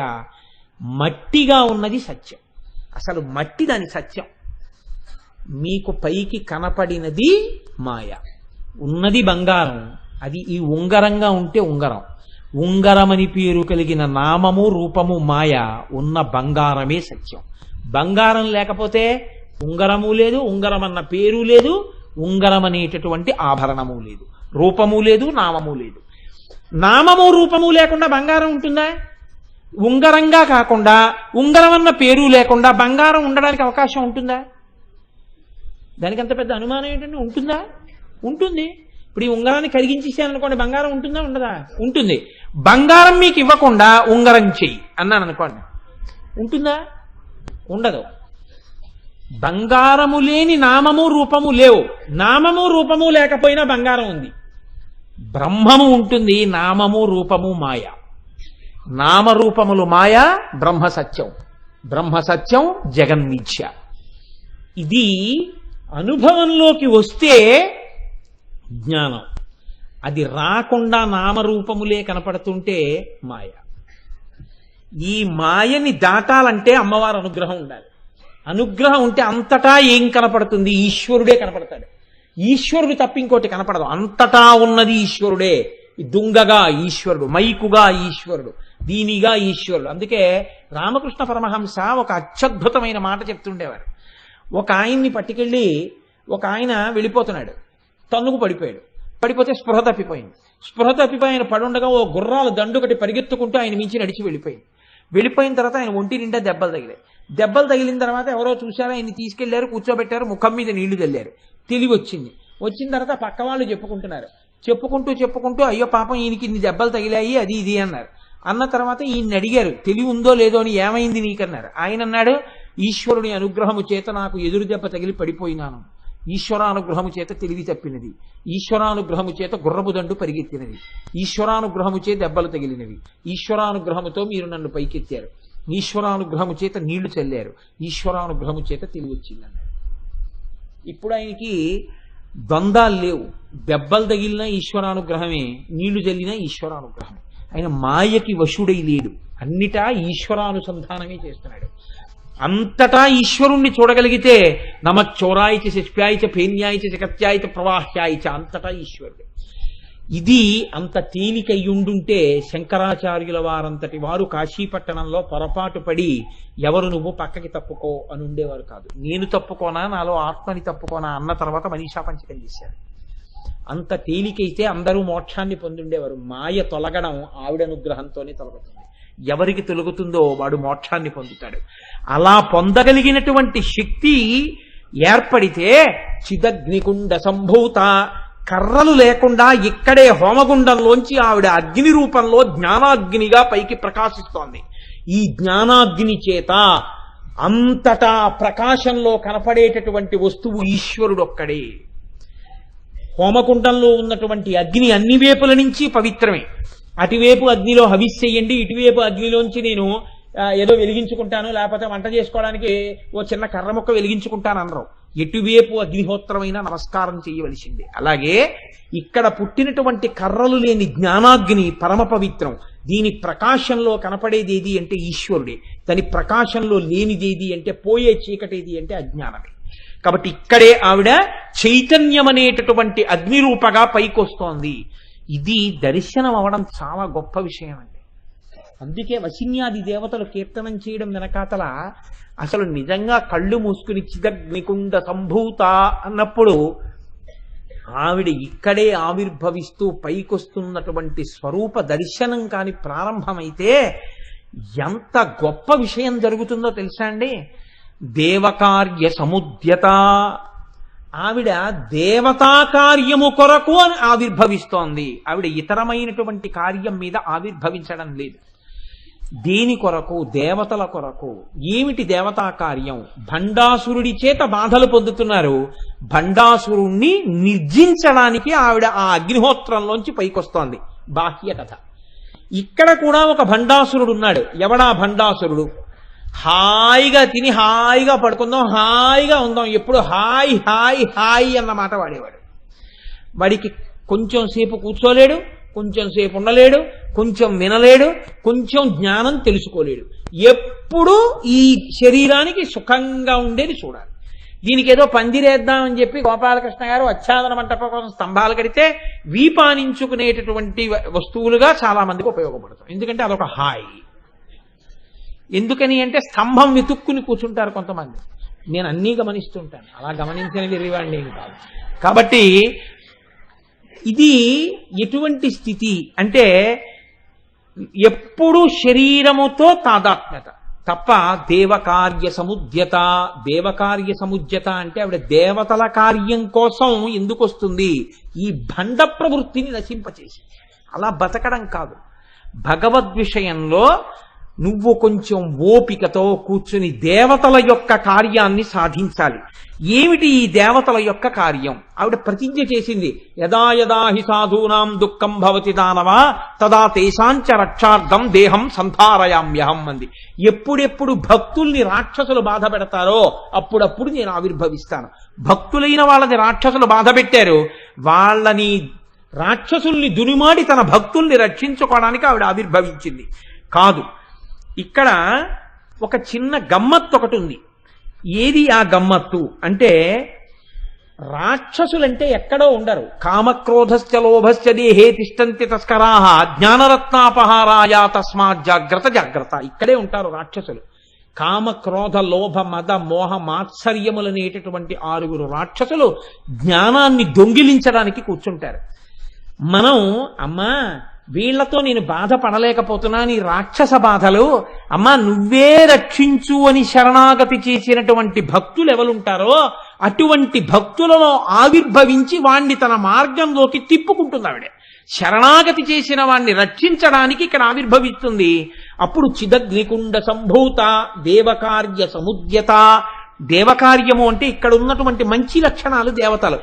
మట్టిగా ఉన్నది సత్యం. అసలు మట్టి దాని సత్యం. మీకు పైకి కనపడినది మాయ, ఉన్నది బంగారం. అది ఈ ఉంగరంగా ఉంటే ఉంగరం. ఉంగరమని పేరు కలిగిన నామము రూపము మాయ, ఉన్న బంగారమే సత్యం. బంగారం లేకపోతే ఉంగరము లేదు, ఉంగరం అన్న పేరు లేదు, ఉంగరం అనేటటువంటి ఆభరణము లేదు, రూపము లేదు, నామము లేదు. నామము రూపము లేకుండా బంగారం ఉంటుందా? ఉంగరంగా కాకుండా ఉంగరం అన్న పేరు లేకుండా బంగారం ఉండడానికి అవకాశం ఉంటుందా? దానికి అంత పెద్ద అనుమానం ఏంటంటే ఉంటుందా? ఉంటుంది. ఇప్పుడు ఈ ఉంగరాన్ని కరిగించేసాననుకోండి, బంగారం ఉంటుందా? ఉండదా? ఉంటుంది. బంగారం మీకు ఇవ్వకుండా ఉంగరం చెయ్యి అన్నాను అనుకోండి, ఉంటుందా? ఉండదు. బంగారము లేని నామము రూపము లేవు. నామము రూపము లేకపోయినా బంగారం ఉంది. బ్రహ్మము ఉంటుంది, నామము రూపము మాయ. నామరూపములు మాయ, బ్రహ్మ సత్యం. బ్రహ్మ సత్యం, జగన్మిథ్య. ఇది అనుభవంలోకి వస్తే జ్ఞానం. అది రాకుండా నామరూపములే కనపడుతుంటే మాయ. ఈ మాయని దాటాలంటే అమ్మవారి అనుగ్రహం ఉండాలి. అనుగ్రహం ఉంటే అంతటా ఏం కనపడుతుంది? ఈశ్వరుడే కనపడతాడు. ఈశ్వరుడు తప్ప ఇంకోటి కనపడదు. అంతటా ఉన్నది ఈశ్వరుడే. దుంగగా ఈశ్వరుడు, మైకుగా ఈశ్వరుడు, దీనిగా ఈశ్వరుడు. అందుకే రామకృష్ణ పరమహంస ఒక అత్యద్భుతమైన మాట చెప్తుండేవారు. ఒక ఆయన్ని పట్టుకెళ్ళి ఒక ఆయన వెళ్ళిపోతున్నాడు, తన్నుకు పడిపోతే స్పృహ తప్పిపోయింది. స్పృహ తప్పిపోయి ఆయన పడుండగా ఓ గుర్రాల దండుకటి పరిగెత్తుకుంటూ ఆయన మించి నడిచి వెళ్ళిపోయిన తర్వాత ఆయన ఒంటి నిండా దెబ్బలు తగిలిన తర్వాత ఎవరో చూశారో ఆయన్ని తీసుకెళ్లారు, కూర్చోబెట్టారు, ముఖం మీద నీళ్లు చల్లారు. తెలివి వచ్చిన తర్వాత పక్క వాళ్ళు చెప్పుకుంటూ అయ్యో పాపం ఈయనకి ఇన్ని దెబ్బలు తగిలాయి అది ఇది అన్నారు. అన్న తర్వాత ఈయన్ని అడిగారు తెలివి ఉందో లేదో అని, ఏమైంది నీకన్నారు. ఆయన అన్నాడు, ఈశ్వరుని అనుగ్రహము చేత నాకు ఎదురు దెబ్బ తగిలి పడిపోయినాను, ఈశ్వరానుగ్రహము చేత తెలివి తప్పినది, ఈశ్వరానుగ్రహము చేత గుర్రపు దండు పరిగెత్తినది, ఈశ్వరానుగ్రహము చేత దెబ్బలు తగిలినవి, ఈశ్వరానుగ్రహముతో మీరు నన్ను పైకెత్తారు, ఈశ్వరానుగ్రహము చేత నీళ్లు చల్లారు, ఈశ్వరానుగ్రహము చేత తెలివి వచ్చిందన్నాడు. ఇప్పుడు ఆయనకి ద్వంద్వాలు లేవు. దెబ్బలు తగిలినా ఈశ్వరానుగ్రహమే, నీళ్లు చల్లినా ఈశ్వరానుగ్రహమే. ఆయన మాయకి వశుడై లేడు, అన్నిటా ఈశ్వరానుసంధానమే చేస్తున్నాడు. అంతటా ఈశ్వరుణ్ణి చూడగలిగితే నమచ్చోరాయిచ శిష్ప్యాయిచ ఫేన్యాయిచ జగత్యాయిచ ప్రవాహ్యాయిచ అంతటా ఈశ్వరుడు. ఇది అంత తేలికయ్యుండుంటే శంకరాచార్యుల వారంతటి వారు కాశీపట్టణంలో పొరపాటు పడి ఎవరు నువ్వు పక్కకి తప్పుకో అని ఉండేవారు కాదు. నేను తప్పుకోనా, నాలో ఆత్మని తప్పుకోనా అన్న తర్వాత మనీషా పంచకం చేశారు. అంత తేలికైతే అందరూ మోక్షాన్ని పొందుండేవారు. మాయ తొలగడం ఆవిడ అనుగ్రహంతోనే తొలగుతుంది. ఎవరికి తొలగుతుందో వాడు మోక్షాన్ని పొందుతాడు. అలా పొందగలిగినటువంటి శక్తి ఏర్పడితే చిదగ్నికుండ సంభూత, కర్రలు లేకుండా ఇక్కడే హోమగుండంలోంచి ఆవిడ అగ్ని రూపంలో జ్ఞానాగ్నిగా పైకి ప్రకాశిస్తోంది. ఈ జ్ఞానాగ్ని చేత అంతటా ప్రకాశంలో కనపడేటటువంటి వస్తువు ఈశ్వరుడు ఒక్కడే. హోమకుండంలో ఉన్నటువంటి అగ్ని అన్ని వైపుల నుంచి పవిత్రమే. అటువైపు అగ్నిలో హవిస్సేయండి, ఇటువైపు అగ్నిలోంచి నేను ఏదో వెలిగించుకుంటాను, లేకపోతే వంట చేసుకోవడానికి ఓ చిన్న కర్ర మొక్క వెలిగించుకుంటాను అనరు. ఎటువైపు అగ్నిహోత్రమైనా నమస్కారం చేయవలసిందే. అలాగే ఇక్కడ పుట్టినటువంటి కర్రలు లేని జ్ఞానాగ్ని పరమ పవిత్రం. దీని ప్రకాశంలో కనపడేది ఏది అంటే ఈశ్వరుడే. దాని ప్రకాశంలో లేనిదేది అంటే పోయే చీకటేది అంటే అజ్ఞానమే. కాబట్టి ఇక్కడే ఆవిడ చైతన్యం అనేటటువంటి అగ్నిరూపగా పైకొస్తోంది. ఇది దర్శనం అవడం చాలా గొప్ప విషయం అండి. అందుకే వశిన్యాది దేవతలు కీర్తనం చేయడం వెనకాతల అసలు నిజంగా కళ్ళు మూసుకుని చిదగ్నికుండ సంభూత అన్నప్పుడు ఆవిడ ఇక్కడే ఆవిర్భవిస్తూ పైకొస్తున్నటువంటి స్వరూప దర్శనం కాని ప్రారంభమైతే ఎంత గొప్ప విషయం జరుగుతుందో తెలుసా అండి. దేవకార్య సముద్యత, ఆవిడ దేవతా కార్యము కొరకు అని ఆవిర్భవిస్తోంది. ఆవిడ ఇతరమైనటువంటి కార్యం మీద ఆవిర్భవించడం లేదు. దేని కొరకు? దేవతల కొరకు. ఏమిటి దేవతా కార్యం? భండాసురుడి చేత బాధలు పొందుతున్నారు. భండాసురుణ్ణి నిర్జించడానికి ఆవిడ ఆ అగ్నిహోత్రంలోంచి పైకొస్తోంది. బాహ్య కథ. ఇక్కడ కూడా ఒక భండాసురుడు ఉన్నాడు. ఎవడా భండాసురుడు? హాయిగా తిని హాయిగా పడుకుందాం, హాయిగా ఉందాం, ఎప్పుడు హాయ్ హాయ్ హాయ్ అన్న మాట వాడేవాడు. వాడికి కొంచెం సేపు కూర్చోలేడు, కొంచెం సేపు ఉండలేడు, కొంచెం వినలేడు, కొంచెం జ్ఞానం తెలుసుకోలేడు. ఎప్పుడు ఈ శరీరానికి సుఖంగా ఉండేది చూడాలి. దీనికి ఏదో పందిరేద్దామని చెప్పి గోపాలకృష్ణ గారు ఆచ్ఛాదన మంటపం కోసం స్తంభాలు కడితే వీపానించుకునేటటువంటి వస్తువులుగా చాలా మందికి ఉపయోగపడతాయి. ఎందుకంటే అదొక హాయ్. ఎందుకని అంటే స్తంభం వెతుక్కుని కూర్చుంటారు కొంతమంది. నేను అన్నీ గమనిస్తుంటాను, అలా గమనించిన వెర్రివాడిని ఏమి కాదు. కాబట్టి ఇది ఎటువంటి స్థితి అంటే ఎప్పుడు శరీరముతో తాదాత్మ్యత తప్ప దేవకార్య సముద్యత. దేవకార్య సముద్యత అంటే ఆవిడ దేవతల కార్యం కోసం ఎందుకు వస్తుంది? ఈ భండ ప్రవృత్తిని నశింపచేసి. అలా బతకడం కాదు. భగవద్ విషయంలో నువ్వు కొంచెం ఓపికతో కూర్చుని దేవతల యొక్క కార్యాన్ని సాధించాలి. ఏమిటి ఈ దేవతల యొక్క కార్యం? ఆవిడ ప్రతిజ్ఞ చేసింది, యదా యదా హి సాధూనాం దుఃఖం భవతి దానవ తదా తేషాంచ రక్షార్థం దేహం సంధారయామ్యహం అంది. ఎప్పుడెప్పుడు భక్తుల్ని రాక్షసులు బాధ పెడతారో అప్పుడప్పుడు నేను ఆవిర్భవిస్తాను. భక్తులైన వాళ్ళని రాక్షసులు బాధ పెట్టారు, వాళ్ళని రాక్షసుల్ని దునిమాడి తన భక్తుల్ని రక్షించుకోవడానికి ఆవిడ ఆవిర్భవించింది కాదు. ఇక్కడ ఒక చిన్న గమ్మత్తు ఒకటి ఉంది. ఏది ఆ గమ్మత్తు అంటే రాక్షసులంటే ఎక్కడో ఉండరు. కామక్రోధశ్చ లోభశ్చ దేహే తిష్టంతి తస్కరాహ జ్ఞానరత్నాపహారాయ తస్మాత్ జాగ్రత్త జాగ్రత్త. ఇక్కడే ఉంటారు రాక్షసులు. కామక్రోధ లోభ మద మోహ మాత్సర్యములనేటటువంటి 6 రాక్షసులు జ్ఞానాన్ని దొంగిలించడానికి కూర్చుంటారు. మనం అమ్మా వీళ్లతో నేను బాధపడలేకపోతున్నాను, ఈ రాక్షస బాధలు, అమ్మా నువ్వే రక్షించు అని శరణాగతి చేసినటువంటి భక్తులు ఎవరుంటారో అటువంటి భక్తులలో ఆవిర్భవించి వాణ్ణి తన మార్గంలోకి తిప్పుకుంటుంది ఆవిడ. శరణాగతి చేసిన వాణ్ణి రక్షించడానికి ఇక్కడ ఆవిర్భవిస్తుంది. అప్పుడు చిదగ్నికుండ సంభూత దేవకార్య సముద్యత. దేవకార్యము అంటే ఇక్కడ ఉన్నటువంటి మంచి లక్షణాలు దేవతలు.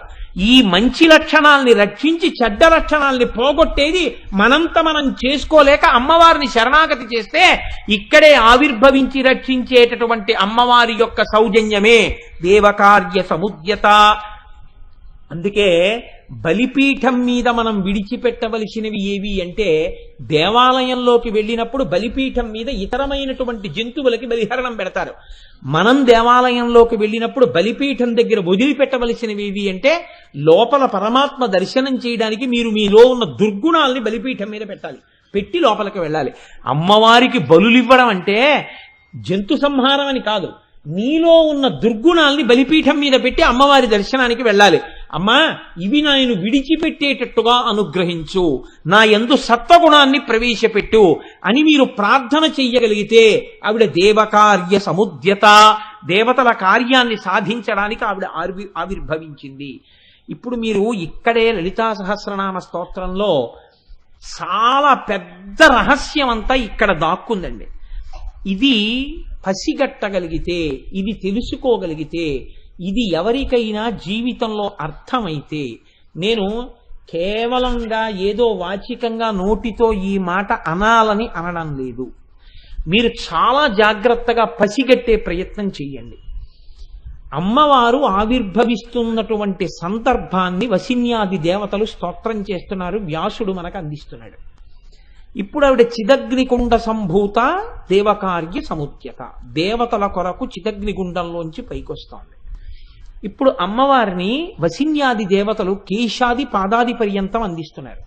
ఈ మంచి లక్షణాల్ని రక్షించి చెడ్డ లక్షణాల్ని పోగొట్టేది మనంత మనం చేసుకోలేక అమ్మవారిని శరణాగతి చేస్తే ఇక్కడే ఆవిర్భవించి రక్షించేటటువంటి అమ్మవారి యొక్క సౌజన్యమే దేవకార్య సముద్యత. అందుకే బలిపీఠం మీద మనం విడిచిపెట్టవలసినవి ఏవి అంటే, దేవాలయంలోకి వెళ్ళినప్పుడు బలిపీఠం మీద ఇతరమైనటువంటి జంతువులకి బలిహరణం పెడతారు. మనం దేవాలయంలోకి వెళ్ళినప్పుడు బలిపీఠం దగ్గర వదిలిపెట్టవలసినవి ఏవి అంటే, లోపల పరమాత్మ దర్శనం చేయడానికి మీరు మీలో ఉన్న దుర్గుణాల్ని బలిపీఠం మీద పెట్టాలి, పెట్టి లోపలికి వెళ్ళాలి. అమ్మవారికి బలులివ్వడం అంటే జంతు సంహారం అని కాదు, నీలో ఉన్న దుర్గుణాల్ని బలిపీఠం మీద పెట్టి అమ్మవారి దర్శనానికి వెళ్ళాలి. అమ్మా ఇవి నేను విడిచిపెట్టేటట్టుగా అనుగ్రహించు, నా యందు సత్వగుణాన్ని ప్రవేశపెట్టు అని మీరు ప్రార్థన చెయ్యగలిగితే ఆవిడ దేవకార్య సముద్యత, దేవతల కార్యాన్ని సాధించడానికి ఆవిడ ఆవిర్భవించింది. ఇప్పుడు మీరు ఇక్కడే లలితా సహస్రనామ స్తోత్రంలో చాలా పెద్ద రహస్యం అంతా ఇక్కడ దాక్కుందండి. ఇది పసిగట్టగలిగితే, ఇది తెలుసుకోగలిగితే, ఇది ఎవరికైనా జీవితంలో అర్థమైతే, నేను కేవలంగా ఏదో వాచికంగా నోటితో ఈ మాట అనాలని అనడం లేదు, మీరు చాలా జాగ్రత్తగా పసిగట్టే ప్రయత్నం చెయ్యండి. అమ్మవారు ఆవిర్భవిస్తున్నటువంటి సందర్భాన్ని వసిన్యాది దేవతలు స్తోత్రం చేస్తున్నారు, వ్యాసుడు మనకు అందిస్తున్నాడు. ఇప్పుడు ఆవిడ చిదగ్నికుండ సంభూత దేవకార్య సముద్యత, దేవతల కొరకు చిదగ్నిగుండంలోంచి పైకొస్తోంది. ఇప్పుడు అమ్మవారిని వసిన్యాది దేవతలు కేశాది పాదాది పర్యంతం అందిస్తున్నారు.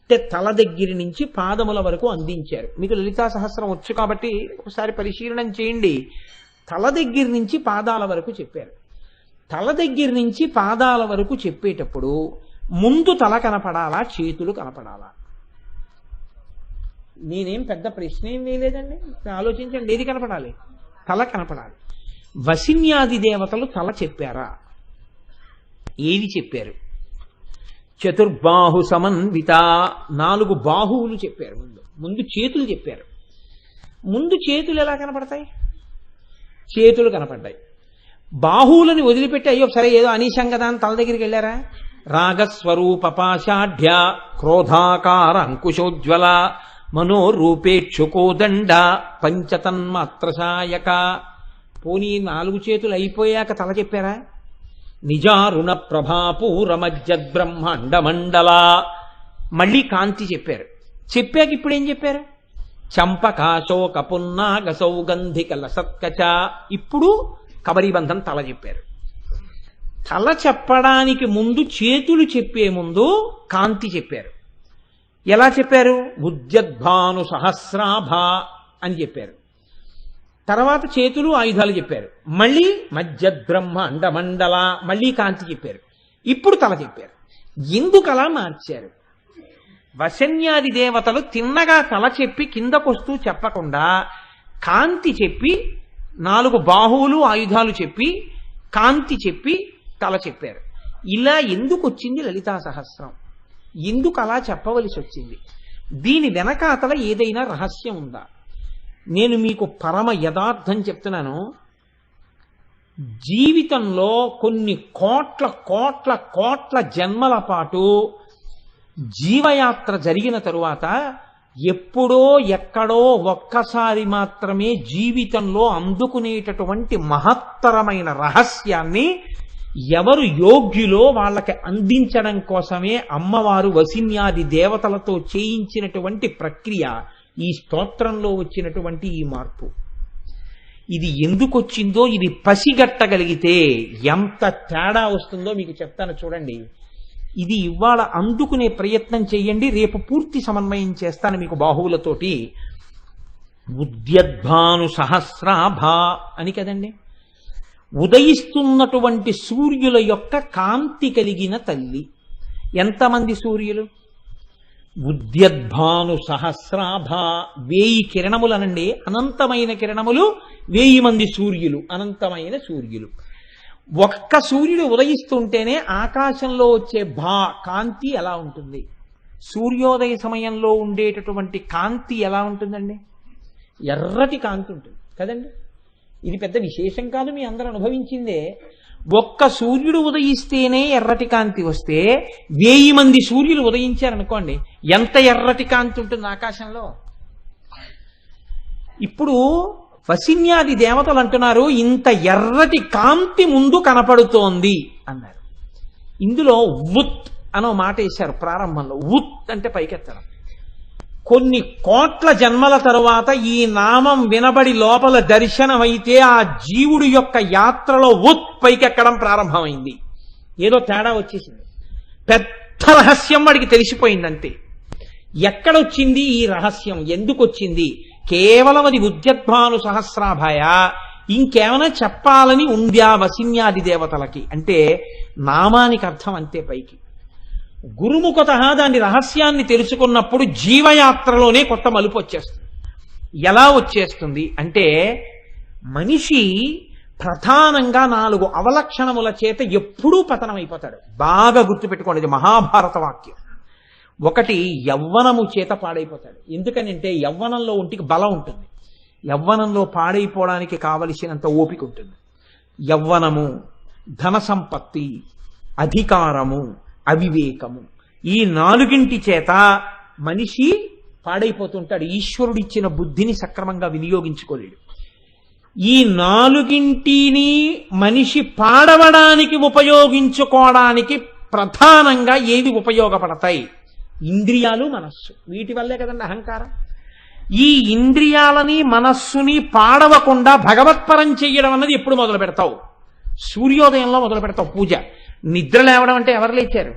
అంటే తల దగ్గర నుంచి పాదముల వరకు అందించారు. మీకు లలితా సహస్రం వచ్చు కాబట్టి ఒకసారి పరిశీలనం చేయండి. తల దగ్గర నుంచి పాదాల వరకు చెప్పారు. తల దగ్గర నుంచి పాదాల వరకు చెప్పేటప్పుడు ముందు తల కనపడాలా, చేతులు కనపడాలా? నేనేం పెద్ద ప్రశ్న ఏం వేయలేదండి, ఆలోచించండి. ఏది కనపడాలి? తల కనపడాలి. వసిన్యాది దేవతలు తల చెప్పారా? ఏది చెప్పారు? చతుర్బాహు సమన్విత, 4 బాహువులు చెప్పారు. ముందు చేతులు చెప్పారు. ముందు చేతులు ఎలా కనపడతాయి? చేతులు కనపడ్డాయి. బాహువులని వదిలిపెట్టి అయ్యో సరే ఏదో అనీశం కదా అని తల దగ్గరికి వెళ్ళారా? రాగస్వరూప పాషాఢ్య క్రోధాకార అంకుశోజ్వల మనోరూపేక్షుకోదండ పంచతన్మాత్రసాయక. పోనీ 4 చేతులు అయిపోయాక తల చెప్పారా? నిజారుణ ప్రభాపూరమజ్జద్ బ్రహ్మాండ మండల. మళ్ళీ కాంతి చెప్పారు. చెప్పాక ఇప్పుడు ఏం చెప్పారు? చంపకాశోక పున్నాగ సౌగంధిక లసత్కచ. ఇప్పుడు కబరీబంధం తల చెప్పారు. తల చెప్పడానికి ముందు, చేతులు చెప్పే ముందు కాంతి చెప్పారు. ఎలా చెప్పారు? ఉద్యద్భాను సహస్రాభ అని చెప్పారు. తర్వాత చేతులు ఆయుధాలు చెప్పారు. మళ్ళీ మధ్యద్బ్రహ్మ అండమండల, మళ్ళీ కాంతి చెప్పారు. ఇప్పుడు తల చెప్పారు. ఎందుకు అలా మార్చారు? వశన్యాది దేవతలు తిన్నగా తల చెప్పి కిందకొస్తూ చెప్పకుండా కాంతి చెప్పి 4 బాహువులు ఆయుధాలు చెప్పి కాంతి చెప్పి తల చెప్పారు. ఇలా ఎందుకు వచ్చింది లలితా సహస్రం? ఎందుకు అలా చెప్పవలసి వచ్చింది? దీని వెనకాతల ఏదైనా రహస్యం ఉందా? నేను మీకు పరమ యథార్థం చెప్తున్నాను. జీవితంలో కొన్ని కోట్ల కోట్ల కోట్ల జన్మల పాటు జీవయాత్ర జరిగిన తరువాత ఎప్పుడో ఎక్కడో ఒక్కసారి మాత్రమే జీవితంలో అందుకునేటటువంటి మహత్తరమైన రహస్యాన్ని ఎవరు యోగ్యులో వాళ్ళకి అందించడం కోసమే అమ్మవారు వసిన్యాది దేవతలతో చేయించినటువంటి ప్రక్రియ ఈ స్తోత్రంలో వచ్చినటువంటి ఈ మార్పు. ఇది ఎందుకు వచ్చిందో ఇది పసిగట్టగలిగితే ఎంత తేడా వస్తుందో మీకు చెప్తాను చూడండి. ఇది ఇవాళ అందుకునే ప్రయత్నం చెయ్యండి. రేపు పూర్తి సమన్వయం చేస్తాను మీకు బాహువులతోటి. ఉద్యద్భాను సహస్రాభ అని కదండి, ఉదయిస్తున్నటువంటి సూర్యుల యొక్క కాంతి కలిగిన తల్లి. ఎంతమంది సూర్యులు? ఉద్యద్భాను సహస్రాభ, 1000 కిరణములనండి. అనంతమైన కిరణములు, 1000 మంది సూర్యులు, అనంతమైన సూర్యులు. ఒక్క సూర్యుడు ఉదయిస్తుంటేనే ఆకాశంలో వచ్చే కాంతి ఎలా ఉంటుంది? సూర్యోదయ సమయంలో ఉండేటటువంటి కాంతి ఎలా ఉంటుందండి? ఎర్రటి కాంతి ఉంటుంది కదండి. ఇది పెద్ద విశేషం కాదు, మీ అందరూ అనుభవించిందే. ఒక్క సూర్యుడు ఉదయిస్తేనే ఎర్రటి కాంతి వస్తే 1000 మంది సూర్యులు ఉదయించారనుకోండి, ఎంత ఎర్రటి కాంతి ఉంటుంది ఆకాశంలో. ఇప్పుడు వసిన్యాది దేవతలు అంటున్నారు, ఇంత ఎర్రటి కాంతి ముందు కనపడుతోంది అన్నారు. ఇందులో ఉత్ అనో మాట వేశారు ప్రారంభంలో. ఉత్ అంటే పైకెత్తడం. కొన్ని కోట్ల జన్మల తరువాత ఈ నామం వినబడి లోపల దర్శనమైతే ఆ జీవుడి యొక్క యాత్రలో ఉత్ పైకెక్కడం ప్రారంభమైంది. ఏదో తేడా వచ్చేసింది, పెద్ద రహస్యం వాడికి తెలిసిపోయింది. అంతే. ఎక్కడొచ్చింది ఈ రహస్యం? ఎందుకు వచ్చింది? కేవలం అది ఉద్యద్భాను సహస్రాభాయ, ఇంకేమైనా చెప్పాలని ఉంద్యా వసిన్యాది దేవతలకి అంటే నామానికి అర్థం అంతే. పైకి గురుముఖత దాని రహస్యాన్ని తెలుసుకున్నప్పుడు జీవయాత్రలోనే కొత్త మలుపు వచ్చేస్తుంది. ఎలా వచ్చేస్తుంది అంటే, మనిషి ప్రధానంగా 4 అవలక్షణముల చేత ఎప్పుడూ పతనమైపోతాడు. బాగా గుర్తుపెట్టుకోండి, ఇది మహాభారత వాక్యం. ఒకటి, యవ్వనము చేత పాడైపోతాడు. ఎందుకనంటే యవ్వనంలో ఒంటికి బలం ఉంటుంది, యవ్వనంలో పాడైపోవడానికి కావలసినంత ఓపిక ఉంటుంది. యవ్వనము, ధన సంపత్తి, అధికారము, అవివేకము, ఈ 4 చేత మనిషి పాడైపోతుంటాడు. ఈశ్వరుడిచ్చిన బుద్ధిని సక్రమంగా వినియోగించుకోలేడు. ఈ 4 మనిషి పాడవడానికి ఉపయోగించుకోవడానికి ప్రధానంగా ఏవి ఉపయోగపడతాయి? ఇంద్రియాలు, మనస్సు. వీటి వల్లే కదండి అహంకారం. ఈ ఇంద్రియాలని మనస్సుని పాడవకుండా భగవత్పరం చెయ్యడం అన్నది ఎప్పుడు మొదలు పెడతావు? సూర్యోదయంలో మొదలు పెడతావు పూజ. నిద్ర లేవడం అంటే ఎవరు లేచారు?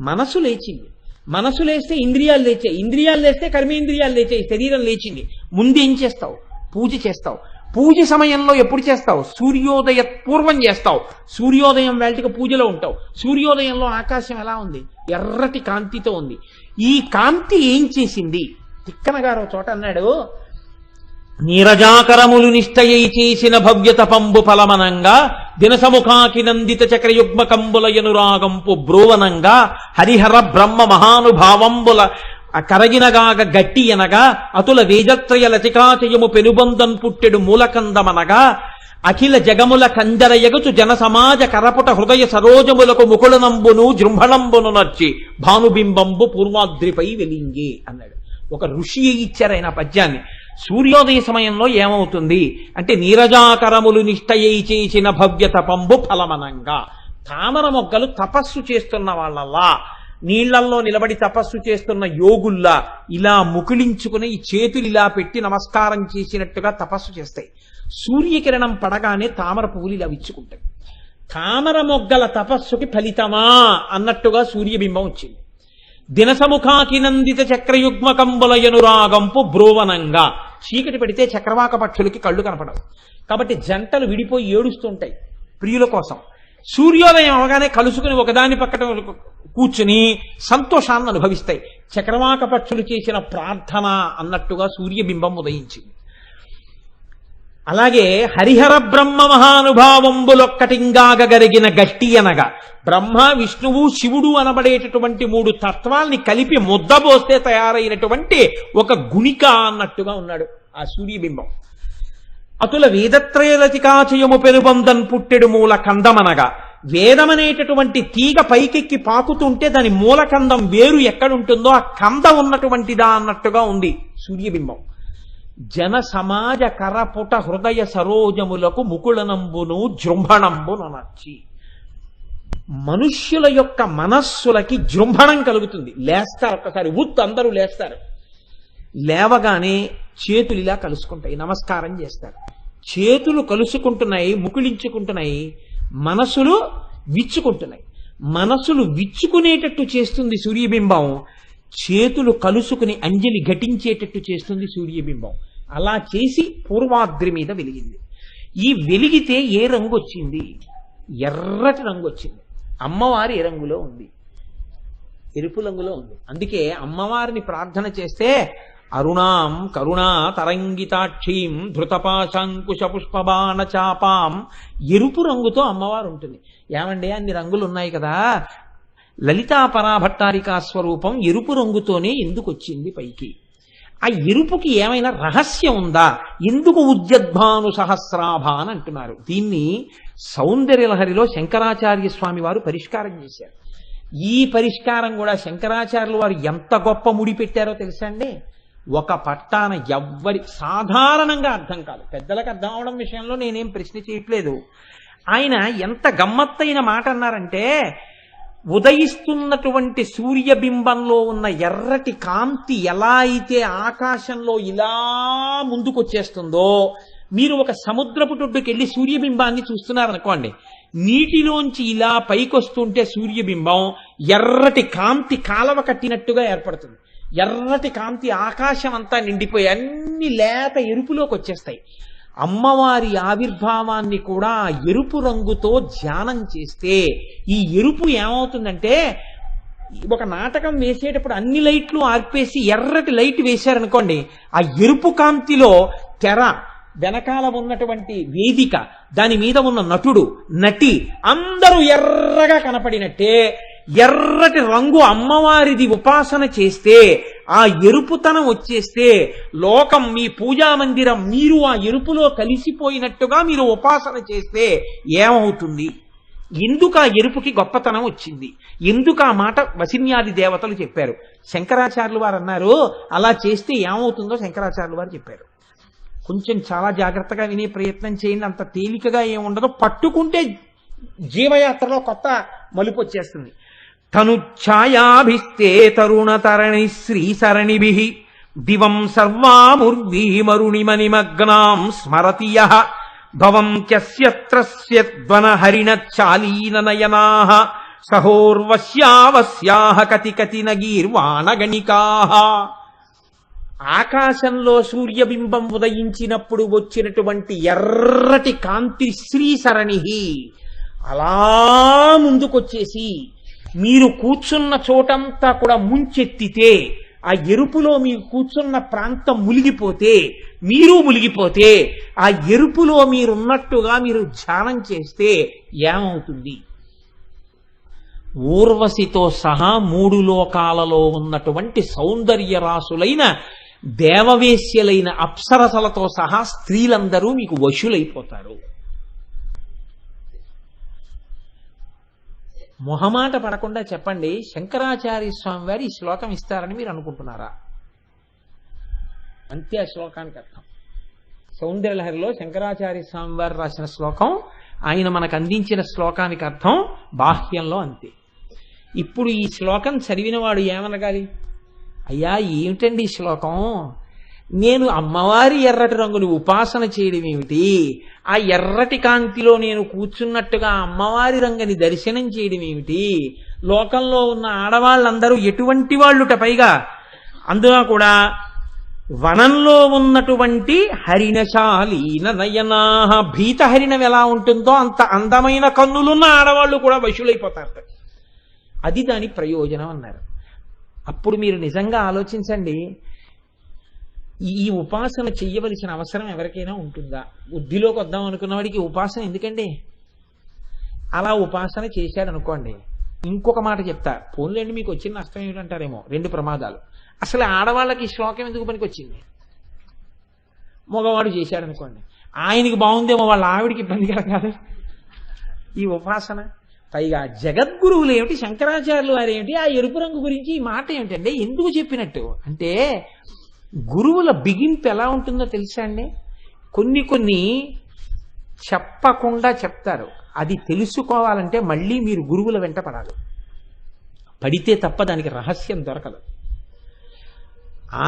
మనసు లేచింది. మనసు లేస్తే ఇంద్రియాలు లేచాయి, ఇంద్రియాలు లేస్తే కర్మేంద్రియాలు లేచాయి, శరీరం లేచింది. ముందు ఏం చేస్తావు? పూజ చేస్తావు. పూజ సమయంలో ఎప్పుడు చేస్తావు? సూర్యోదయ పూర్వం చేస్తావు. సూర్యోదయం వేళటికి పూజలో ఉంటావు. సూర్యోదయంలో ఆకాశం ఎలా ఉంది? ఎర్రటి కాంతితో ఉంది. ఈ కాంతి ఏం చేసింది? తిక్కన గారు చోట అన్నాడు, నీరజాకరములు నిష్టయై చేసిన భవ్యత పంబు ఫలమనంగా దినసముఖాకి నందిత చక్రయుగ్మ కంబులయనురాగంపు బ్రోవనంగా హరిహర బ్రహ్మ మహానుభావంబుల కరగినగాగ గట్టి అనగా అతుల వేజత్రయ లతికాచయము పెనుబంధం పుట్టెడు మూలకందమనగా అఖిల జగముల కంజరయగుచు జన సమాజ కరపుట హృదయ సరోజములకు ముకుళనంబును జృంభణంబును నర్చి భానుబింబంబు పూర్వాద్రిపై వెలింగి అన్నాడు. ఒక ఋషి ఇచ్చారు ఆయన పద్యాన్ని. సూర్యోదయ సమయంలో ఏమవుతుంది అంటే, నీరజాకరములు నిష్టయై చేసిన భవ్యత పంబు ఫలమనంగా, తామర మొగ్గలు తపస్సు చేస్తున్న వాళ్ళలా, నీళ్లల్లో నిలబడి తపస్సు చేస్తున్న యోగుల్లా ఇలా ముకుళించుకుని ఈ చేతులు ఇలా పెట్టి నమస్కారం చేసినట్టుగా తపస్సు చేస్తాయి. సూర్యకిరణం పడగానే తామర పువ్వులు ఇలా విచ్చుకుంటాయి. తామర మొగ్గల తపస్సుకి ఫలితమా అన్నట్టుగా సూర్యబింబం వచ్చింది. దినసముఖాకి నందిత చక్రయుగ్మ కంబులయనురాగంపు బ్రోవనంగా, చీకటి పెడితే చక్రవాక పక్షులకి కళ్ళు కనపడవు. కాబట్టి జంటలు విడిపోయి ఏడుస్తుంటాయి ప్రియుల కోసం. సూర్యోదయం అవగానే కలుసుకుని ఒకదాని పక్కన కూర్చుని సంతోషాన్ని అనుభవిస్తాయి. చక్రవాక పక్షులు చేసిన ప్రార్థన అన్నట్టుగా సూర్యబింబం ఉదయించింది. అలాగే హరిహర బ్రహ్మ మహానుభావంబులొక్కటింగాగరిగిన గట్టి అనగా, బ్రహ్మ విష్ణువు శివుడు అనబడేటటువంటి 3 తత్వాల్ని కలిపి ముద్దబోస్తే తయారైనటువంటి ఒక గుణిక అన్నట్టుగా ఉన్నాడు ఆ సూర్యబింబం. అతుల వేదత్రయలతికాచయము పెనుబంధన్ పుట్టెడు మూల కందమనగా, వేదమనేటటువంటి తీగ పైకెక్కి పాకుతుంటే దాని మూలకందం వేరు ఎక్కడుంటుందో ఆ కంద ఉన్నటువంటిదా అన్నట్టుగా ఉంది సూర్యబింబం. జన సమాజ కరపుట హృదయ సరోజములకు ముకుళనంబును జృంభణంబును నచ్చి, మనుష్యుల యొక్క మనస్సులకి జృంభణం కలుగుతుంది. లేస్తారు ఒక్కసారి, అందరూ లేస్తారు. లేవగానే చేతులు ఇలా కలుసుకుంటాయి, నమస్కారం చేస్తారు. చేతులు కలుసుకుంటున్నాయి, ముకుళించుకుంటున్నాయి, మనసులు విచ్చుకుంటున్నాయి. మనసులు విచ్చుకునేటట్టు చేస్తుంది సూర్యబింబం, చేతులు కలుసుకుని అంజలి ఘటించేటట్టు చేస్తుంది సూర్యబింబం. అలా చేసి పూర్వాద్రి మీద వెలిగింది. ఈ వెలిగితే ఏ రంగు వచ్చింది? ఎర్రటి రంగు వచ్చింది. అమ్మవారి ఏ రంగులో ఉంది? ఎరుపు రంగులో ఉంది. అందుకే అమ్మవారిని ప్రార్థన చేస్తే అరుణాం కరుణా తరంగితాక్షీం ధృతపాశాంకుశ పుష్పబాణ చాపాం, ఎరుపు రంగుతో అమ్మవారు ఉంటుంది. ఏమండి అన్ని రంగులు ఉన్నాయి కదా, లలితా పరాభట్టారికా స్వరూపం ఎరుపు రంగుతోనే ఎందుకు వచ్చింది పైకి? ఆ ఎరుపుకి ఏమైనా రహస్యం ఉందా? ఎందుకు ఉద్యద్భాను సహస్రాభ అని అంటున్నారు? దీన్ని సౌందర్యలహరిలో శంకరాచార్య స్వామి వారు పరిష్కారం చేశారు. ఈ పరిష్కారం కూడా శంకరాచార్యులు వారు ఎంత గొప్ప ముడి పెట్టారో తెలుసా అండి? ఒక పట్టాన ఎవ్వరి సాధారణంగా అర్థం కాదు, పెద్దలకు అర్థం అవడం విషయంలో నేనేం ప్రశ్న చేయట్లేదు. ఆయన ఎంత గమ్మత్తైన మాట అన్నారంటే, ఉదయిస్తున్నటువంటి సూర్యబింబంలో ఉన్న ఎర్రటి కాంతి ఎలా అయితే ఆకాశంలో ఇలా ముందుకొచ్చేస్తుందో, మీరు ఒక సముద్రపు టొడ్డుకెళ్ళి సూర్యబింబాన్ని చూస్తున్నారనుకోండి, నీటిలోంచి ఇలా పైకొస్తుంటే సూర్యబింబం ఎర్రటి కాంతి కాలవ కట్టినట్టుగా ఏర్పడుతుంది. ఎర్రటి కాంతి ఆకాశం అంతా నిండిపోయి అన్ని లేత ఎరుపులోకి వచ్చేస్తాయి. అమ్మవారి ఆవిర్భావాన్ని కూడా ఎరుపు రంగుతో ధ్యానం చేస్తే ఈ ఎరుపు ఏమవుతుందంటే, ఒక నాటకం వేసేటప్పుడు అన్ని లైట్లు ఆర్పేసి ఎర్రటి లైట్ వేశారనుకోండి, ఆ ఎరుపు కాంతిలో తెర, వెనకాల ఉన్నటువంటి వేదిక, దాని మీద ఉన్న నటుడు నటి అందరూ ఎర్రగా కనపడినట్టే ఎర్రటి రంగు అమ్మవారిది ఉపాసన చేస్తే ఆ ఎరుపుతనం వచ్చేస్తే లోకం, మీ పూజా మందిరం మీరు ఆ ఎరుపులో కలిసిపోయినట్టుగా మీరు ఉపాసన చేస్తే ఏమవుతుంది? ఎందుకు ఆ ఎరుపుకి గొప్పతనం వచ్చింది? ఎందుకు ఆ మాట వసిన్యాది దేవతలు చెప్పారు? శంకరాచార్యులు వారు అన్నారు, అలా చేస్తే ఏమవుతుందో శంకరాచార్యులు వారు చెప్పారు. కొంచెం చాలా జాగ్రత్తగా వినే ప్రయత్నం చేయండి. అంత తేలికగా ఏముండదో, పట్టుకుంటే జీవయాత్రలో కొత్త మలుపు వచ్చేస్తుంది. తనుఛాయాభిస్తే తరుణ తరణి శ్రీ సరణిభిః దివం సర్వాముర్వీమరుణిమనిమగ్నాం స్మరతి యః భవం త్యస్యత్రస్యద్వన హరిణచాలీన నయనాః సహోర్వశ్యావస్యాః కతి కతి నగీర్వాణగణికాః. ఆకాశంలో సూర్యబింబం ఉదయించినప్పుడు వచ్చినటువంటి ఎర్రటి కాంతి శ్రీసరణి అలా ముందుకొచ్చేసి మీరు కూర్చున్న చోటంతా కూడా ముంచెత్తితే, ఆ ఎరుపులో మీరు కూర్చున్న ప్రాంతం మునిగిపోతే, మీరు మునిగిపోతే, ఆ ఎరుపులో మీరున్నట్టుగా మీరు ధ్యానం చేస్తే ఏమవుతుంది? ఊర్వశితో సహా 3 లోకాలలో ఉన్నటువంటి సౌందర్య రాసులైన దేవవేశ్యలైన అప్సరసలతో సహా స్త్రీలందరూ మీకు వశులైపోతారు. మొహమాట పడకుండా చెప్పండి, శంకరాచార్య స్వామి వారు ఈ శ్లోకం ఇస్తారని మీరు అనుకుంటున్నారా? అంతే ఆ శ్లోకానికి అర్థం. సౌందర్యలహరిలో శంకరాచార్య స్వామి వారు రాసిన శ్లోకం, ఆయన మనకు అందించిన శ్లోకానికి అర్థం బాహ్యంలో అంతే. ఇప్పుడు ఈ శ్లోకం చదివిన వాడు ఏమనగాలి? అయ్యా ఏమిటండి ఈ శ్లోకం, నేను అమ్మవారి ఎర్రటి రంగుని ఉపాసన చేయడం ఏమిటి, ఆ ఎర్రటి కాంతిలో నేను కూర్చున్నట్టుగా అమ్మవారి రంగుని దర్శనం చేయడం ఏమిటి, లోకంలో ఉన్న ఆడవాళ్ళందరూ ఎటువంటి వాళ్ళుట, పైగా అందులో కూడా వనంలో ఉన్నటువంటి హరిణశాలీన నయనాః, భీత హరిణం ఎలా ఉంటుందో అంత అందమైన కన్నులున్న ఆడవాళ్ళు కూడా వశులైపోతారు. అది దాని ప్రయోజనం అన్నారు. అప్పుడు మీరు నిజంగా ఆలోచించండి, ఈ ఉపాసన చెయ్యవలసిన అవసరం ఎవరికైనా ఉంటుందా? బుద్ధిలోకి వద్దాం అనుకున్న వాడికి ఉపాసన ఎందుకండి? అలా ఉపాసన చేశాడనుకోండి, ఇంకొక మాట చెప్తా, పోన్లేండి మీకు వచ్చిన నష్టం ఏమిటంటారేమో, 2 ప్రమాదాలు. అసలు ఆడవాళ్ళకి శ్లోకం ఎందుకు పనికి వచ్చింది? మగవాడు చేశాడనుకోండి, ఆయనకి బాగుందేమో, వాళ్ళ ఆవిడికి ఇబ్బంది కలగాలి ఈ ఉపాసన. పైగా జగద్గురువులు ఏమిటి, శంకరాచార్యులు వారు ఏమిటి, ఆ ఎరుపు రంగు గురించి ఈ మాట ఏమిటంటే ఎందుకు చెప్పినట్టు అంటే, గురువుల బిగింపు ఎలా ఉంటుందో తెలుసా అండి? కొన్ని చెప్పకుండా చెప్తారు. అది తెలుసుకోవాలంటే మళ్ళీ మీరు గురువుల వెంట పడాలి, పడితే తప్ప దానికి రహస్యం దొరకదు.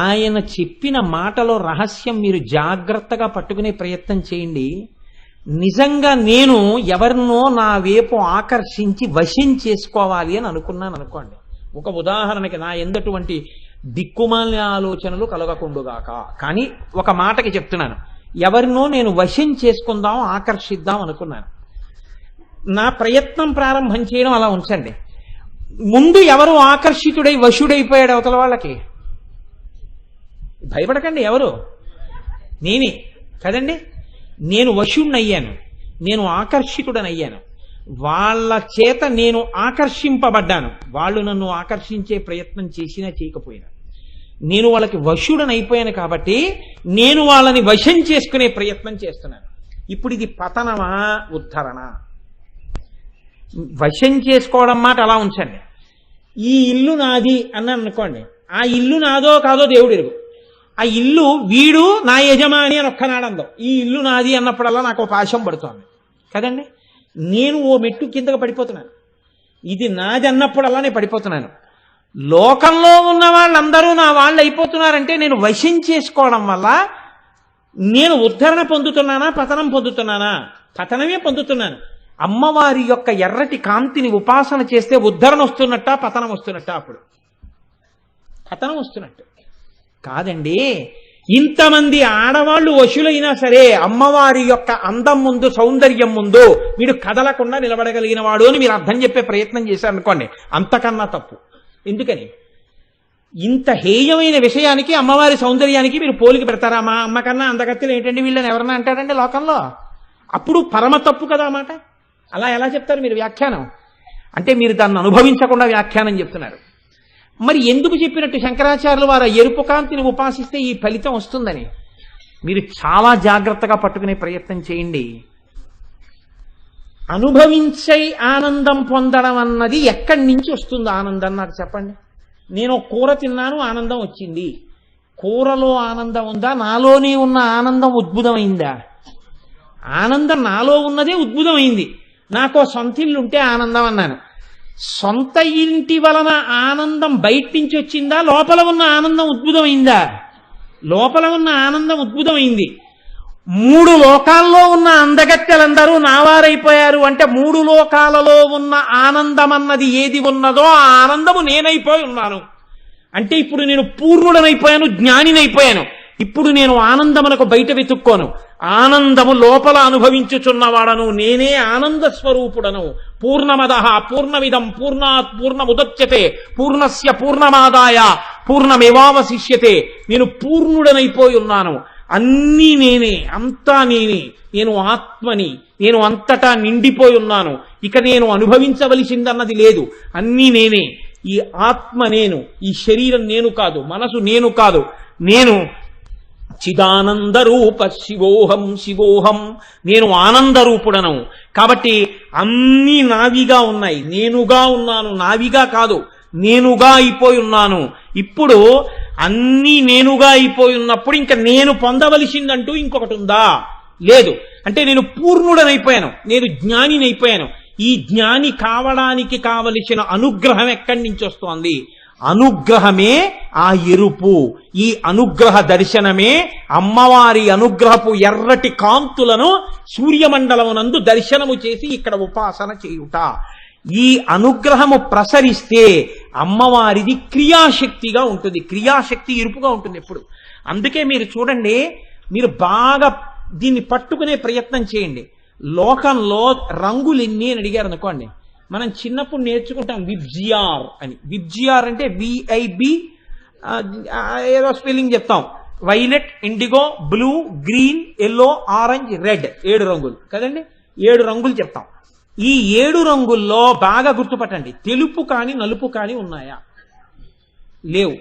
ఆయన చెప్పిన మాటలో రహస్యం మీరు జాగ్రత్తగా పట్టుకునే ప్రయత్నం చేయండి. నిజంగా నేను ఎవరినో నా వైపు ఆకర్షించి వశం చేసుకోవాలి అని అనుకున్నాను అనుకోండి. ఒక ఉదాహరణకి నా ఎందటువంటి దిక్కుమాలిన ఆలోచనలు కలగకుండుగాక, కానీ ఒక మాటకి చెప్తున్నాను, ఎవరినో నేను వశం చేసుకుందాం ఆకర్షిద్దాం అనుకున్నాను. నా ప్రయత్నం ప్రారంభం చేయడం అలా ఉంచండి. ముందు ఎవరు ఆకర్షితుడై వశుడైపోయాడు అవతల వాళ్ళకి? భయపడకండి, ఎవరు? నేనే కదండి. నేను వశుణ్ణయ్యాను, నేను ఆకర్షితుడనయ్యాను. వాళ్ళ చేత నేను ఆకర్షింపబడ్డాను. వాళ్ళు నన్ను ఆకర్షించే ప్రయత్నం చేసినా చేయకపోయినా నేను వాళ్ళకి వశుడనైపోయాను. కాబట్టి నేను వాళ్ళని వశం చేసుకునే ప్రయత్నం చేస్తున్నాను. ఇప్పుడు ఇది పతనమా ఉద్ధరణ? వశం చేసుకోవడం మాట అలా ఉంచండి. ఈ ఇల్లు నాది అన్నాను అనుకోండి, ఆ ఇల్లు నాదో కాదో దేవుడు ఎరుగు. ఆ ఇల్లు వీడు నా యజమాని అని ఒక్కనాడందాం. ఈ ఇల్లు నాది అన్నప్పుడల్లా నాకు ఒక పాశం పడుతోంది కదండి. నేను ఓ మెట్టు కిందకు పడిపోతున్నాను. ఇది నాది అన్నప్పుడల్లా నేను పడిపోతున్నాను. లోకంలో ఉన్న వాళ్ళందరూ నా వాళ్ళు అయిపోతున్నారంటే నేను వశం చేసుకోవడం వల్ల నేను ఉద్ధరణ పొందుతున్నానా పతనం పొందుతున్నానా? పతనమే పొందుతున్నాను. అమ్మవారి యొక్క ఎర్రటి కాంతిని ఉపాసన చేస్తే ఉద్ధరణ వస్తున్నట్ట పతనం వస్తున్నట్ట? అప్పుడు పతనం వస్తున్నట్టు కాదండి. ఇంతమంది ఆడవాళ్లు వశులైనా సరే అమ్మవారి యొక్క అందం ముందు సౌందర్యం ముందు వీడు కదలకుండా నిలబడగలిగిన వాడు అని మీరు అర్థం చెప్పే ప్రయత్నం చేశారనుకోండి, అంతకన్నా తప్పు. ఎందుకని? ఇంత హేయమైన విషయానికి అమ్మవారి సౌందర్యానికి మీరు పోలిక పెడతారా? మా అమ్మ కన్నా అందగత్తెలు ఏంటండి వీళ్ళని ఎవరన్నా అంటారండి లోకంలో? అప్పుడు పరమ తప్పు కదా మాట. అలా ఎలా చెప్తారు మీరు వ్యాఖ్యానం? అంటే మీరు దాన్ని అనుభవించకుండా వ్యాఖ్యానం చెప్తున్నారు. మరి ఎందుకు చెప్పినట్టు శంకరాచార్యులు వారు ఎరుపు కాంతిని ఉపాసిస్తే ఈ ఫలితం వస్తుందని మీరు చాలా జాగ్రత్తగా పట్టుకునే ప్రయత్నం చేయండి. అనుభవించే ఆనందం పొందడం అన్నది ఎక్కడి నుంచి వస్తుంది ఆనందం నాకు చెప్పండి. నేను కూర తిన్నాను, ఆనందం వచ్చింది. కూరలో ఆనందం ఉందా? నాలోనే ఉన్న ఆనందం ఉద్భుతమైందా? ఆనందం నాలో ఉన్నదే ఉద్భుతమైంది. నాకు సొంత ఇల్లు ఉంటే ఆనందం అన్నాను. సొంత ఇంటి వలన ఆనందం బయట నుంచి వచ్చిందా? లోపల ఉన్న ఆనందం ఉద్భుతమైందా? లోపల ఉన్న ఆనందం ఉద్భుతమైంది. 3 లోకాల్లో ఉన్న అందగత్తెలందరూ నావారైపోయారు అంటే 3 లోకాలలో ఉన్న ఆనందం అన్నది ఏది ఉన్నదో ఆ ఆనందము నేనైపోయి ఉన్నాను. అంటే ఇప్పుడు నేను పూర్ణుడనైపోయాను, జ్ఞానినైపోయాను. ఇప్పుడు నేను ఆనందమునకు బయట వెతుక్కోను. ఆనందము లోపల అనుభవించుచున్నవాడను. నేనే ఆనంద స్వరూపుడను. పూర్ణమదః పూర్ణమిదం పూర్ణాత్ పూర్ణముదచ్యతే పూర్ణస్య పూర్ణమాదాయ పూర్ణమేవావశిష్యతే. నేను పూర్ణుడనైపోయి ఉన్నాను. అన్నీ నేనే, అంతా నేనే. నేను ఆత్మని. నేను అంతటా నిండిపోయి ఉన్నాను. ఇక నేను అనుభవించవలసిందన్నది లేదు. అన్నీ నేనే. ఈ ఆత్మ నేను, ఈ శరీరం నేను కాదు, మనసు నేను కాదు. నేను చిదానంద రూప శివోహం శివోహం. నేను ఆనందరూపుడను. కాబట్టి అన్నీ నావిగా ఉన్నాయి. నేనుగా ఉన్నాను, నావిగా కాదు. నేనుగా అయిపోయి ఉన్నాను. ఇప్పుడు అన్నీ నేనుగా అయిపోయి ఉన్నప్పుడు ఇంకా నేను పొందవలసిందంటూ ఇంకొకటి ఉందా? లేదు. అంటే నేను పూర్ణుడనైపోయాను, నేను జ్ఞానినైపోయాను. ఈ జ్ఞాని కావడానికి కావలసిన అనుగ్రహం ఎక్కడి నుంచి వస్తోంది? అనుగ్రహమే ఆ ఎరుపు. ఈ అనుగ్రహ దర్శనమే అమ్మవారి అనుగ్రహపు ఎర్రటి కాంతులను సూర్యమండలమునందు దర్శనము చేసి ఇక్కడ ఉపాసన చేయుట. ఈ అనుగ్రహము ప్రసరిస్తే అమ్మవారిది క్రియాశక్తిగా ఉంటుంది. క్రియాశక్తి ఎరుపుగా ఉంటుంది ఎప్పుడు. అందుకే మీరు చూడండి, మీరు బాగా దీన్ని పట్టుకునే ప్రయత్నం చేయండి. లోకంలో రంగులు ఎన్ని అని అడిగారు అనుకోండి, మనం చిన్నప్పుడు నేర్చుకుంటాం విబ్జిఆర్ అని. విబ్జిఆర్ అంటే విఐబి ఏదో స్పెల్లింగ్ చెప్తాం. Violet, indigo, blue, green, yellow, orange, red. 7 రంగులు కదండి. 7 రంగులు చెప్తాం. ఈ 7 రంగుల్లో బాగా గుర్తుపట్టండి, తెలుపు కానీ నలుపు కానీ ఉన్నాయా? లేవు.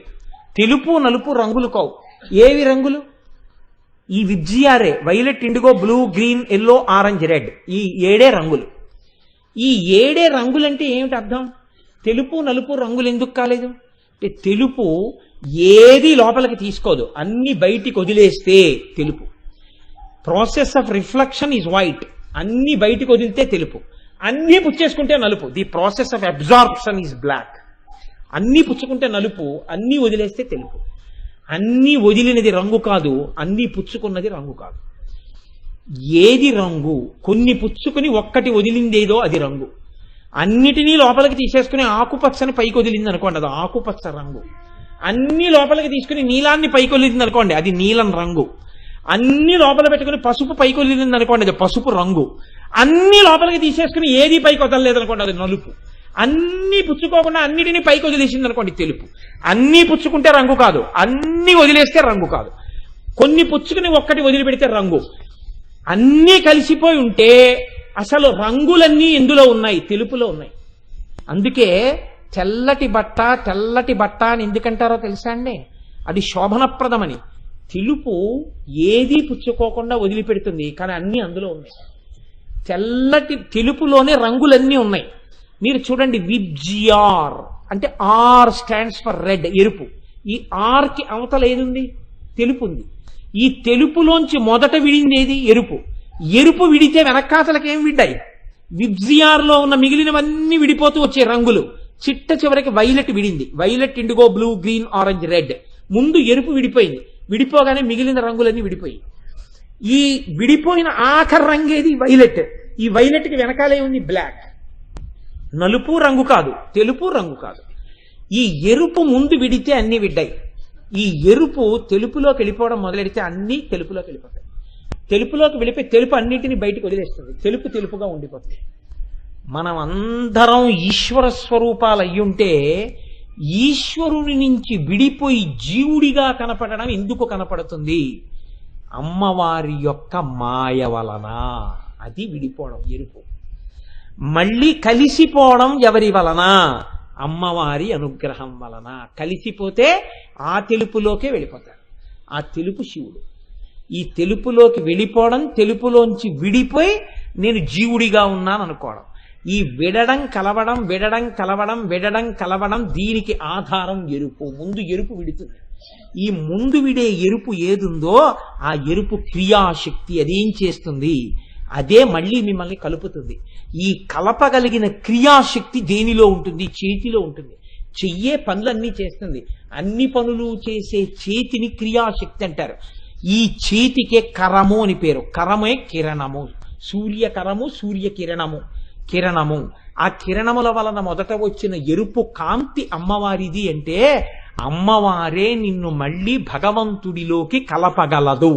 తెలుపు నలుపు రంగులు కావు. ఏవి రంగులు? ఈ VIBGYOR. Violet, indigo, blue, green, yellow, orange, red. ఈ 7 రంగులు. ఈ 7 రంగులంటే ఏమిటి అర్థం? తెలుపు నలుపు రంగులు ఎందుకు కాలేదు అంటే తెలుపు ఏది లోపలికి తీసుకోదు, అన్ని బయటికి వదిలేస్తే తెలుపు. Process of reflection is white. అన్ని బయటికి వదిలితే తెలుపు, అన్నీ పుచ్చేసుకుంటే నలుపు. The process of absorption is black. అన్నీ పుచ్చుకుంటే నలుపు, అన్నీ వదిలేస్తే తెలుపు. అన్నీ వదిలినది రంగు కాదు, అన్నీ పుచ్చుకున్నది రంగు కాదు. ఏది రంగు? కొన్ని పుచ్చుకుని ఒక్కటి వదిలిందేదో అది రంగు. అన్నిటినీ లోపలికి తీసేసుకుని ఆకుపచ్చని పైకి వదిలింది అనుకోండి, అది ఆకుపచ్చ రంగు. అన్ని లోపలికి తీసుకుని నీలాన్ని పైకి వదిలింది అనుకోండి, అది నీలం రంగు. అన్ని లోపల పెట్టుకుని పసుపు పైకి వదిలింది అనుకోండి, అది పసుపు రంగు. అన్ని లోపలికి తీసేసుకుని ఏది పైకి వదలలేదు అనుకోండి, అది నలుపు. అన్ని పుచ్చుకోకుండా అన్నిటినీ పైకి వదిలేసింది అనుకోండి, తెలుపు. అన్ని పుచ్చుకుంటే రంగు కాదు, అన్ని వదిలేస్తే రంగు కాదు. కొన్ని పుచ్చుకుని ఒక్కటి వదిలిపెడితే రంగు. అన్నీ కలిసిపోయి ఉంటే అసలు రంగులన్నీ ఎందులో ఉన్నాయి? తెలుపులో ఉన్నాయి. అందుకే తెల్లటి బట్ట అని ఎందుకంటారో తెలుసా అండి? అది శోభనప్రదమని. తెలుపు ఏదీ పుచ్చుకోకుండా వదిలిపెడుతుంది, కానీ అన్నీ అందులో ఉన్నాయి. తెలుపులోనే రంగులన్నీ ఉన్నాయి. మీరు చూడండి, విబ్జిఆర్ అంటే ఆర్ స్టాండ్స్ ఫర్ రెడ్, ఎరుపు. ఈ ఆర్కి అవతల ఏదుంది? తెలుపు ఉంది. ఈ తెలుపులోంచి మొదట విడింది ఏది? ఎరుపు. ఎరుపు విడితే వెనక్కాతలకి ఏం విడ్డాయి? విబ్జిఆర్లో ఉన్న మిగిలినవన్నీ విడిపోతూ వచ్చే రంగులు. చిట్ట చివరికి వైలెట్ విడింది. Violet, indigo, blue, green, orange, red. ముందు ఎరుపు విడిపోయింది. విడిపోగానే మిగిలిన రంగులన్నీ విడిపోయి, ఈ విడిపోయిన ఆఖరి రంగేది? వైలెట్. ఈ వైలెట్కి వెనకాలే ఉంది బ్లాక్. నలుపు రంగు కాదు, తెలుపు రంగు కాదు. ఈ ఎరుపు ముందు విడితే అన్ని విడ్డాయి. ఈ ఎరుపు తెలుపులోకి వెళ్ళిపోవడం మొదలెడితే అన్ని తెలుపులోకి వెళ్ళిపోతాయి. తెలుపులోకి వెళ్ళిపోయి తెలుపు అన్నింటినీ బయటకు వదిలేస్తుంది. తెలుపు తెలుపుగా ఉండిపోతుంది. మనం అందరం ఈశ్వర స్వరూపాలు అయ్యుంటే ఈశ్వరుని నుంచి విడిపోయి జీవుడిగా కనపడడం ఎందుకు కనపడుతుంది? అమ్మవారి యొక్క మాయ వలన. అది విడిపోవడం ఎరుపు. మళ్ళీ కలిసిపోవడం ఎవరి వలన? అమ్మవారి అనుగ్రహం వలన. కలిసిపోతే ఆ తెలుపులోకే వెళ్ళిపోతాడు. ఆ తెలుపు శివుడు. ఈ తెలుపులోకి వెళ్ళిపోవడం, తెలుపులోంచి విడిపోయి నేను జీవుడిగా ఉన్నాను అనుకోవడం. ఈ విడడం కలవడం, విడడం కలవడం, విడడం కలవడం, దీనికి ఆధారం ఎరుపు. ముందు ఎరుపు విడుతుంది. ఈ ముందు విడే ఎరుపు ఏదుందో ఆ ఎరుపు క్రియాశక్తి. అదేం చేస్తుంది? అదే మళ్ళీ మిమ్మల్ని కలుపుతుంది. ఈ కలపగలిగిన క్రియాశక్తి దేనిలో ఉంటుంది? చేతిలో ఉంటుంది. చెయ్యే పనులన్నీ చేస్తుంది. అన్ని పనులు చేసే చేతిని క్రియాశక్తి అంటారు. ఈ చేతికే కరము అని పేరు. కరమే కిరణము. సూర్యకరము, సూర్యకిరణము, కిరణము. ఆ కిరణముల వలన మొదట వచ్చిన ఎరుపు కాంతి అమ్మవారిది అంటే అమ్మవారే నిన్ను మళ్ళీ భగవంతుడిలోకి కలపగలదు.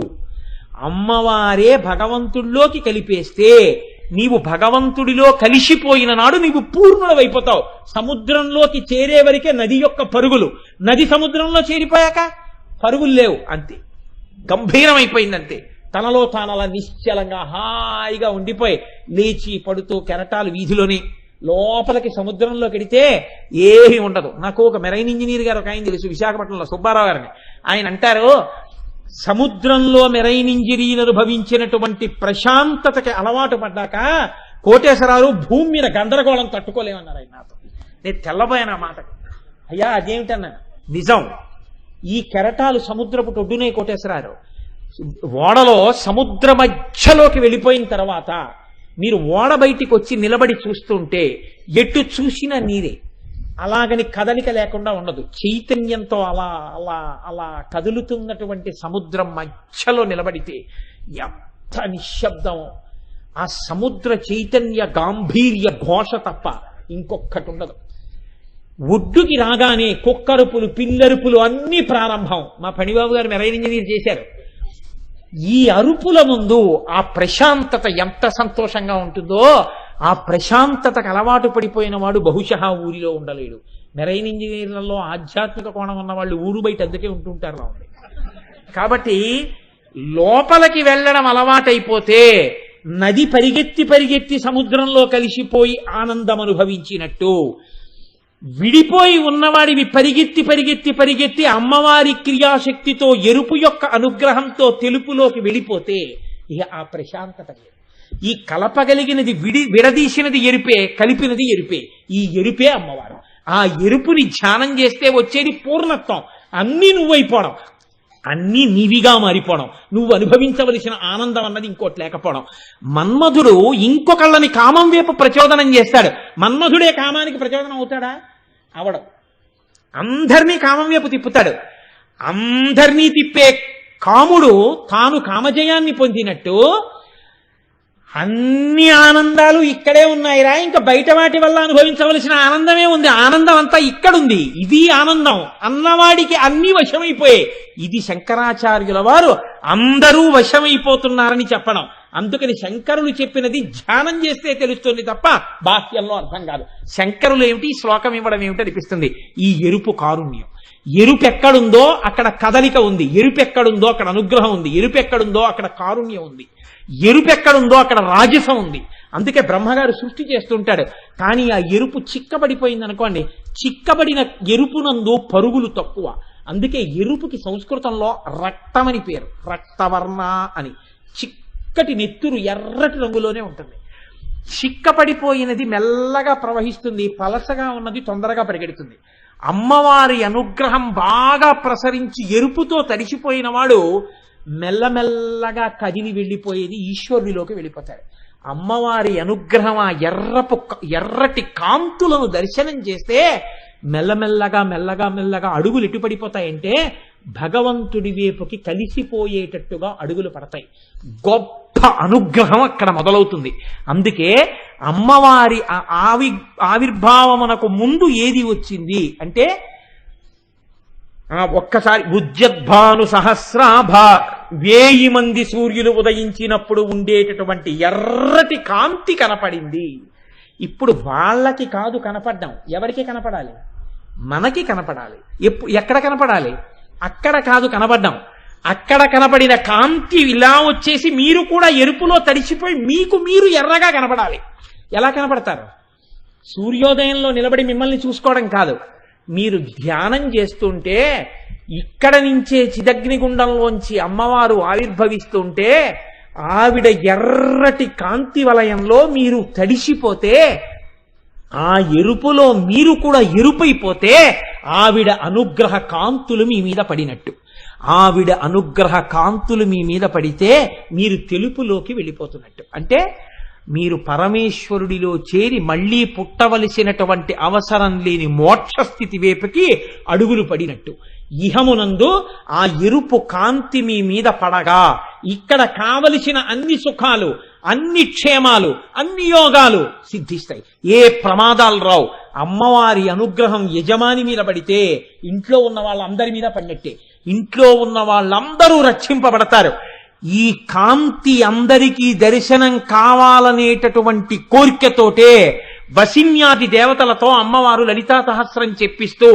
అమ్మవారే భగవంతుడిలోకి కలిపేస్తే నీవు భగవంతుడిలో కలిసిపోయిన నాడు నీవు పూర్ణుడవైపోతావు. సముద్రంలోకి చేరే వరకే నది యొక్క పరుగులు. నది సముద్రంలో చేరిపోయాక పరుగులు లేవు, అంతే. గంభీరమైపోయిందంతే. తనలో తానలా నిశ్చలంగా హాయిగా ఉండిపోయి లేచి పడుతూ కెరటాలు వీధిలోని లోపలికి సముద్రంలోకి వెడితే ఏమీ ఉండదు. నాకు ఒక మెరైన్ ఇంజనీర్ గారు ఒక ఆయన తెలుసు, విశాఖపట్నంలో, సుబ్బారావు గారిని. ఆయన అంటారు, సముద్రంలో మెరైన్ ఇంజనీర్ అనుభవించినటువంటి ప్రశాంతతకి అలవాటు పడ్డాక కోటేశ్వరరావు భూమి మీద గందరగోళం తట్టుకోలేమన్నారు ఆయన నాతో. నేను తెల్లబోయాను ఆ మాటకు. అయ్యా అదేమిటన్నా? నిజం. ఈ కెరటాలు సముద్రపు ఒడ్డునే కోటేశ్వరరావు. ఓడలో సముద్ర మధ్యలోకి వెళ్ళిపోయిన తర్వాత మీరు ఓడ బయటికి వచ్చి నిలబడి చూస్తుంటే ఎటు చూసినా నీరే. అలాగని కదలిక లేకుండా ఉండదు. చైతన్యంతో అలా అలా అలా కదులుతున్నటువంటి సముద్రం మధ్యలో నిలబడితే ఎంత నిశ్శబ్దం! ఆ సముద్ర చైతన్య గాంభీర్య ఘోష తప్ప ఇంకొక్కటి ఉండదు. ఒడ్డుకి రాగానే కుక్కరుపులు, పిల్లరుపులు అన్నీ ప్రారంభం. మా పణిబాబు గారు మెరైన్ ఇంజనీర్ చేశారు. ఈ అరుపుల ముందు ఆ ప్రశాంతత ఎంత సంతోషంగా ఉంటుందో, ఆ ప్రశాంతతకు అలవాటు పడిపోయిన వాడు బహుశా ఊరిలో ఉండలేడు. మెరైన్ ఇంజనీర్లలో ఆధ్యాత్మిక కోణం ఉన్న వాళ్ళు ఊరు బయట అందుకే ఉంటుంటారు. కాబట్టి లోపలికి వెళ్ళడం అలవాటైపోతే నది పరిగెత్తి పరిగెత్తి సముద్రంలో కలిసిపోయి ఆనందం అనుభవించినట్టు, విడిపోయి ఉన్నవాడివి పరిగెత్తి పరిగెత్తి పరిగెత్తి అమ్మవారి క్రియాశక్తితో ఎరుపు యొక్క అనుగ్రహంతో తెలుపులోకి వెళ్ళిపోతే ఇక ఆ ప్రశాంతత. ఈ కలపగలిగినది విడదీసినది ఎరుపే, కలిపినది ఎరుపే. ఈ ఎరుపే అమ్మవారు. ఆ ఎరుపుని ధ్యానం చేస్తే వచ్చేది పూర్ణత్వం. అన్నీ నువ్వైపోవడం, అన్నీ నీవిగా మారిపోవడం, నువ్వు అనుభవించవలసిన ఆనందం అన్నది ఇంకోటి లేకపోవడం. మన్మధుడు ఇంకొకళ్ళని కామం వైపు ప్రచోదనం చేస్తాడు. మన్మధుడే కామానికి ప్రచోదనం అవుతాడా? అవడం. అందరినీ కామం వైపు తిప్పుతాడు. అందరినీ తిప్పే కాముడు తాను కామజయాన్ని పొందినట్టు అన్ని ఆనందాలు ఇక్కడే ఉన్నాయిరా, ఇంకా బయట వాటి వల్ల అనుభవించవలసిన ఆనందమే ఉంది, ఆనందం అంతా ఇక్కడుంది, ఇది ఆనందం అన్నవాడికి అన్ని వశమైపోయాయి. ఇది శంకరాచార్యుల వారు అందరూ వశమైపోతున్నారని చెప్పడం. అందుకని శంకరులు చెప్పినది ధ్యానం చేస్తే తెలుస్తుంది తప్ప బాహ్యంలో అర్థం కాదు. శంకరులు ఏమిటి, శ్లోకం ఇవ్వడం ఏమిటి అనిపిస్తుంది. ఈ ఎరుపు కారుణ్యం, ఎరుపు ఎక్కడుందో అక్కడ కదలిక ఉంది, ఎరుపు ఎక్కడుందో అక్కడ అనుగ్రహం ఉంది, ఎరుపు ఎక్కడుందో అక్కడ కారుణ్యం ఉంది, ఎరుపు ఎక్కడుందో అక్కడ రాజసం ఉంది. అందుకే బ్రహ్మగారు సృష్టి చేస్తుంటాడు. కానీ ఆ ఎరుపు చిక్కబడిపోయింది అనుకోండి, చిక్కబడిన ఎరుపునందు పరుగులు తక్కువ. అందుకే ఎరుపుకి సంస్కృతంలో రక్తమని పేరు, రక్తవర్ణ అని. చిక్కటి నెత్తురు ఎర్రటి రంగులోనే ఉంటుంది. చిక్కపడిపోయినది మెల్లగా ప్రవహిస్తుంది, పలసగా ఉన్నది తొందరగా పరిగెడుతుంది. అమ్మవారి అనుగ్రహం బాగా ప్రసరించి ఎరుపుతో తడిసిపోయిన వాడు మెల్లమెల్లగా కదిలి వెళ్ళిపోయేది ఈశ్వరుడిలోకి వెళ్ళిపోతాడు. అమ్మవారి అనుగ్రహం ఆ ఎర్రటి కాంతులను దర్శనం చేస్తే మెల్లమెల్లగా మెల్లగా మెల్లగా అడుగులు ఎటుపడిపోతాయంటే భగవంతుడి వైపుకి కలిసిపోయేటట్టుగా అడుగులు పడతాయి. గొప్ప అనుగ్రహం అక్కడ మొదలవుతుంది. అందుకే అమ్మవారి ఆవిర్భావమునకు ముందు ఏది వచ్చింది అంటే ఒక్కసారి ఉద్యద్భాను సహస్రాభ, 1000 మంది సూర్యులు ఉదయించినప్పుడు ఉండేటటువంటి ఎర్రటి కాంతి కనపడింది. ఇప్పుడు వాళ్ళకి కాదు కనపడ్డాం, ఎవరికి కనపడాలి? మనకి కనపడాలి. ఎక్కడ కనపడాలి? అక్కడ కాదు కనపడ్డాం. అక్కడ కనపడిన కాంతి ఇలా వచ్చేసి మీరు కూడా ఎరుపులో తడిచిపోయి మీకు మీరు ఎర్రగా కనపడాలి. ఎలా కనపడతారు? సూర్యోదయంలో నిలబడి మిమ్మల్ని చూసుకోవడం కాదు. మీరు ధ్యానం చేస్తుంటే ఇక్కడ నుంచే చిదగ్నిగుండంలోంచి అమ్మవారు ఆవిర్భవిస్తుంటే ఆవిడ ఎర్రటి కాంతి వలయంలో మీరు తడిసిపోతే, ఆ ఎరుపులో మీరు కూడా ఎరుపైపోతే ఆవిడ అనుగ్రహ కాంతులు మీ మీద పడినట్టు. ఆవిడ అనుగ్రహ కాంతులు మీ మీద పడితే మీరు తెలుపులోకి వెళ్ళిపోతున్నట్టు. అంటే మీరు పరమేశ్వరుడిలో చేరి మళ్లీ పుట్టవలసినటువంటి అవసరం లేని మోక్షస్థితి వైపుకి అడుగులు పడినట్టు. ఇహమునందు ఆ ఎరుపు కాంతి మీ మీద పడగా ఇక్కడ కావలసిన అన్ని సుఖాలు, అన్ని క్షేమాలు, అన్ని యోగాలు సిద్ధిస్తాయి. ఏ ప్రమాదాలు రావు. అమ్మవారి అనుగ్రహం యజమాని మీద పడితే ఇంట్లో ఉన్న వాళ్ళందరి మీద పడినట్టే. ఇంట్లో ఉన్న వాళ్ళందరూ రక్షింపబడతారు. ఈ కాంతి అందరికీ దర్శనం కావాలనేటటువంటి కోరికతోటే వసిన్యాది దేవతలతో అమ్మవారు లలితా సహస్రం చెప్పిస్తూ,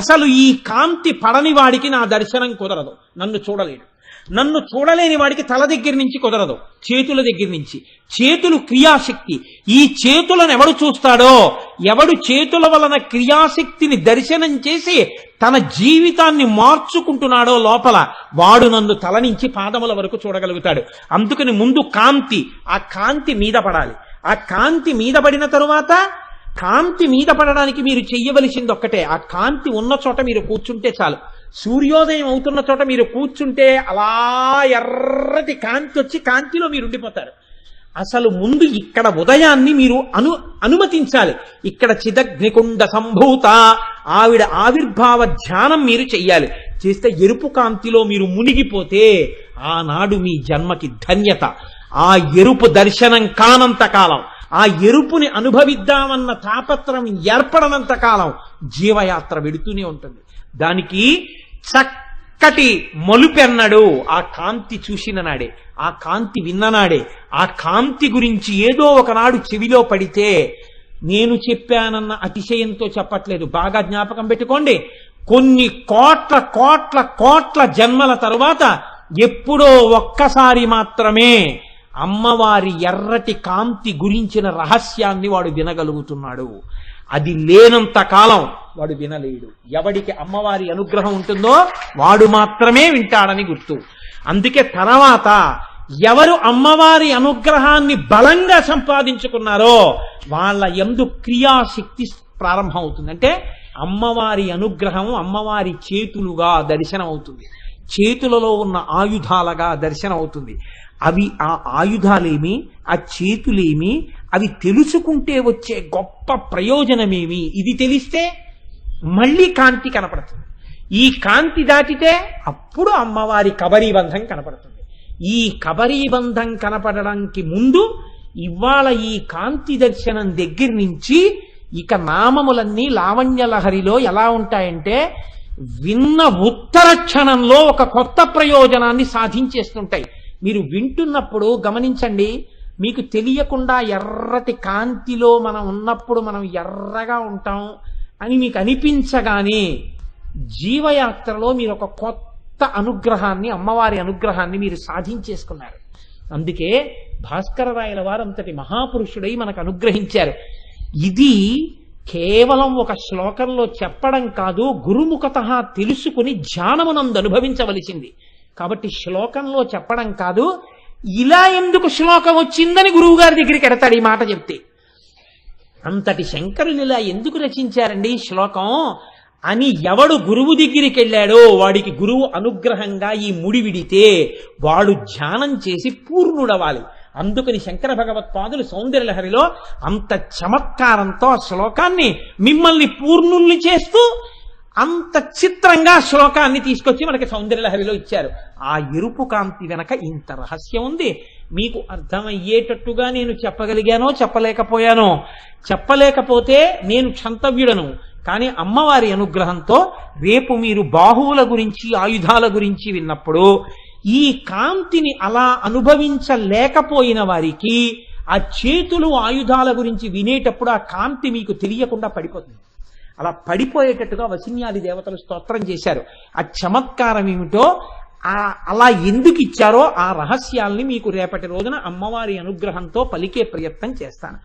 అసలు ఈ కాంతి పడని వాడికి నా దర్శనం కుదరదు, నన్ను చూడలేడు. నన్ను చూడలేని వాడికి తల దగ్గర నుంచి కుదరదు, చేతుల దగ్గర నుంచి. చేతులు క్రియాశక్తి. ఈ చేతులను ఎవడు చూస్తాడో, ఎవడు చేతుల వలన క్రియాశక్తిని దర్శనం చేసి తన జీవితాన్ని మార్చుకుంటున్నాడో లోపల, వాడు నన్ను తల నుంచి పాదముల వరకు చూడగలుగుతాడు. అందుకని ముందు కాంతి, ఆ కాంతి మీద పడాలి. ఆ కాంతి మీద పడిన తరువాత, కాంతి మీద పడడానికి మీరు చెయ్యవలసింది ఒక్కటే, ఆ కాంతి ఉన్న చోట మీరు కూర్చుంటే చాలు. సూర్యోదయం అవుతున్న చోట మీరు కూర్చుంటే అలా ఎర్రటి కాంతి వచ్చి కాంతిలో మీరు ఉండిపోతారు. అసలు ముందు ఇక్కడ ఉదయాన్ని మీరు అనుమతించాలి. ఇక్కడ చిదగ్నికుండ సంభూత ఆవిడ ఆవిర్భావ ధ్యానం మీరు చెయ్యాలి. చేస్తే ఎరుపు కాంతిలో మీరు మునిగిపోతే ఆనాడు మీ జన్మకి ధన్యత. ఆ ఎరుపు దర్శనం కానంత కాలం, ఆ ఎరుపుని అనుభవిద్దామన్న తాపత్రం ఏర్పడనంత కాలం జీవయాత్ర వెడుతూనే ఉంటుంది. దానికి చక్కటి మలుపెన్నడు ఆ కాంతి చూసిన నాడే, ఆ కాంతి విన్ననాడే. ఆ కాంతి గురించి ఏదో ఒకనాడు చెవిలో పడితే, నేను చెప్పానన్న అతిశయంతో చెప్పట్లేదు, బాగా జ్ఞాపకం పెట్టుకోండి. కొన్ని కోట్ల కోట్ల కోట్ల జన్మల తరువాత ఎప్పుడో ఒక్కసారి మాత్రమే అమ్మవారి ఎర్రటి కాంతి గురించిన రహస్యాన్ని వాడు వినగలుగుతున్నాడు. అది లేనంత కాలం వాడు వినలేడు. ఎవడికి అమ్మవారి అనుగ్రహం ఉంటుందో వాడు మాత్రమే వింటాడని గుర్తు. అందుకే తర్వాత ఎవరు అమ్మవారి అనుగ్రహాన్ని బలంగా సంపాదించుకున్నారో వాళ్ళ యందు క్రియాశక్తి ప్రారంభం అవుతుంది. అంటే అమ్మవారి అనుగ్రహం అమ్మవారి చేతులుగా దర్శనం అవుతుంది, చేతులలో ఉన్న ఆయుధాలుగా దర్శనం అవుతుంది. అవి ఆ ఆయుధాలేమి, ఆ చేతులేమి, అవి తెలుసుకుంటే వచ్చే గొప్ప ప్రయోజనమేమి, ఇది తెలిస్తే మళ్ళీ కాంతి కనపడుతుంది. ఈ కాంతి దాటితే అప్పుడు అమ్మవారి కబరీబంధం కనపడుతుంది. ఈ కబరీబంధం కనపడడానికి ముందు ఇవాళ ఈ కాంతి దర్శనం దగ్గర నుంచి ఇక నామములన్నీ లావణ్యలహరిలో ఎలా ఉంటాయంటే విన్న ఉత్తర క్షణంలో ఒక కొత్త ప్రయోజనాన్ని సాధించేస్తుంటాయి. మీరు వింటున్నప్పుడు గమనించండి, మీకు తెలియకుండా ఎర్రటి కాంతిలో మనం ఉన్నప్పుడు మనం ఎర్రగా ఉంటాం అని మీకు అనిపించగానే జీవయాత్రలో మీరు ఒక కొత్త అనుగ్రహాన్ని, అమ్మవారి అనుగ్రహాన్ని మీరు సాధించేసుకున్నారు. అందుకే భాస్కర రాయల వారు అంతటి మహాపురుషుడై మనకు అనుగ్రహించారు. ఇది కేవలం ఒక శ్లోకంలో చెప్పడం కాదు, గురుముఖతః తెలుసుకుని ధ్యానమునందు అనుభవించవలసింది. కాబట్టి శ్లోకంలో చెప్పడం కాదు, ఇలా ఎందుకు శ్లోకం వచ్చిందని గురువు గారి దగ్గరికి ఎడతాడు ఈ మాట చెప్తే. అంతటి శంకరులు ఇలా ఎందుకు రచించారండి ఈ శ్లోకం అని ఎవడు గురువు దగ్గరికి వెళ్ళాడో వాడికి గురువు అనుగ్రహంగా ఈ ముడి విడితే వాడు ధ్యానం చేసి పూర్ణుడవాలి. అందుకని శంకర భగవత్పాదులు సౌందర్యలహరిలో అంత చమత్కారంతో ఆ శ్లోకాన్ని మిమ్మల్ని పూర్ణుల్ని చేస్తూ అంత చిత్రంగా శ్లోకాన్ని తీసుకొచ్చి మనకి సౌందర్యలహరిలో ఇచ్చారు. ఆ ఎరుపు కాంతి వెనక ఇంత రహస్యం ఉంది. మీకు అర్థమయ్యేటట్టుగా నేను చెప్పగలిగానో చెప్పలేకపోయానో, చెప్పలేకపోతే నేను క్షంతవ్యుడను. కానీ అమ్మవారి అనుగ్రహంతో రేపు మీరు బాహువుల గురించి, ఆయుధాల గురించి విన్నప్పుడు ఈ కాంతిని అలా అనుభవించలేకపోయిన వారికి ఆ చేతులు ఆయుధాల గురించి వినేటప్పుడు ఆ కాంతి మీకు తెలియకుండా పడిపోతుంది. అలా పడిపోయేటట్టుగా వసిన్యాది దేవతలు స్తోత్రం చేశారు. ఆ చమత్కారం ఏమిటో, అలా ఎందుకు ఇచ్చారో ఆ రహస్యాల్ని మీకు రేపటి రోజున అమ్మవారి అనుగ్రహంతో పలికే ప్రయత్నం చేస్తాను.